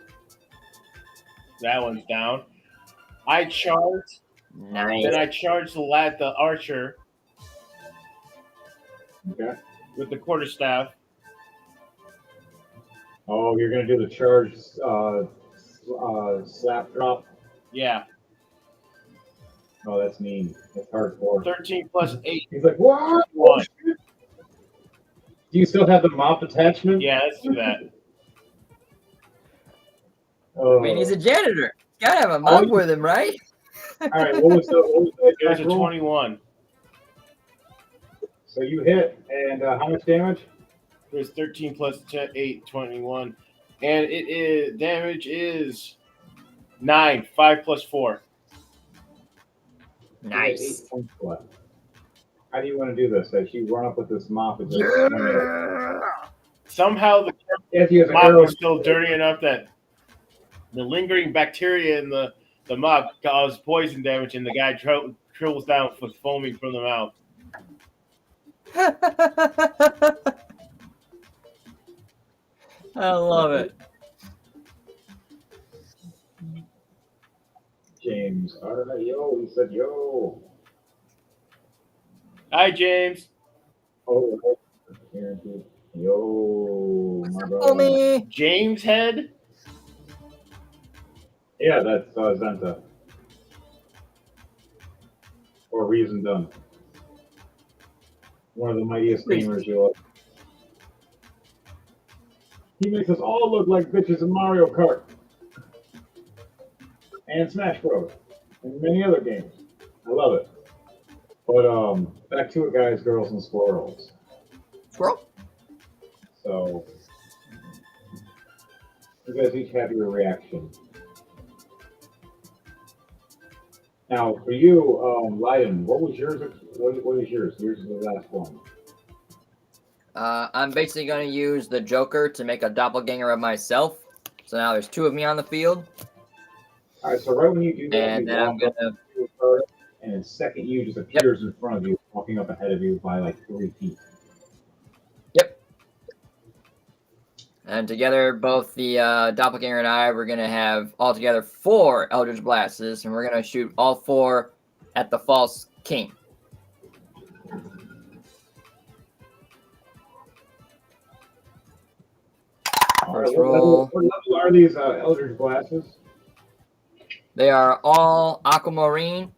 That one's down. I charge. Nice. Then I charge the archer Okay. with the quarterstaff. Oh, you're gonna do the charge slap drop. Yeah. Oh, that's mean. That's hardcore. 13 plus 8. He's like, what? One. Do you still have the mop attachment? Yeah, let's do that. Oh. I mean, he's a janitor. He's gotta have a mop with him, right? All right. What was the It was a attack roll? 21. So you hit, and how much damage? It was 13 plus 10, 8, 21. And it is damage is 9, 5 plus 4. Nice. 8 points left. How do you want to do this? As you run up with this mop and just Somehow the if you have an mop arrow, was still dirty enough that the lingering bacteria in the mop caused poison damage, and the guy dribbles down with foaming from the mouth. I love it. James. All right, yo. He said, yo. Hi, James. Oh, yo, my brother. Homie. James Head? Yeah, that's Zenta. Or Reason Done. One of the mightiest gamers you'll ever. He makes us all look like bitches in Mario Kart. And Smash Bros. And many other games. I love it. But back to it, guys, girls, and squirrels. Squirrel. So you guys each have your reaction. Now, for you, Lyden, what was yours? What is yours? Yours is the last one. I'm basically going to use the Joker to make a doppelganger of myself. So now there's 2 of me on the field. All right, so right when you do that, And you then I'm walk going up to... to her, and in second you just appears in front of you, walking up ahead of you by like 3 feet. Yep. And together, both the doppelganger and I, we're gonna have altogether 4 Eldritch Blasts, and we're gonna shoot all 4 at the false king. First roll. What level are these Eldritch Glasses? They are all aquamarine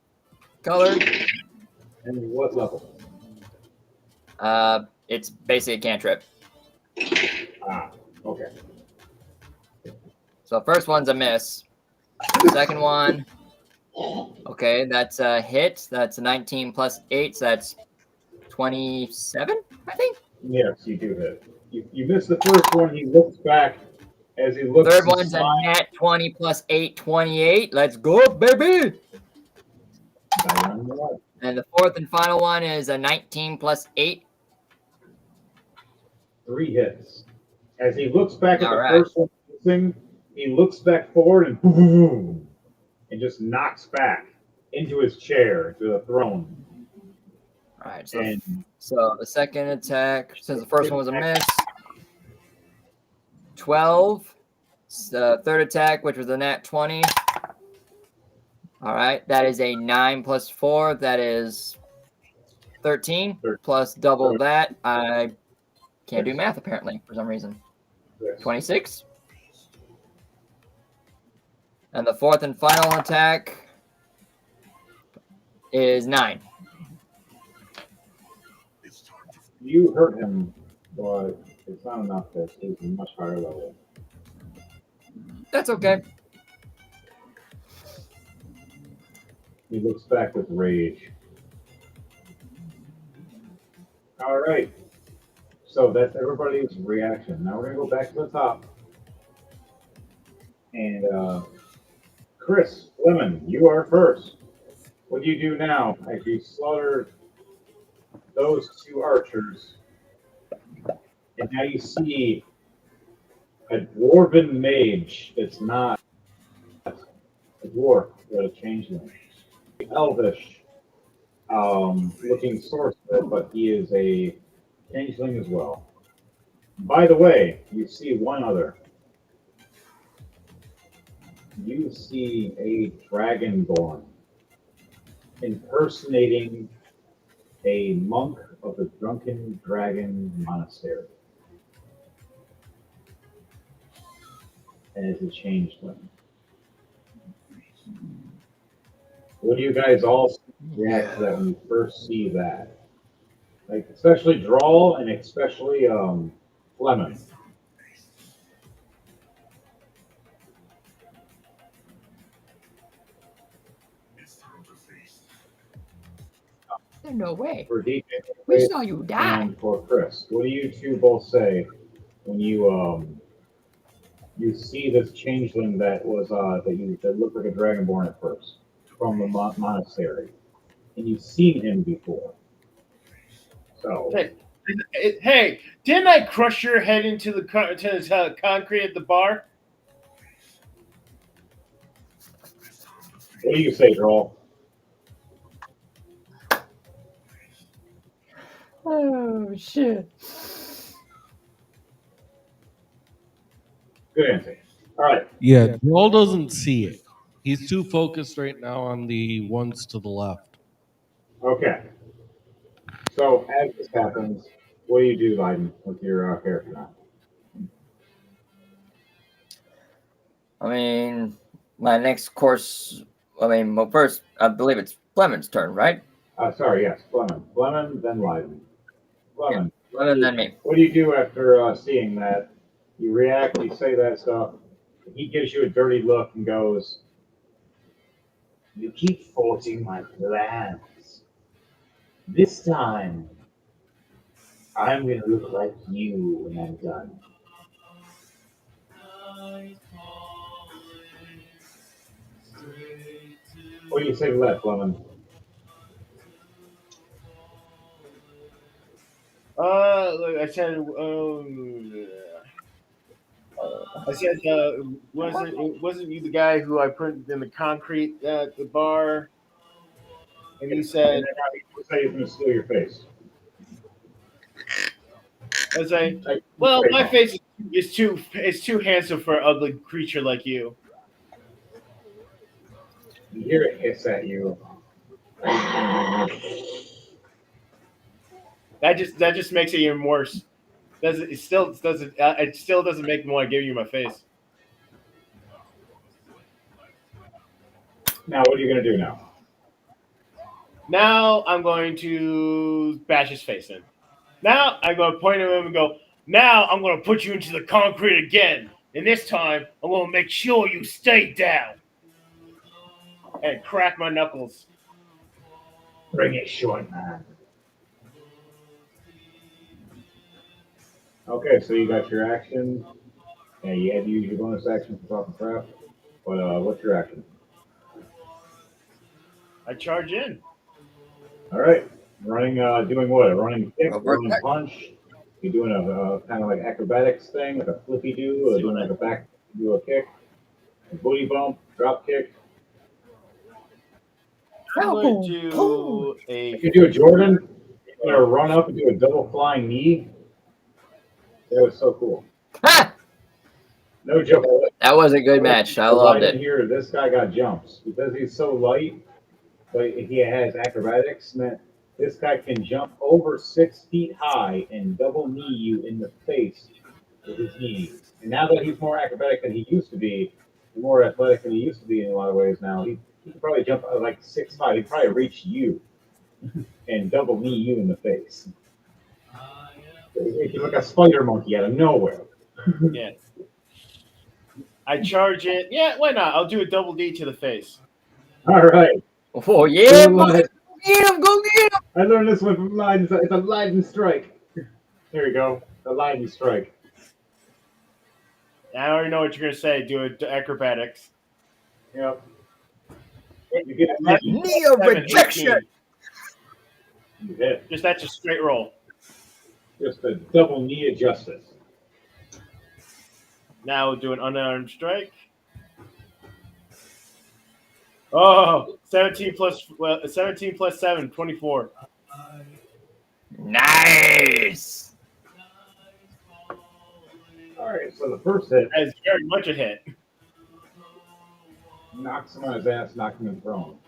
colored. And what level? It's basically a cantrip. Ah, okay. So first one's a miss. The second one, okay, that's a hit. That's a 19 plus 8, so that's 27, I think. Yes, you do hit. You missed the first one. He looks back as he looks. Third one's a nat 20 plus 8, 28. Let's go, baby! And the fourth and final one is a 19 plus 8. 3 hits. As he looks back at All the right. first one, he looks back forward and boom, and just knocks back into his chair, to the throne. All right, And so the second attack, since the first one was a miss, 12. The third attack, which was a nat 20. All right, that is a 9 plus 4. That is 13 plus double that. I can't do math apparently for some reason. 26. And the fourth and final attack is 9. you hurt him, but it's not enough to take a much higher level. That's okay. He looks back with rage. All right. So that's everybody's reaction. Now we're going to go back to the top. And Chris Lemon, you are first. What do you do now? As you slaughter those 2 archers, and now you see a dwarven mage that's not a dwarf, but a changeling. Elvish looking sorcerer, but he is a changeling as well. By the way, you see one other. You see a dragonborn impersonating a monk of the Drunken Dragon Monastery. And it's a changeling. What do you guys all react to that when you first see that? Like, especially Drawl and especially Lemon. There's no way. For DJ, We saw you die. and for Chris, what do you two both say when you you see this changeling that was that looked like a dragonborn at first from the monastery, and you've seen him before? So Hey, didn't I crush your head into the concrete at the bar? what do you say, Drawl? Oh, shit. Good answer. All right. Yeah, Joel doesn't see it. He's too focused right now on the ones to the left. Okay. So as this happens, what do you do, Biden, with your character now? I mean, my next course. I mean, well, first, I believe it's Flemon's turn, right? Sorry, yes, Fleming. Fleming, then Leiden. Fleming, Flemon, then me. what do you do after seeing that? You react, you say that stuff. He gives you a dirty look and goes, "You keep forcing my plans. This time, I'm going to look like you when I'm done." What do you say to that, Fleming? Look, I said, wasn't you the guy who I put in the concrete at the bar? And he said, And then he say he's going to steal your face. I say, Like, well, wait, my no. face is too handsome for an ugly creature like you. You hear it hiss at you. That just makes it even worse. It still doesn't make me want to give you my face. Now, what are you gonna do now? Now I'm going to bash his face in. Now I'm going to point at him and go, now I'm going to put you into the concrete again. And this time I'm going to make sure you stay down. And crack my knuckles. Bring it, short man. Okay, so you got your action. And you had to use your bonus action for talking crap. But what's your action? I charge in. All right, running, doing what? A running kick, a Over running attack. punch. You're doing a kind of like acrobatics thing, like a flippy do, or See what doing like a back do a kick, a booty bump, drop kick. I'm going to do a. If you do a Jordan, you're gonna run up and do a double flying knee. That was so cool. Ha! No joke. That was a good match. I loved In it. here, this guy got jumps because he's so light. But he has acrobatics, meant this guy can jump over 6 feet high and double knee you in the face with his knee. And now that he's more acrobatic than he used to be, more athletic than he used to be in a lot of ways now, he can probably jump like 6'5". He can probably reach you and double knee you in the face. He's like a spider monkey out of nowhere. Yeah. I charge in. Yeah, why not? I'll do a double D to the face. All right. Oh yeah, buddy. Get him, go get him. I learned this one from Leiden. It's a Leiden strike. There you go. A Leiden strike. I already know what you're going to say. Do it acrobatics. Yep. You get a knee. Knee of 7, rejection. 18. You hit. That's a straight roll. Just a double knee of justice. Now we'll do an unarmed strike. Oh, 17 plus 7, 24. Nice. All right, so the first hit That is very much a hit. knocks him on his ass, knocks him prone.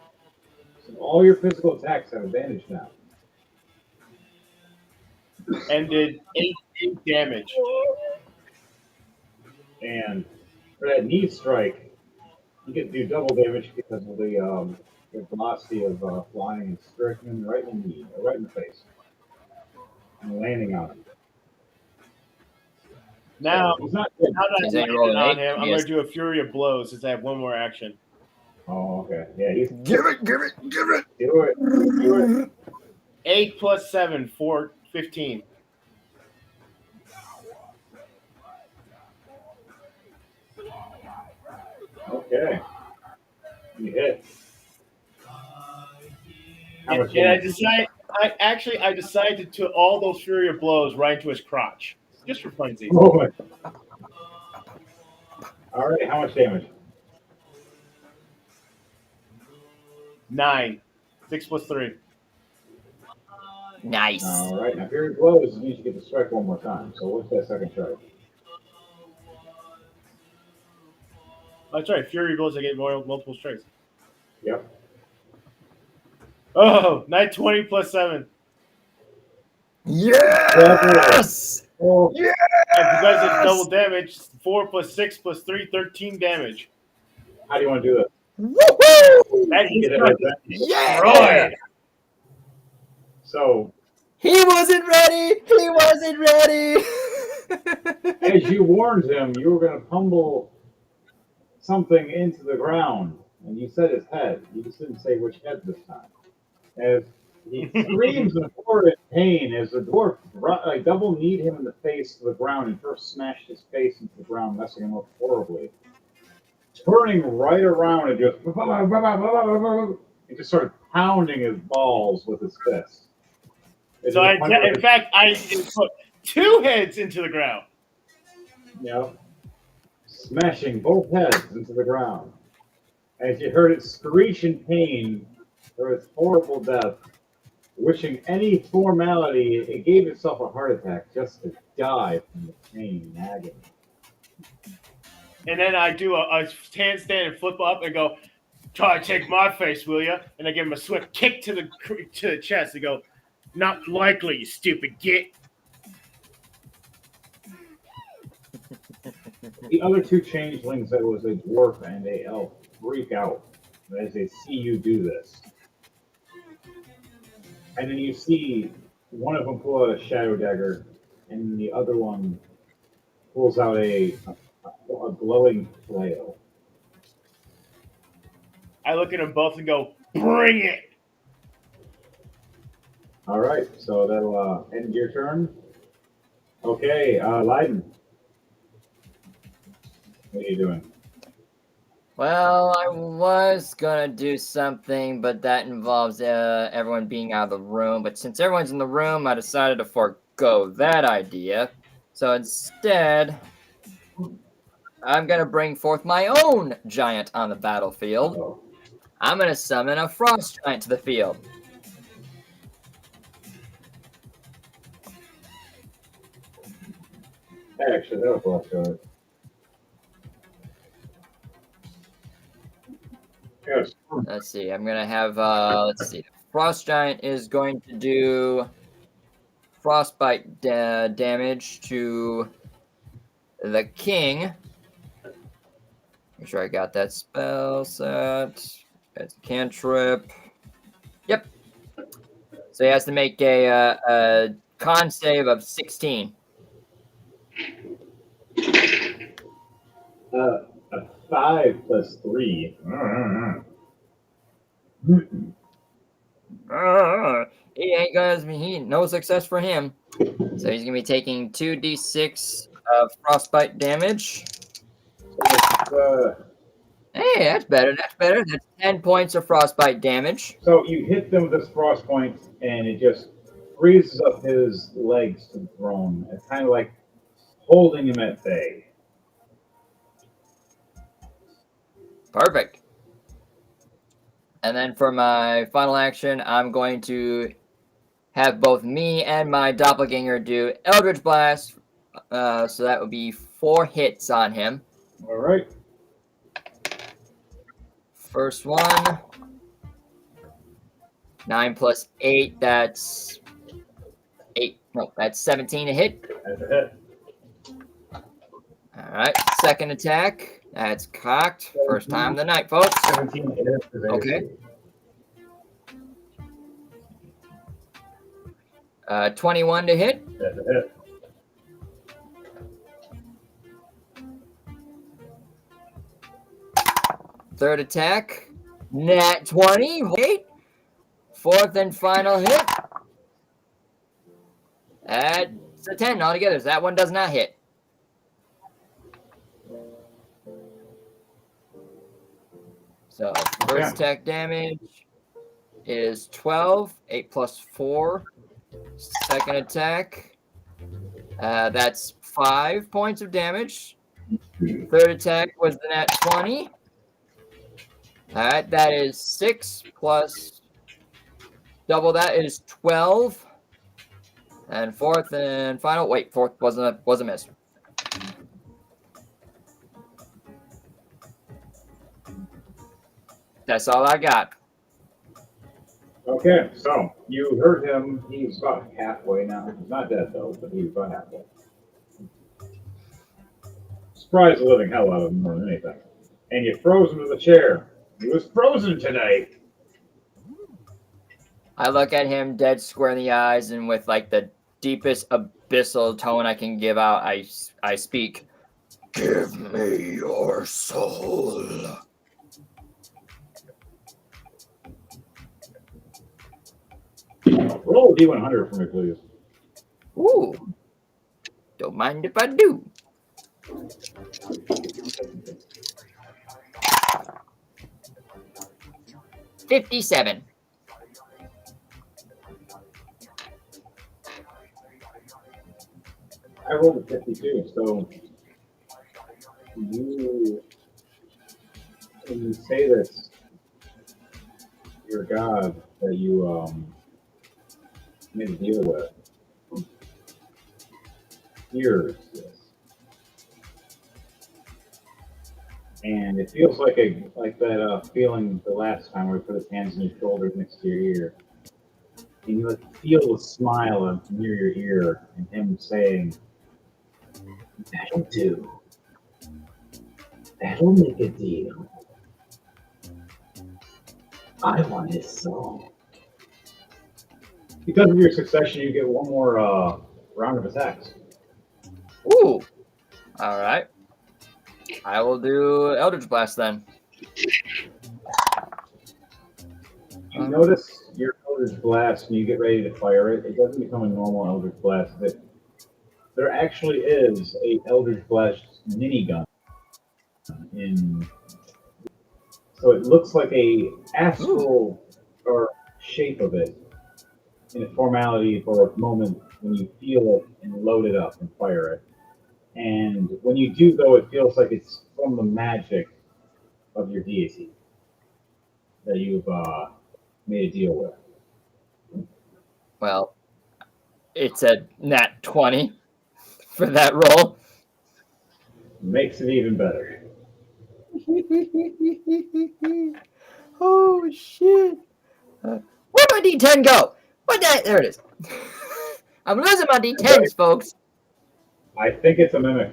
So all your physical attacks have advantage now. And did 8 damage. And for that knee strike, you get to do double damage because of the velocity of flying and striking him right in the knee, or right in the face, and landing on him. Now, So he's not dead. now that Is I'm that your roll landing on an eight? him, I'm Yes. going to do a Fury of Blows since I have one more action. Oh, okay. Yeah, he's Give it, give it, give it. do it. Do it. 8 plus 7, 15. Okay. You hit. How much And I damage? decided to all those Fury of Blows right into his crotch. Just for funsies. Oh my. All right, how much damage? 9. 6 plus 3. Nice. All right, now Fury Blows means you get to strike one more time. So what's that second strike? That's right. Fury Blows, I get multiple strikes. Yep. Oh, 920 plus 7. Yes. Oh, And because it's double damage, 4 plus 6 plus 3, 13 damage. how do you want to do this? Woohoo! That Get is it right there. Yeah. destroyed. So He wasn't ready. He wasn't ready. as you warned him, you were going to pummel something into the ground, and you said his head. You just didn't say which head this time. As he screams in horrid pain, as the dwarf double kneed him in the face to the ground and first smashed his face into the ground, messing him up horribly. Turning right around and just he just started pounding his balls with his fist. So in fact, I put 2 heads into the ground. Yep. Smashing both heads into the ground. As you heard it screech in pain for its horrible death, wishing any formality, it gave itself a heart attack just to die from the pain and agony. And then I do a handstand and flip up and go, try to take my face, will you? And I give him a swift kick to the chest and go, not likely, you stupid git. The other two changelings, that was a dwarf and a elf, freak out as they see you do this. And then you see one of them pull out a shadow dagger, and the other one pulls out a glowing flail. I look at them both and go, bring it. All right, so that'll end your turn. Okay, Leiden. What are you doing? Well, I was gonna do something, but that involves everyone being out of the room. But since everyone's in the room, I decided to forego that idea. So instead, I'm gonna bring forth my own giant on the battlefield. Uh-oh. I'm gonna summon a frost giant to the field. Actually, that'll flush out. Yes. Let's see. I'm gonna have let's see. Frost giant is going to do frostbite damage to the king. Make sure I got that spell set. That's a cantrip. Yep. So he has to make a con save of 16. A 5 plus 3. He ain't he no success for him. So he's gonna be taking 2d6 of frostbite damage. Hey, that's better. That's better. That's 10 points of frostbite damage. So you hit them with this frost point, and it just freezes up his legs to the throne. It's kind of like holding him at bay. Perfect. And then for my final action, I'm going to have both me and my doppelganger do Eldritch Blast. So that would be 4 hits on him. All right. First one. 9 plus 8, that's 8. No, that's 17 to hit. That's a hit. All right. Second attack. That's cocked. First time of the night, folks. 17 hits. Okay. 21 to hit. That's a hit. Third attack. Nat 20. Wait. Fourth and final hit. That's a 10 altogether. So that one does not hit. So first attack damage is 12. 8 plus 4. Second attack. That's 5 points of damage. Third attack was the nat 20. All right, that is 6 plus double that is 12. And fourth and final. Wait, fourth was a miss. That's all I got. Okay, so you heard him. He's about halfway now. He's not dead though, but he's about halfway. Surprised the living hell out of him more than anything. And you froze him to the chair. He was frozen today. I look at him dead square in the eyes, and with like the deepest abyssal tone I can give out, I speak. Give me your soul. Roll a D100 for me, please. Ooh. Don't mind if I do. $57. I rolled a 52, so you, when you say this, your god that you made a deal with, hears this, and it feels like that feeling the last time where he put his hands on your shoulder next to your ear, and you like feel the smile near your ear, and him saying, "That'll do. That'll make a deal. I want his soul." Because of your succession, you get one more round of attacks. Ooh. All right. I will do Eldritch Blast then. You notice your Eldritch Blast when you get ready to fire it. It doesn't become a normal Eldritch Blast. There actually is a Eldritch Blast minigun in. So it looks like a astral or shape of it in a formality for a moment when you feel it and load it up and fire it. And when you do, though, it feels like it's from the magic of your deity that you've made a deal with. Well, it's a nat 20 for that roll. Makes it even better. Oh shit! Where'd my D10 go? There it is. I'm losing my D10s, folks. I think it's a mimic.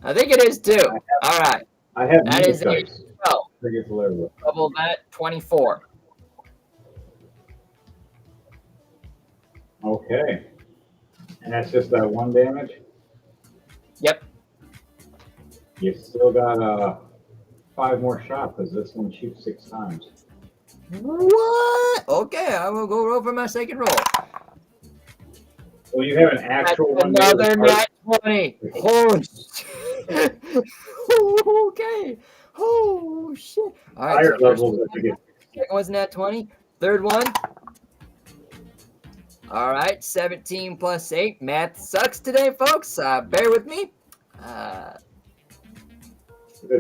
I think it is too. All right. I have That is mimic a dice. 12. I think it's hilarious. Double that, 24. Okay. And that's just that one damage? Yep. You've still got 5 more shots because this one shoots 6 times. What? Okay, I will go roll for my second roll. Well, you have an actual one. Another nat 20. Holy shit. Okay. Oh shit. All right. Higher So first levels, I think it's second one's nat 20. Third one. All right. 17 plus 8. Math sucks today, folks. Bear with me. That's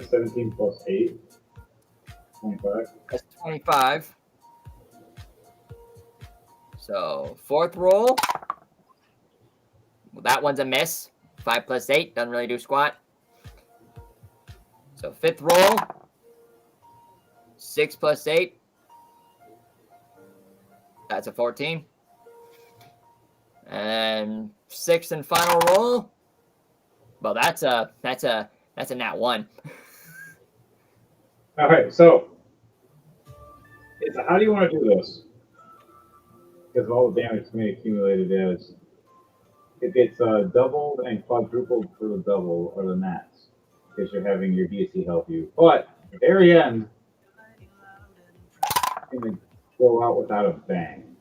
17 plus 8. 25. That's 25. So fourth roll. Well, that one's a miss. 5 plus 8 doesn't really do squat. So fifth roll. 6 plus 8. That's a 14. And sixth and final roll. Well, that's a nat 1. All right, so how do you want to do this? Because of all the damage to me accumulated is it gets doubled and quadrupled for the double or the nats because you're having your deity help you. But at the very end, it's going to go out without a bang.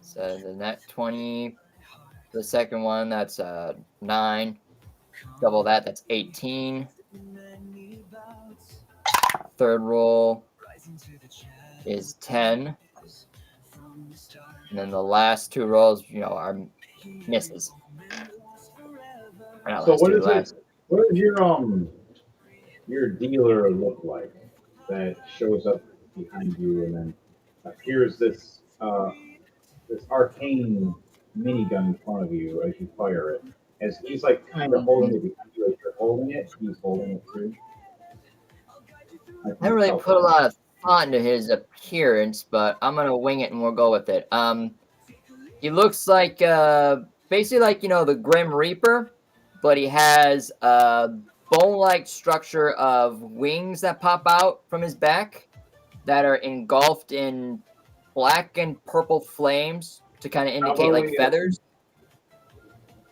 So the nat 20. The second one, that's 9. Double that, that's 18. Third roll is 10. And then the last 2 rolls, are misses. So what does your dealer look like that shows up behind you and then appears this arcane minigun in front of you as you fire it? As he's like kind of holding it behind you as you're holding it, he's holding it too. I haven't really put a lot of thought into his appearance, but I'm gonna wing it and we'll go with it. He looks like basically like the Grim Reaper, but he has a bone-like structure of wings that pop out from his back that are engulfed in black and purple flames to kind of indicate like feathers.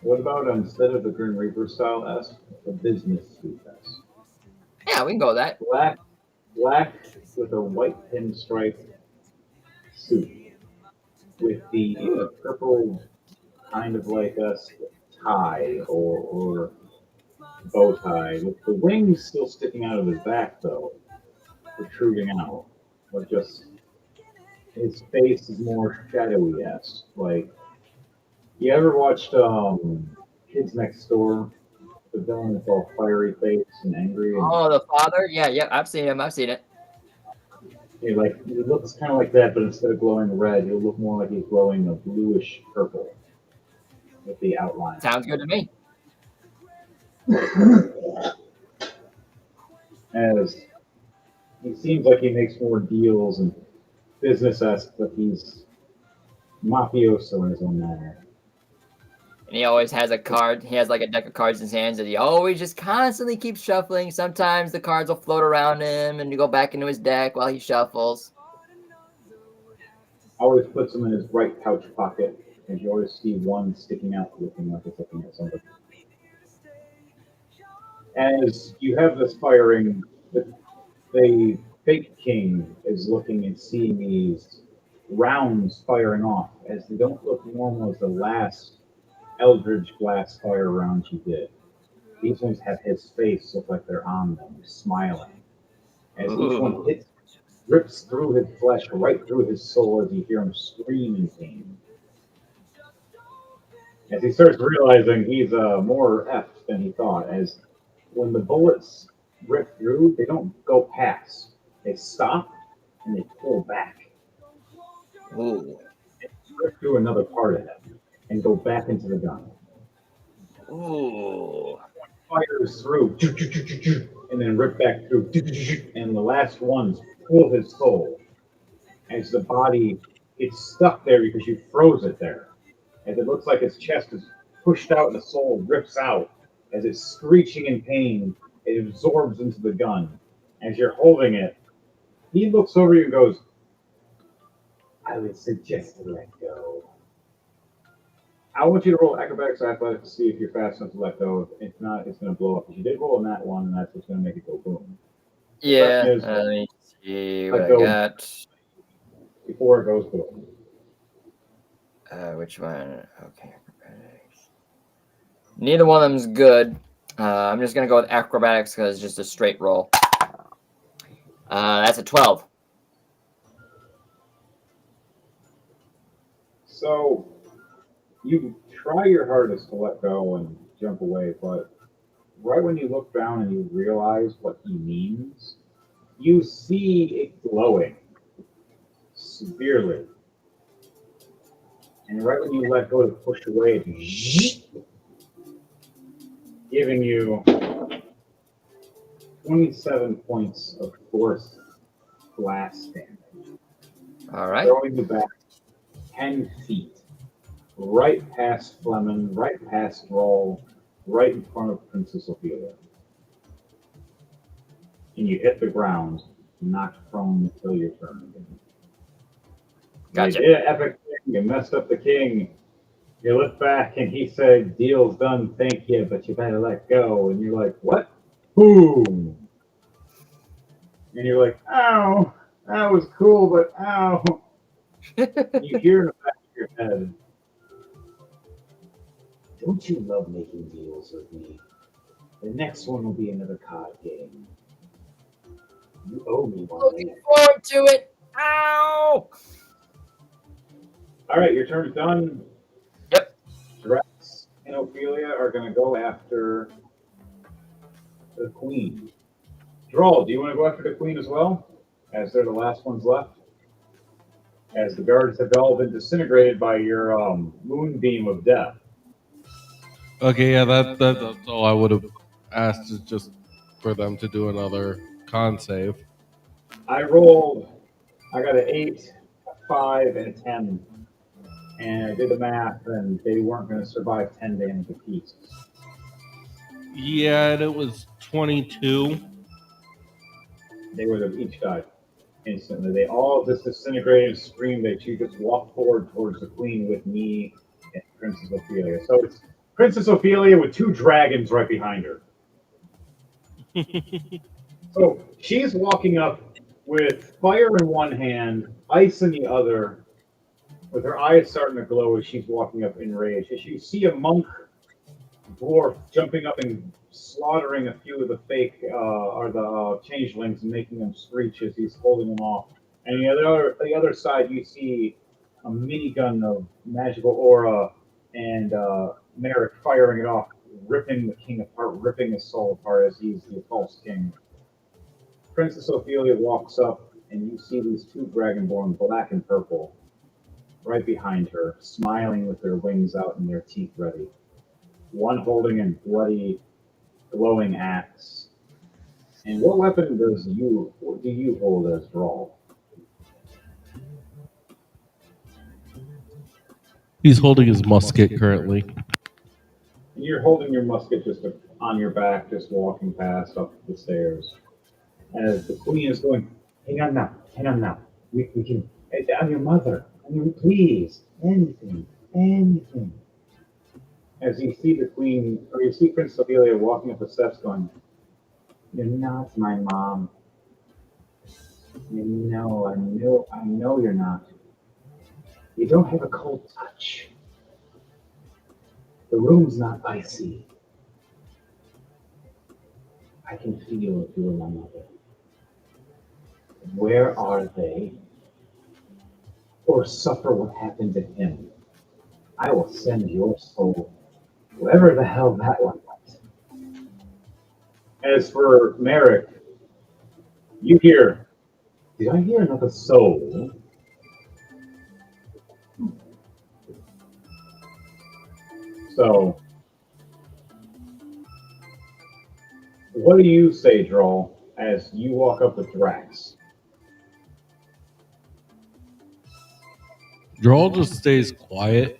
What about instead of the Grim Reaper style S, a business suit S? Yeah, we can go with that. Black with a white pinstripe suit with the purple kind of like a tie or bow tie with the wings still sticking out of his back though, protruding out. But just his face is more shadowy-esque. Like, you ever watched Kids Next Door? The villain is all fiery face and angry. And, Oh, the father? Yeah, I've seen him. I've seen it. he looks kind of like that, but instead of glowing red, he'll look more like he's glowing a bluish purple. with the outline. Sounds good to me. As he seems like he makes more deals and business-esque, but he's mafioso in his own manner. And he always has a card. He has like a deck of cards in his hands that he always just constantly keeps shuffling. Sometimes the cards will float around him and go back into his deck while he shuffles. Always puts them in his right pouch pocket, and you always see one sticking out, looking like it's looking at somebody. As you have this firing, the fake king is looking and seeing these rounds firing off, as they don't look normal as the last Eldridge Blast fire rounds you did. These ones have his face look like they're on them, smiling. As each one hits, rips through his flesh, right through his soul, as you hear him scream in pain. As he starts realizing he's more effed than he thought, as when the bullets rip through, they don't go past. They stop and they pull back. Ooh. They rip through another part of him and go back into the gun. Ooh. Fires through and then rip back through, and the last ones pull his soul as the body gets stuck there because you froze it there. As it looks like his chest is pushed out and the soul rips out. As it's screeching in pain, it absorbs into the gun. As you're holding it, he looks over you and goes, I would suggest to let go. I want you to roll acrobatics or athletics to see if you're fast enough to let go. If not, it's going to blow up. If you did roll on that one, and that's what's going to make it go boom. Yeah. Is, Let me see let what I go got. before it goes boom. Which one? Okay. Neither one of them's good. I'm just gonna go with acrobatics because it's just a straight roll. That's a 12. So you try your hardest to let go and jump away, but right when you look down and you realize what he means, you see it glowing severely. And right when you let go to push away, giving you 27 points of force blast damage, All right. throwing you back 10 feet, right past Fleming, right past Roll, right in front of Princess Ophelia. And you hit the ground, knocked prone until your turn again. Gotcha. You did an epic thing, you messed up the king. You look back and he said, deal's done, thank you, but you better let go. And you're like, what? Boom! And you're like, ow, that was cool, but ow. You hear in the back of your head, don't you love making deals with me? The next one will be another card game. You owe me one. Looking forward to it. Ow! All right, your turn's done. Yep. Drax and Ophelia are going to go after the queen. Droll, do you want to go after the queen as well? As they're the last ones left? As the guards have all been disintegrated by your moonbeam of death. Okay, yeah, that's all I would have asked, is just for them to do another con save. I got an 8, a 5, and a 10. And I did the math, and they weren't going to survive 10 damage apiece. Yeah, and it was 22. They would have each died instantly. They all just disintegrated and screamed that you just walked forward towards the queen with me and Princess Ophelia. So it's Princess Ophelia with 2 dragons right behind her. So she's walking up with fire in one hand, ice in the other, with her eyes starting to glow as she's walking up in rage. As you see a monk dwarf jumping up and slaughtering a few of the fake or the changelings and making them screech as he's holding them off. And the other side, you see a minigun of magical aura and Merrick firing it off, ripping the king apart, ripping his soul apart as he's the false king. Princess Ophelia walks up, and you see these 2 dragonborn, black and purple, right behind her, smiling with their wings out and their teeth ready. One holding a bloody, glowing axe. And what weapon do you hold as Brawl? He's holding his musket currently. And you're holding your musket just on your back, just walking past up the stairs. As the queen is going, hang on now. We can, I'm your mother. I mean, please, anything. As you see the queen, or you see Prince Ophelia walking up the steps going, you're not my mom. I know you're not. You don't have a cold touch. The room's not icy. I can feel if you were my mother. Where are they? Or suffer what happened to him. I will send your soul wherever the hell that one went. As for Merrick, you hear, did I hear another soul? So, what do you say, Droll, as you walk up with Drax? Drawl just stays quiet.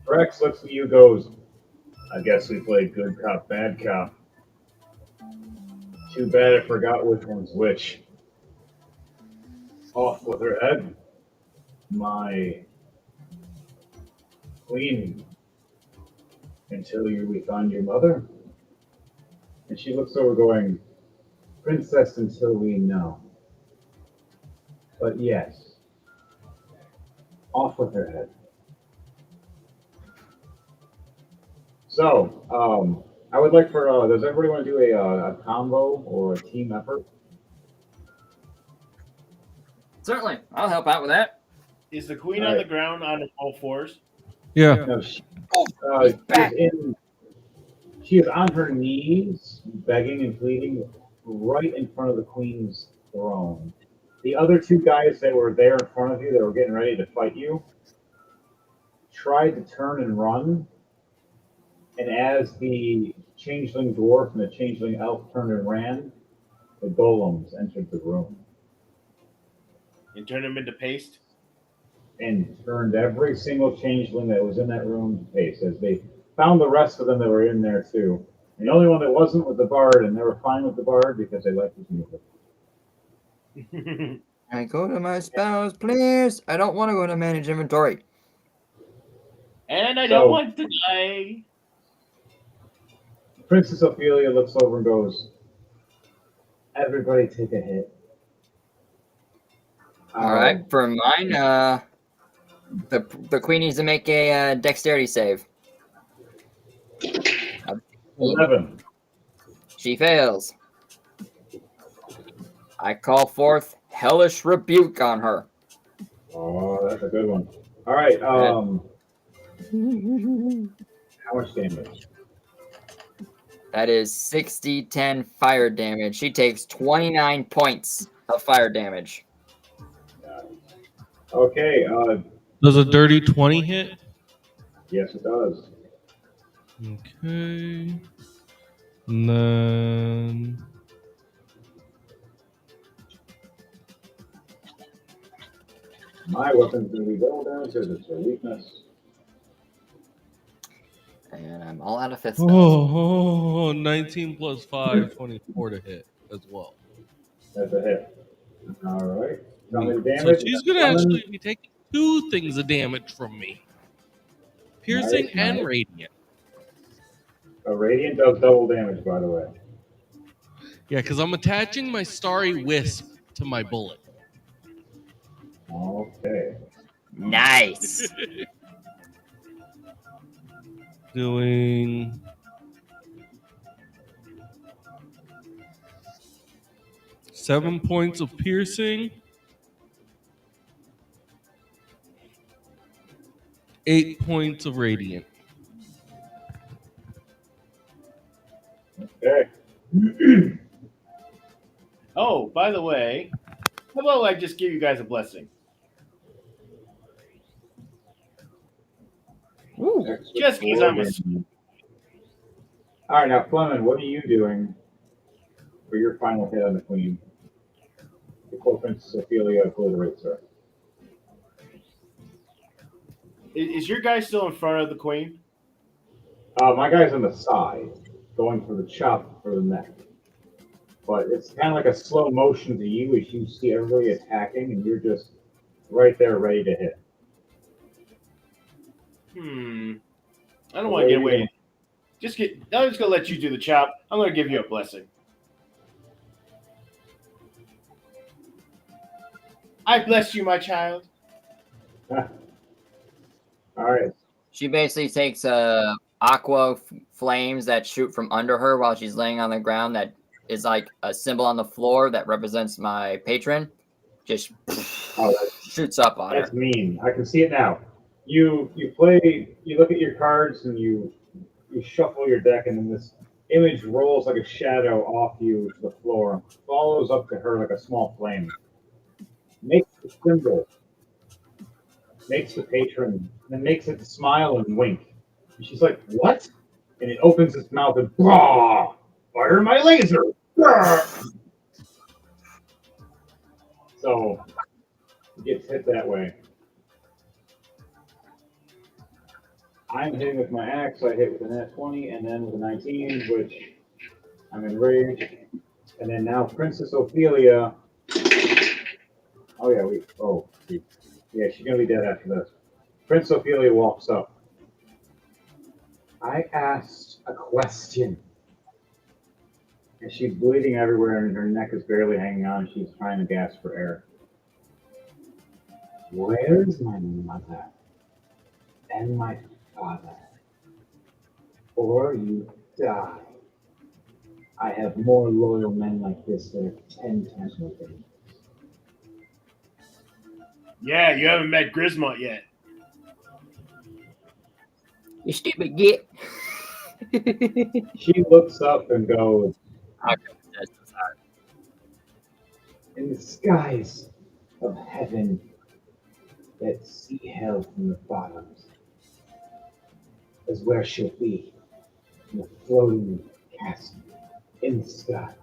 Drax looks at you, goes, I guess we played good cop, bad cop. Too bad I forgot which one's which. Off with her head. My queen, until we find your mother. And she looks over going, princess until we know. But yes, off with her head. So, I would like for, does everybody want to do a combo or a team effort? Certainly, I'll help out with that. Is the queen on the ground on all fours? Yeah. No, He's back. She is on her knees, begging and pleading, right in front of the queen's throne. The other two guys that were there in front of you, that were getting ready to fight you, tried to turn and run. And as the changeling dwarf and the changeling elf turned and ran, the golems entered the room And turn them into paste? and turned every single changeling that was in that room to paste. As they found the rest of them that were in there too. And the only one that wasn't was the bard, and they were fine with the bard because they liked his music. I go to my spells, please. I don't want to go to manage inventory. And I So- don't want to die. Princess Ophelia looks over and goes, everybody take a hit. All right, for mine, the queen needs to make a dexterity save. 11. She fails. I call forth hellish rebuke on her. Oh, that's a good one. All right. How much damage? That is 60-10 fire damage. She takes 29 points of fire damage. Okay. Does a dirty 20 hit? Yes, it does. Okay. And then My weapon's going to be double damage because it's a weakness. And I'm all out of fifth spells. 19 plus 5, 24 to hit as well. That's a hit. All right. Tell me the So damage. she's going to actually be taking 2 things of damage from me. Piercing and Nice. radiant. A radiant does double damage, by the way. Yeah, because I'm attaching my starry wisp to my bullet. Okay. Nice. Doing 7 points of piercing, 8 points of radiant. Okay. Oh, by the way, How about I just give you guys a blessing? Ooh. Just because I'm a. All right, now Fleming, what are you doing for your final hit on the queen before Princess Ophelia obliterates her? Is your guy still in front of the queen? My guy's on the side, going for the chop for the neck. But it's kind of like a slow motion to you as you see everybody attacking, and you're just right there ready to hit. I don't want to get away. I'm just gonna let you do the chop. I'm gonna give you a blessing. I bless you, my child. All right. She basically takes flames that shoot from under her while she's laying on the ground. That is like a symbol on the floor that represents my patron. Just shoots up on That's her. mean. I can see it now. You play. You look at your cards and you shuffle your deck, and then this image rolls like a shadow off you to the floor, follows up to her like a small flame. Makes the symbol, makes the patron, and then makes it smile and wink. And she's like, "What?" And it opens its mouth and "Blah! Fire my laser!" Blah! So it gets hit that way. I'm hitting with my axe. I hit with a nat 20 and then with a 19, which I'm enraged. And then now Princess Ophelia. Oh yeah, yeah, she's gonna be dead after this. Princess Ophelia walks up. I asked a question. And she's bleeding everywhere and her neck is barely hanging on. She's trying to gasp for air. Where's my mother and my father? Or you die. I have more loyal men like this that are 10 times more dangerous. Yeah, you haven't met Grismont yet. You stupid git. She looks up and goes, in the skies of heaven that see hell from the bottoms is where she'll be, in a floating castle in the sky.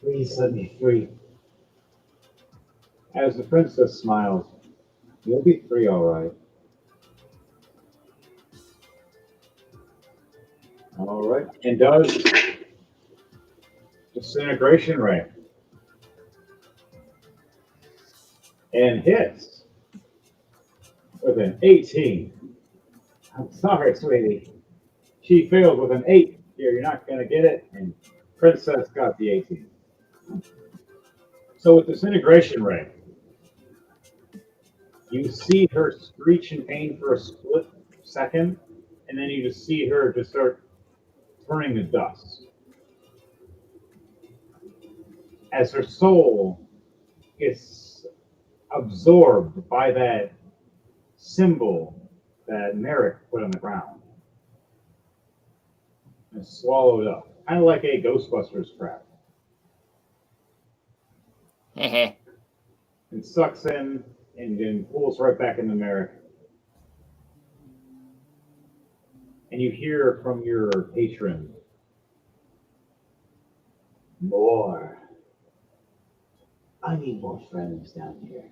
Please set me free. As the princess smiles, you'll be free, all right. All right. And does disintegration ray. And hits with an 18. I'm sorry, sweetie. She failed with an 8. Here, you're not going to get it. And Princess got the 18. So with disintegration ray, you see her screech in pain for a split second, and then you just see her just start turning to dust. As her soul gets absorbed by that symbol that Merrick put on the ground and swallowed up, kind of like a Ghostbusters trap. And sucks in and then pulls right back into Merrick. And you hear from your patron, more. I need more friends down here.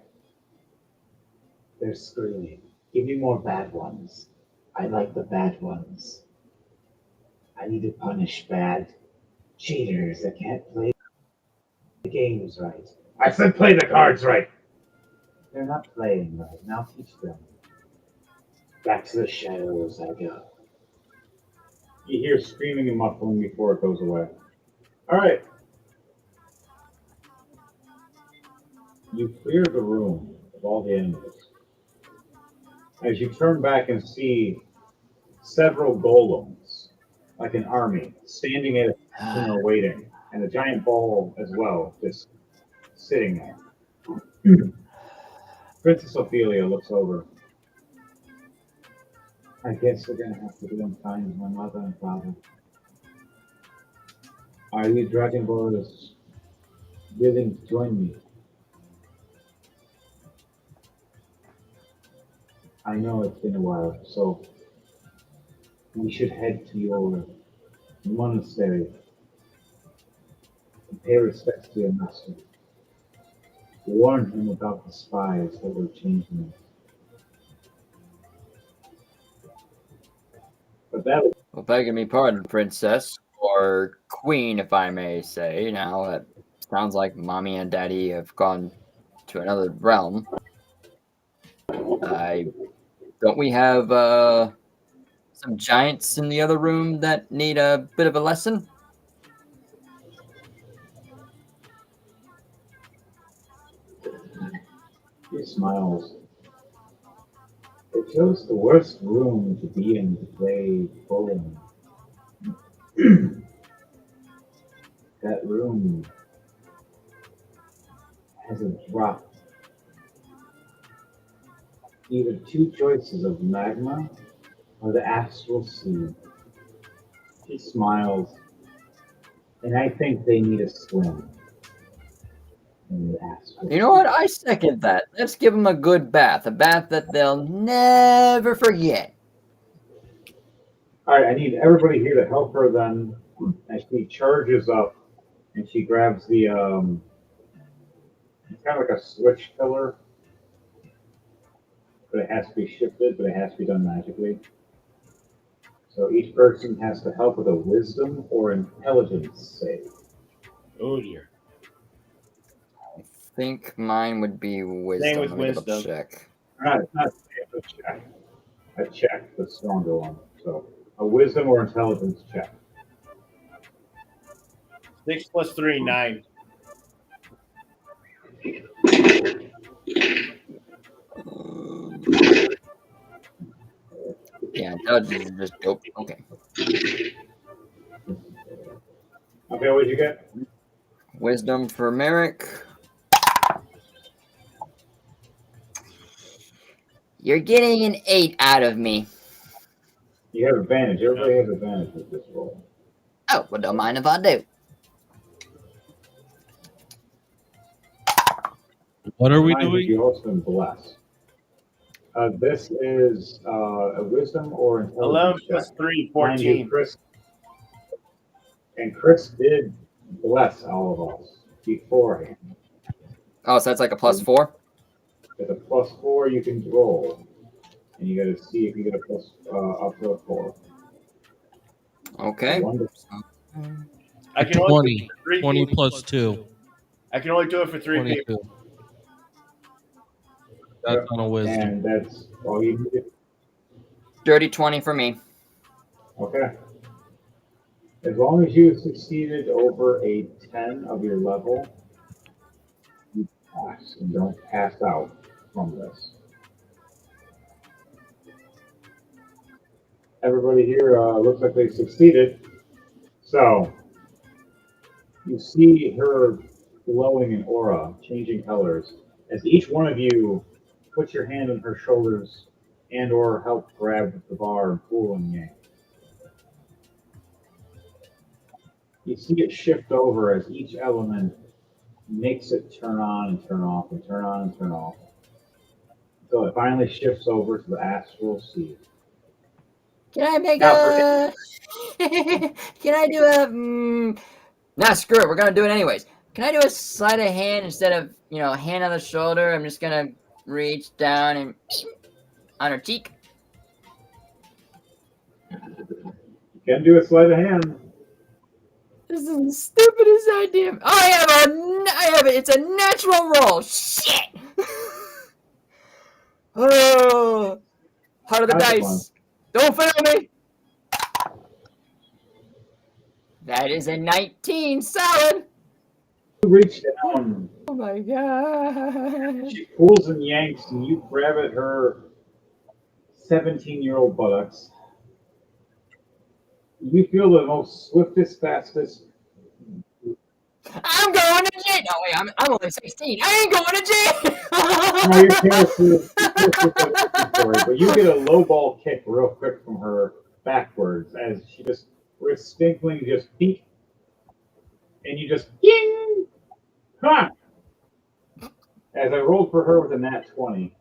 They're screaming. Give me more bad ones. I like the bad ones. I need to punish bad cheaters that can't play the games right. I said play the cards right. They're not playing right. Now teach them. Back to the shadows I go. You hear screaming and muffling before it goes away. All right. You clear the room of all the enemies. As you turn back and see several golems, like an army, standing at a waiting, and a giant ball as well, just sitting there. Princess Ophelia looks over. I guess we're gonna have to do unkind to my mother and father. Are you Dragon Brawlers willing to join me? I know it's been a while, so we should head to your monastery and pay respects to your master. Warn him about the spies that were changing us. But that was Well, begging me pardon, princess, or queen, if I may say. Now that sounds like mommy and daddy have gone to another realm. I don't we have some giants in the other room that need a bit of a lesson? he smiles. They chose the worst room to be in to play bowling. That room has a drop. Either two choices of magma or the astral sea. He smiles, and I think they need a swim in the astral You know what? I second that. Let's give them a good bath, a bath that they'll never forget. All right, I need everybody here to help her then as she charges up and she grabs the it's kind of like a switch pillar, but it has to be shifted, but it has to be done magically. So each person has to help with a wisdom or intelligence save. Oh dear. I think mine would be wisdom. with Let me double wisdom. check. Not save, a check. A check, the stronger one. So a wisdom or intelligence check. 6 plus 3, 9. Yeah, intelligence is just dope. Okay. Okay, what'd you get? Wisdom for Merrick. You're getting an 8 out of me. You have advantage. Everybody has advantage with this roll. Oh, well, don't mind if I do. What are we Mind you, doing? you also been blessed. This is a wisdom or 11 intelligence plus check. 3, Mind you, 14. Chris did bless all of us beforehand. Oh, so that's like a +4? With a +4, you can roll, and you got to see if you get a plus up to a 4. Okay. Wonderful. I can only do 20. it for 3 20 people. plus 2. I can only do it for 3 people. 22. That's on a wisdom. And that's all you need. Dirty 20 for me. Okay. As long as you succeeded over a 10 of your level, you pass and don't pass out from this. Everybody here looks like they succeeded. So you see her glowing in aura, changing colors, as each one of you puts your hand on her shoulders and or help grab the bar and pull and yank. You see it shift over as each element makes it turn on and turn off and turn on and turn off. So it finally shifts over to the astral sea. Can I make Now, a... Can I do a... Nah, screw it. We're going to do it anyways. Can I do a sleight of hand instead of, hand on the shoulder? I'm just going to reach down and... on her cheek. You can do a sleight of hand. This is the stupidest idea. I have it. It's a natural roll. Shit. Oh, heart of the That's dice. Don't fail me. That is a 19. Solid. You reach down, Oh my god. she pulls and yanks, and you grab at her 17-year-old buttocks. You feel the most swiftest, fastest. I'm going to jail. No, wait, I'm only 16. I ain't going to jail. No, your character, but you get a low ball kick real quick from her backwards as she just distinctly just peek and you just ding! Ha! As I rolled for her with a nat 20,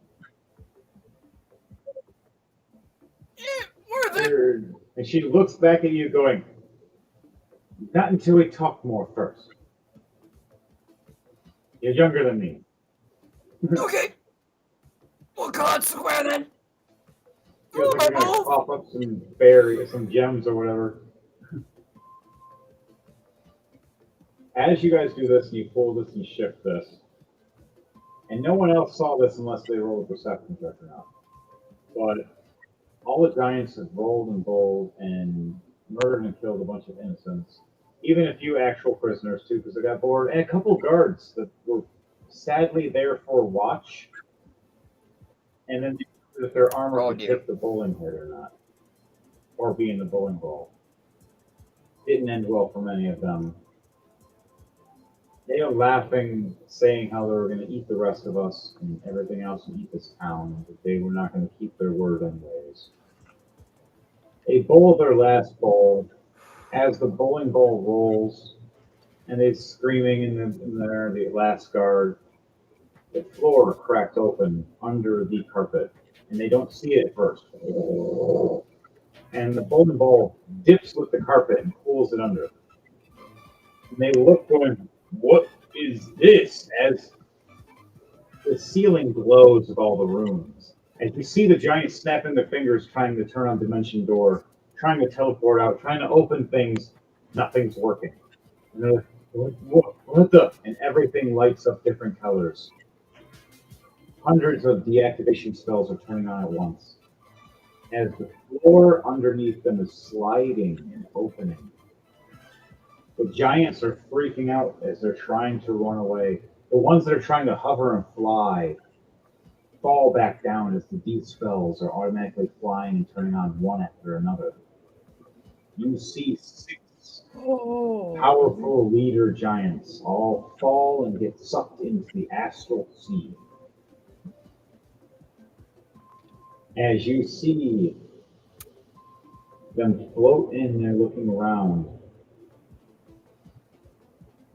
and she looks back at you going, not until we talk more first. You're younger than me. Okay. We'll call it square then. Feels like you're gonna cough up some berries, some gems or whatever. As you guys do this, and you pull this and shift this, and no one else saw this unless they rolled a perception check or not. But all the giants have rolled and bowled and murdered and killed a bunch of innocents, even a few actual prisoners too, because they got bored, and a couple guards that were sadly there for watch, and then if their armor Oh, could dear. take the bowling hit or not, or be in the bowling ball. Didn't end well for many of them. They are laughing, saying how they were going to eat the rest of us and everything else and eat this town, but they were not going to keep their word anyways. They bowl their last bowl. As the bowling ball rolls, and they're screaming in there, the last guard, the floor cracked open under the carpet, and they don't see it at first. And the bowling ball dips with the carpet and pulls it under. And they look going, what is this? As the ceiling glows with all the runes. As you see the giants snapping their fingers trying to turn on Dimension Door, trying to teleport out, trying to open things, nothing's working. And they're like, what the? And everything lights up different colors. Hundreds of deactivation spells are turning on at once. As the floor underneath them is sliding and opening. The giants are freaking out as they're trying to run away. The ones that are trying to hover and fly fall back down as these spells are automatically flying and turning on one after another. You see 6 powerful leader giants all fall and get sucked into the astral sea. As you see them float in there looking around,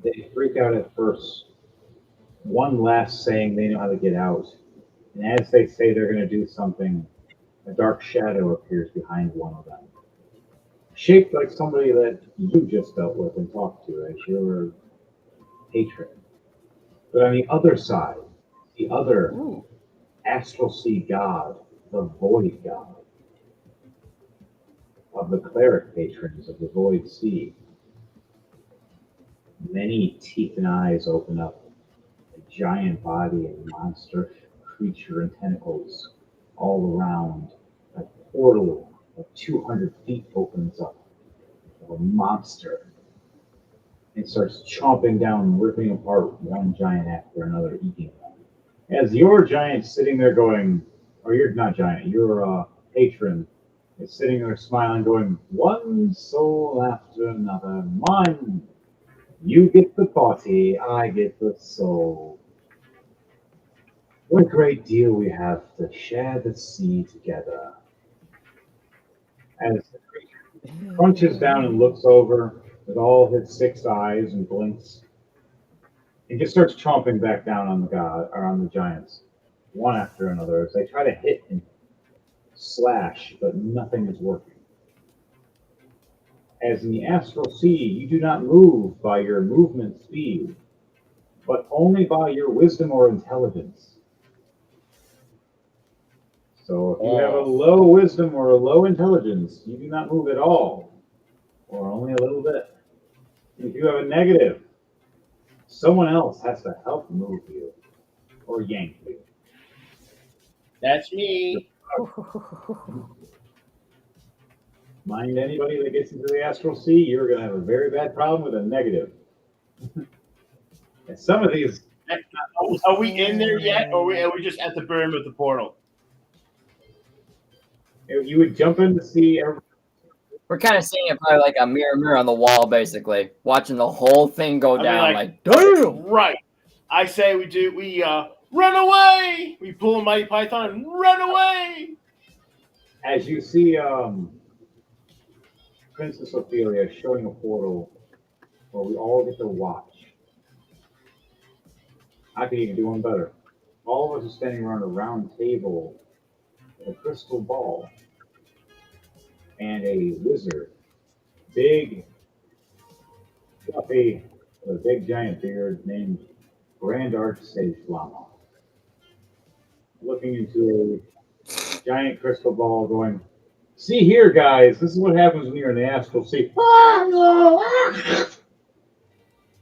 they freak out at first. One last saying they know how to get out. And as they say they're going to do something, a dark shadow appears behind one of them. Shaped like somebody that you just dealt with and talked to as your patron. But on the other side, the other astral sea god, the void god, of the cleric patrons of the void sea. Many teeth and eyes open up, a giant body and monster creature and tentacles all around. A portal of 200 feet opens up of a monster and starts chomping down, ripping apart one giant after another, eating them. As your giant's sitting there going, or you're not giant, your patron is sitting there smiling, going, one soul after another. One, you get the body, I get the soul. What a great deal we have to share the sea together. As the creature crunches down and looks over with all his 6 eyes and blinks, and just starts chomping back down on the god or on the giants, one after another, as they try to hit and slash, but nothing is working. As in the astral sea, you do not move by your movement speed, but only by your wisdom or intelligence. So if you have a low wisdom or a low intelligence, you do not move at all, or only a little bit. If you have a negative, someone else has to help move you or yank you. That's me. Mind anybody that gets into the astral sea, you're going to have a very bad problem with a negative. And some of these... Are we in there yet, or are we just at the brim of the portal? You would jump in to see everybody. We're kind of seeing it probably like a mirror on the wall, basically, watching the whole thing go down. Like, damn! Right. I say we run away. We pull a Mighty Python and run away. As you see Princess Ophelia showing a portal where we all get to watch. I could even do one better. All of us are standing around a round table with a crystal ball and a wizard, big, fluffy, with a big giant beard named Grand Archsage Lama, looking into a giant crystal ball, going, "See here, guys, this is what happens when you're in the astral sea.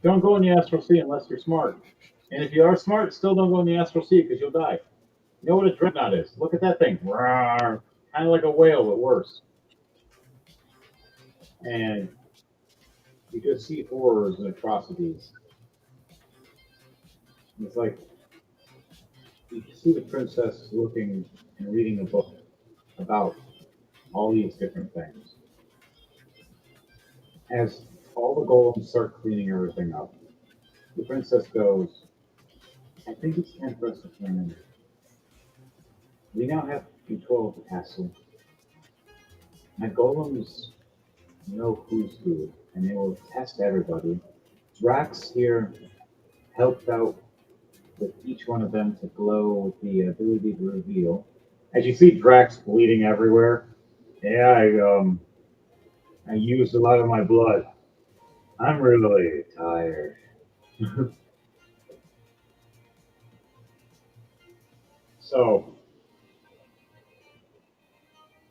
Don't go in the astral sea unless you're smart. And if you are smart, still don't go in the astral sea because you'll die. You know what a dreadnought is? Look at that thing. Kind of like a whale, but worse. And you just see horrors and atrocities. And it's like you see the princess looking and reading a book about all these different things. As all the golems start cleaning everything up, the princess goes, "I think it's time for us to plan. We now have control of the castle. My golems know who's who, and they will test everybody. Drax here helped out with each one of them to glow with the ability to reveal. As you see Drax bleeding everywhere, yeah, I used a lot of my blood. I'm really tired." So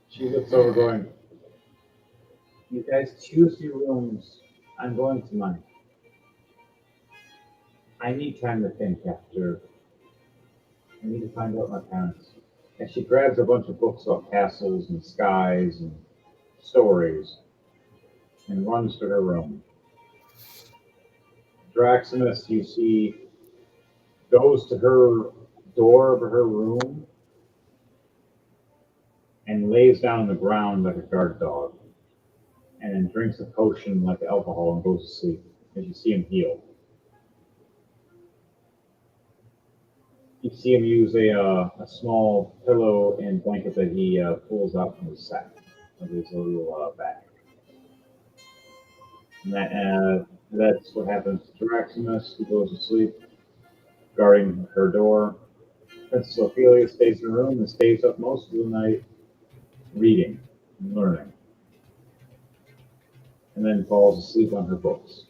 she looks over going, "You guys choose your rooms. I'm going to mine. I need time to think after. I need to find out my parents." And she grabs a bunch of books about castles and skies and stories and runs to her room. Draximus, you see, goes to her door of her room and lays down on the ground like a guard dog and then drinks a potion like alcohol and goes to sleep as you see him heal. You see him use a small pillow and blanket that he pulls out from his sack of his little bag. And that's what happens to Draximus. He goes to sleep, guarding her door. Princess Ophelia stays in her room and stays up most of the night reading and learning, and then falls asleep on her books.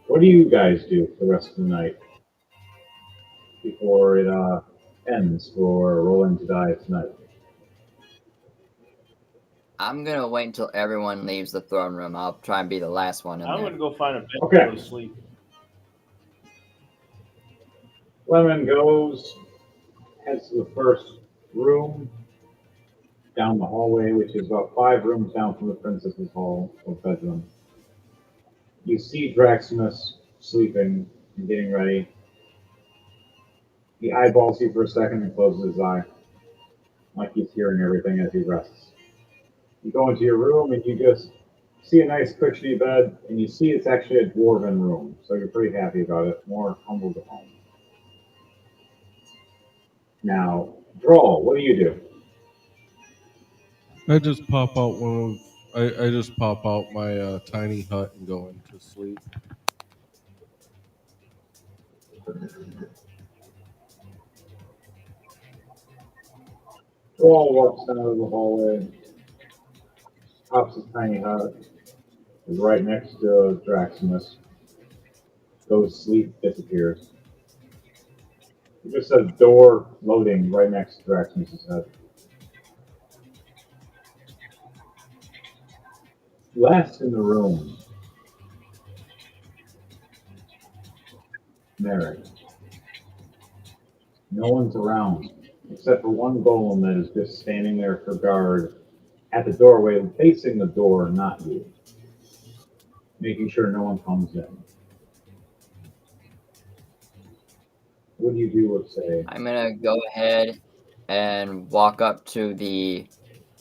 What do you guys do for the rest of the night before it ends for Rolling to Die tonight? I'm gonna wait until everyone leaves the throne room. I'll try and be the last one in I'm there. gonna go find a bed Okay. to go to sleep. Lemon heads to the first room down the hallway, which is about 5 rooms down from the princess's hall or bedroom. You see Draximus sleeping and getting ready. He eyeballs you for a second and closes his eye, like he's hearing everything as he rests. You go into your room and you just see a nice cushiony bed, and you see it's actually a dwarven room, so you're pretty happy about it. More humble to home. Now, Droll, what do you do? I just pop out I just pop out my tiny hut and go into sleep. Droll walks out of the hallway, pops his tiny hut, is right next to Draximus, goes to sleep, disappears. It just says door loading right next to Draximus' head. Last in the room, Mary. No one's around, except for one golem that is just standing there for guard at the doorway, facing the door, not you, making sure no one comes in. What do you do or say? I'm gonna go ahead and walk up to the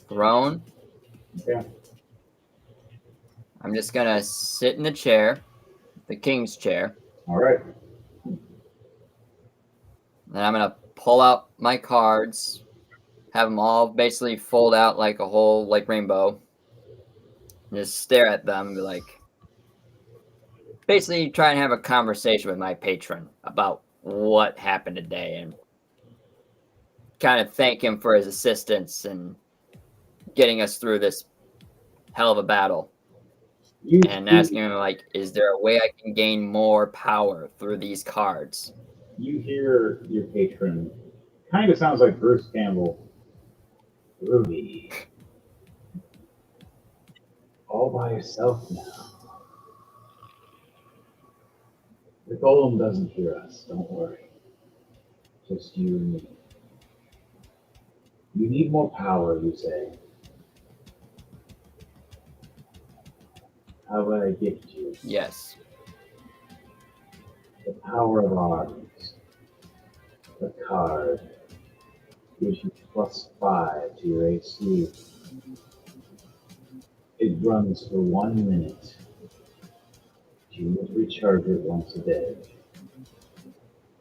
throne. Yeah. I'm just gonna sit in the chair, the king's chair. All right. Then I'm gonna pull out my cards, have them all basically fold out like a whole like rainbow, and just stare at them and be like, basically try and have a conversation with my patron about what happened today and kind of thank him for his assistance and getting us through this hell of a battle. You And see, asking him, like, is there a way I can gain more power through these cards? you hear your patron. Kind of sounds like Bruce Campbell. Ruby, all by yourself now. The golem doesn't hear us. Don't worry. Just you and me. You need more power, you say. How would I gift you? Yes. The power of arms. The card gives you +5 to your AC. It runs for 1 minute. You must recharge it once a day.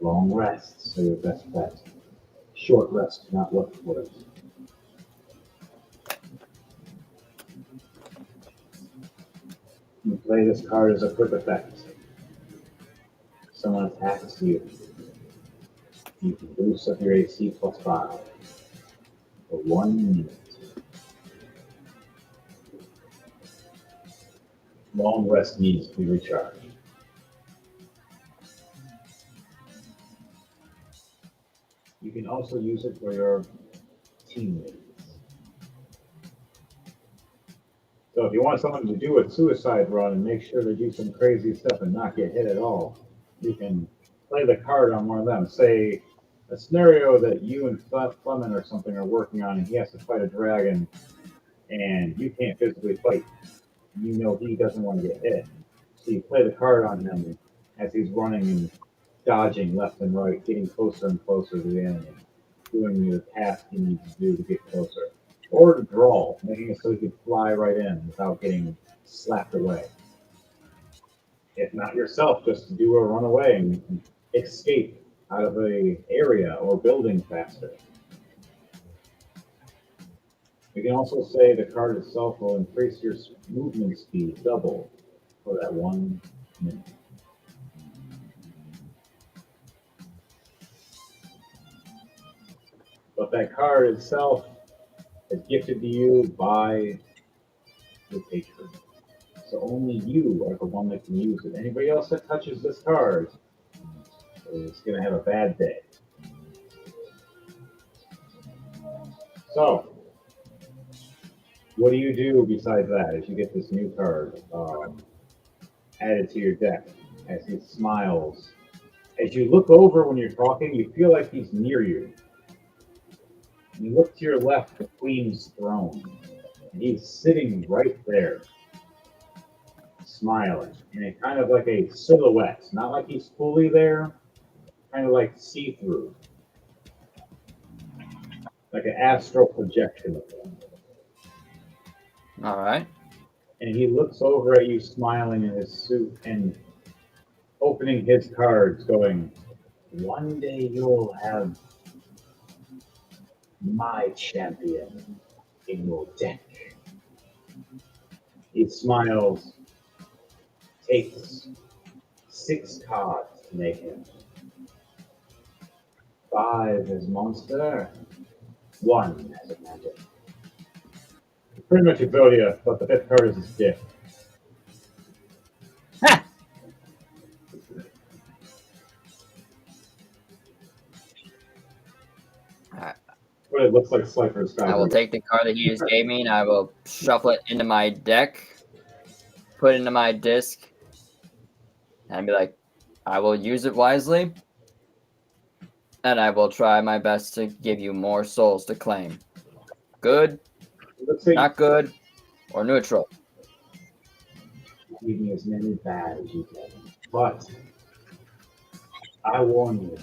Long rests are your best bet. Short rest, do not look for it. You play this card as a quick effect. Someone attacks you. You can boost up your AC +5 for 1 minute. Long rest needs to be recharged. You can also use it for your teammates. So if you want someone to do a suicide run and make sure they do some crazy stuff and not get hit at all, you can play the card on one of them. Say a scenario that you and Fleming or something are working on, and he has to fight a dragon, and you can't physically fight. You know he doesn't want to get hit. So you play the card on him as he's running and dodging left and right, getting closer and closer to the enemy, doing the task he needs to do to get closer. Or to draw, making it so he can fly right in without getting slapped away. If not yourself, just to do a runaway and escape out of a area or building faster. We can also say the card itself will increase your movement speed double for that 1 minute. But that card itself is gifted to you by your patron. So only you are the one that can use it. Anybody else that touches this card is going to have a bad day. So, what do you do besides that as you get this new card added to your deck as he smiles? As you look over when you're talking, you feel like he's near you. You look to your left, the Queen's throne, and he's sitting right there, smiling, in a kind of like a silhouette, not like he's fully there, kind of like see-through, like an astral projection of him. All right. And he looks over at you, smiling in his suit and opening his cards, going, "One day you'll have my champion in your deck." He smiles, takes 6 cards to make him. 5 as monster, 1 as a magic. Pretty much Exodia, but the 5th card is his gift. Ha! Alright. But it looks like Slifer's Sky. I will take the card that he just gave me and I will shuffle it into my deck, put it into my disc, and be like, I will use it wisely, and I will try my best to give you more souls to claim. Good, Let's say not good, or neutral. give me as many bad as you can. But I warn you,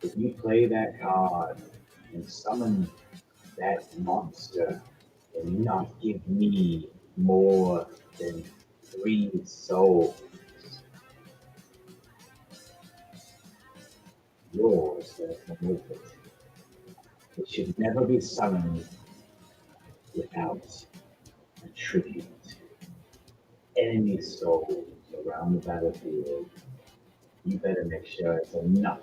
if you play that card and summon that monster and not give me more than 3 souls, yours gonna come with it. It should never be summoned without a tribute. enemy souls around the battlefield, you better make sure it's enough.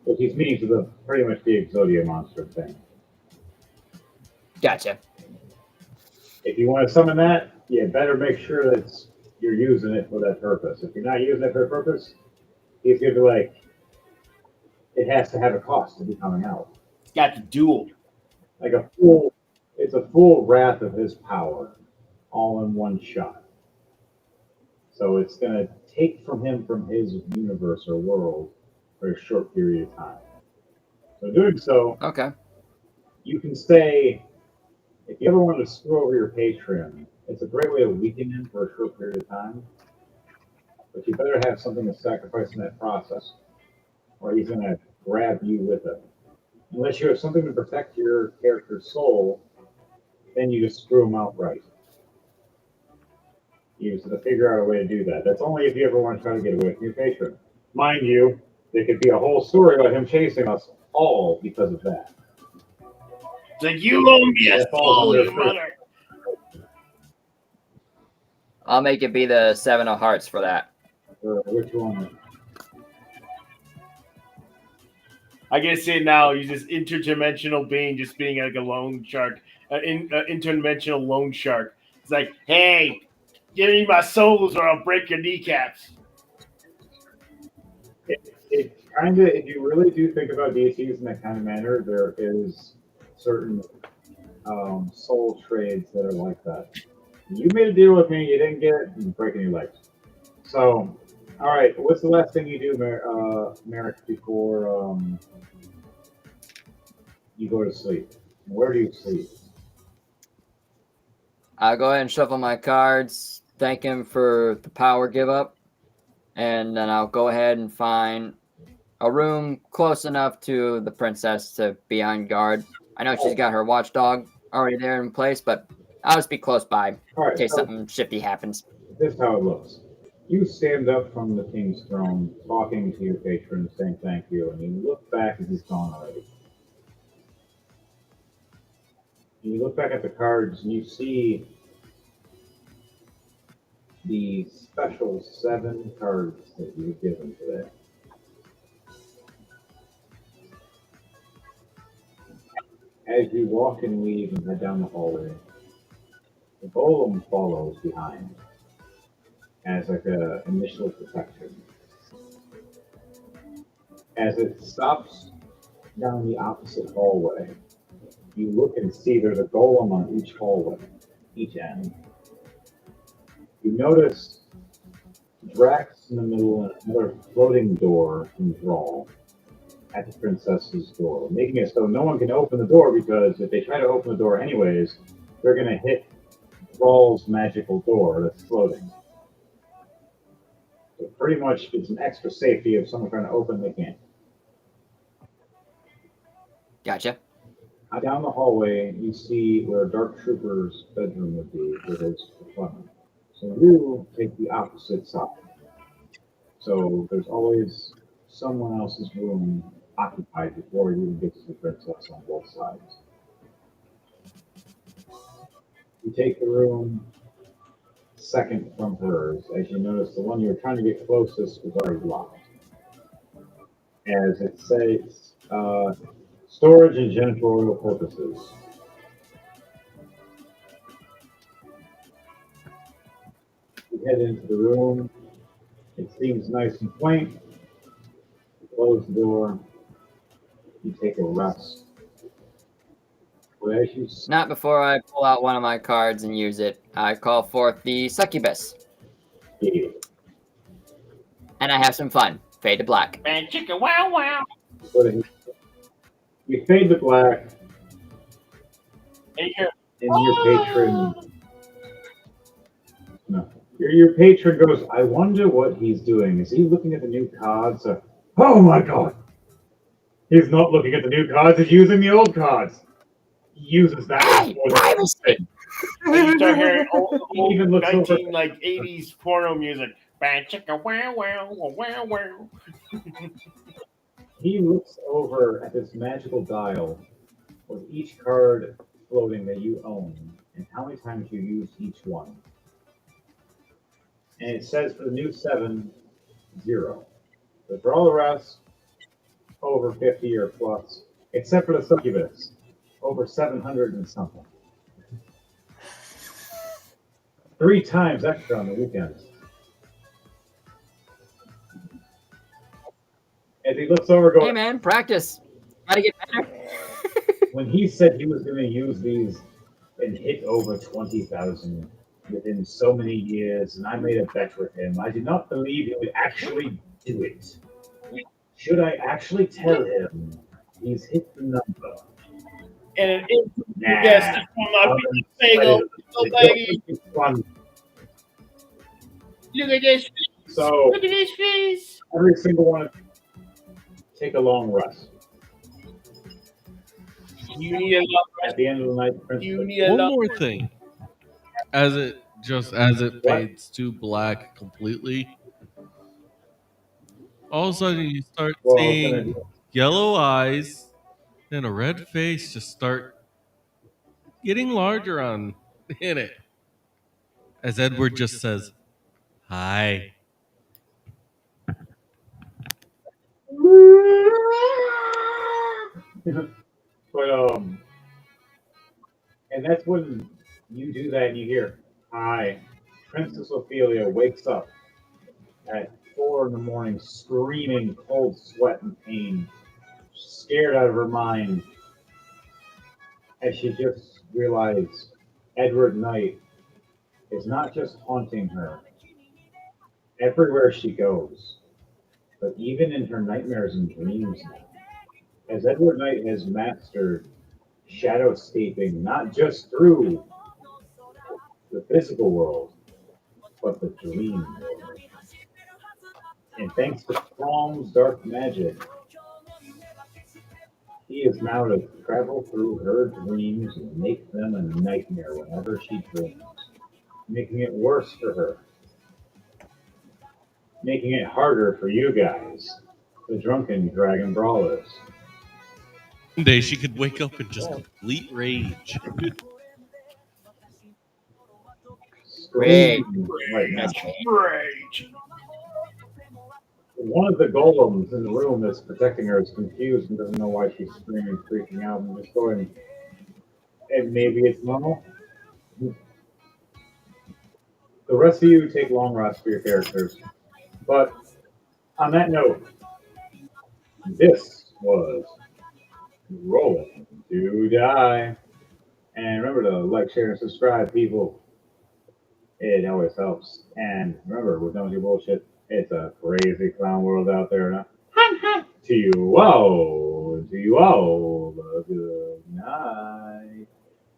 Which he's meaning to the pretty much the Exodia monster thing. Gotcha. If you want to summon that, you better make sure that you're using it for that purpose. If you're not using it for that purpose, he's gonna be like, it has to have a cost to be coming out. Got the duel. Like a full, it's a full wrath of his power, all in one shot. So it's gonna take from him from his universe or world for a short period of time. So doing so, Okay. you can say, if you ever want to screw over your patron, it's a great way of weakening him for a short period of time. But you better have something to sacrifice in that process, or he's gonna grab you with it. Unless you have something to protect your character's soul, then you just screw him outright. You just have to figure out a way to do that. That's only if you ever want to try to get away from your patron. Mind you, there could be a whole story about him chasing us all because of that. It's like, you owe me a That falls soul, under you first. mother. I'll make it be the 7 of hearts for that. Which one? I can see it now. He's this interdimensional being, just being like a loan shark, interdimensional loan shark. It's like, hey, give me my souls or I'll break your kneecaps. It kind of, if you really do think about deities in that kind of manner, there is certain soul trades that are like that. You made a deal with me, you didn't get it, and breaking your legs. So, all right, what's the last thing you do, Merrick, before you go to sleep? Where do you sleep? I'll go ahead and shuffle my cards, thank him for the power give up, and then I'll go ahead and find a room close enough to the princess to be on guard. I know she's got her watchdog already there in place, but I'll just be close by in All right, case so something shifty happens. this is how it looks. You stand up from the king's throne, talking to your patron, saying thank you, and you look back as he's gone already. And you look back at the cards and you see the special 7 cards that you were given today. As you walk and leave and head down the hallway, the golem follows behind as like a initial protection. As it stops down the opposite hallway, you look and see there's a golem on each hallway, each end. You notice Drax in the middle and another floating door in Thrall at the princess's door, making it so no one can open the door because if they try to open the door anyways, they're going to hit Thrall's magical door that's floating. So pretty much it's an extra safety if someone's trying to open, they can't. Gotcha. Down the hallway, you see where a Dark Trooper's bedroom would be with his equipment. So you take the opposite side. So there's always someone else's room occupied before you even get to the princess on both sides. You take the room second from hers, as you notice the one you were trying to get closest was already locked. As it says, storage and janitorial purposes. You head into the room. It seems nice and quaint. You close the door. You take a rest. But as you Not before I pull out one of my cards and use it. I call forth the succubus, see, and I have some fun. Fade to black. Man, chicken, wow, wow. you fade to black, Hey, here. and your patron. No, your patron goes. I wonder what he's doing. Is he looking at the new cards? Oh my god! He's not looking at the new cards. He's using the old cards. He uses that. Hey, privacy! And you start hearing old He even looks over. 80s porno music. Man, chicken, wow, wow, wow, wow. He looks over at this magical dial with each card floating that you own and how many times you used each one. And it says for the new 7, 0. But for all the rest, over 50 or plus, except for the succubus, over 700 and something. 3 times extra on the weekends. As he looks over, Hey going, man, practice. Gotta get better. when he said he was going to use these and hit over 20,000 within so many years, and I made a bet with him, I did not believe he would actually do it. Should I actually tell him he's hit the number? And it is Nah. yes, to come up I'm and bagel. excited. So baggy. It's fun. Look at this. So Look at his face. every single one, take a long rest. You need a lot. At the end of the night, You principally, need a One lot. more thing. As it fades to black completely, all of a sudden you start well, seeing yellow eyes and a red face just start getting larger on in it. As Edward just says, "Hi." but and that's when you do that and you hear, "Hi." Princess Ophelia wakes up at 4 in the morning, screaming, cold sweat and pain, scared out of her mind, as she just realized Edward Knight is not just haunting her everywhere she goes, but even in her nightmares and dreams now. As Edward Knight has mastered shadowscaping not just through the physical world, but the dream world. And thanks to Strong's dark magic, he is now to travel through her dreams and make them a nightmare whenever she dreams, making it worse for her, making it harder for you guys, the Drunken Dragon Brawlers. One day she could wake up in just complete rage. Great. Screaming right now. Rage. One of the golems in the room that's protecting her is confused and doesn't know why she's screaming, freaking out, and just going, and maybe it's normal. The rest of you take long rests for your characters. But on that note, this was Rolling to Die. And remember to like, share, and subscribe, people. It always helps. And remember, we're done with your bullshit. It's a crazy clown world out there. To you all, good night.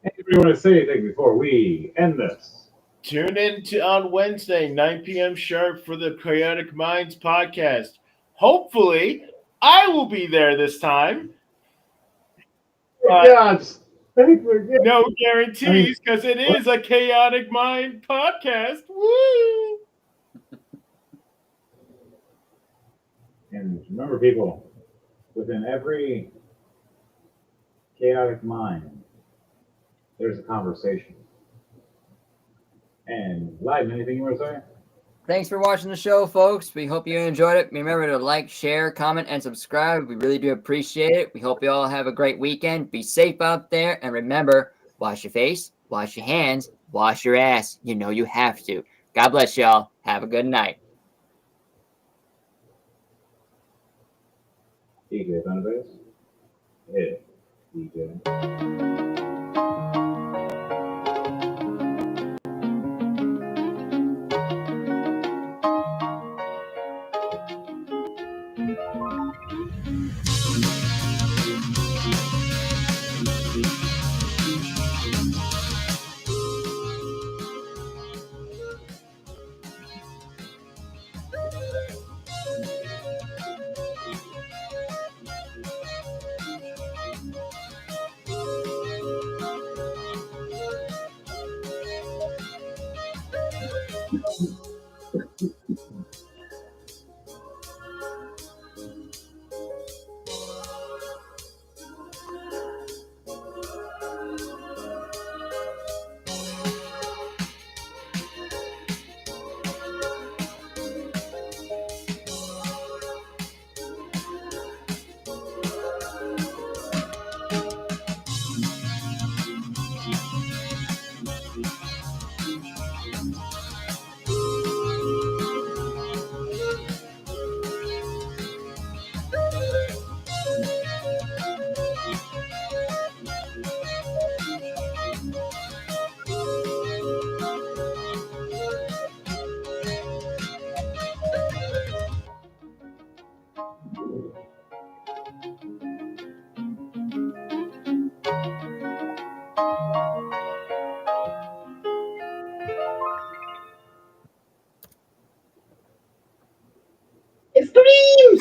Anybody want to say anything before we end this? Tune in on Wednesday, 9 p.m. sharp for the Chaotic Minds podcast. Hopefully, I will be there this time. Gods, thank you. No guarantees because it is a Chaotic Mind podcast. Woo! And remember, people, within every chaotic mind, there's a conversation. And Live, anything you want to say? Thanks for watching the show, folks. We hope you enjoyed it. Remember to like, share, comment, and subscribe. We really do appreciate it. We hope you all have a great weekend. Be safe out there. And remember, wash your face, wash your hands, wash your ass. You know you have to. God bless y'all. Have a good night. DJ Thunderbase? Hit it, DJ.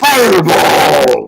Fireball!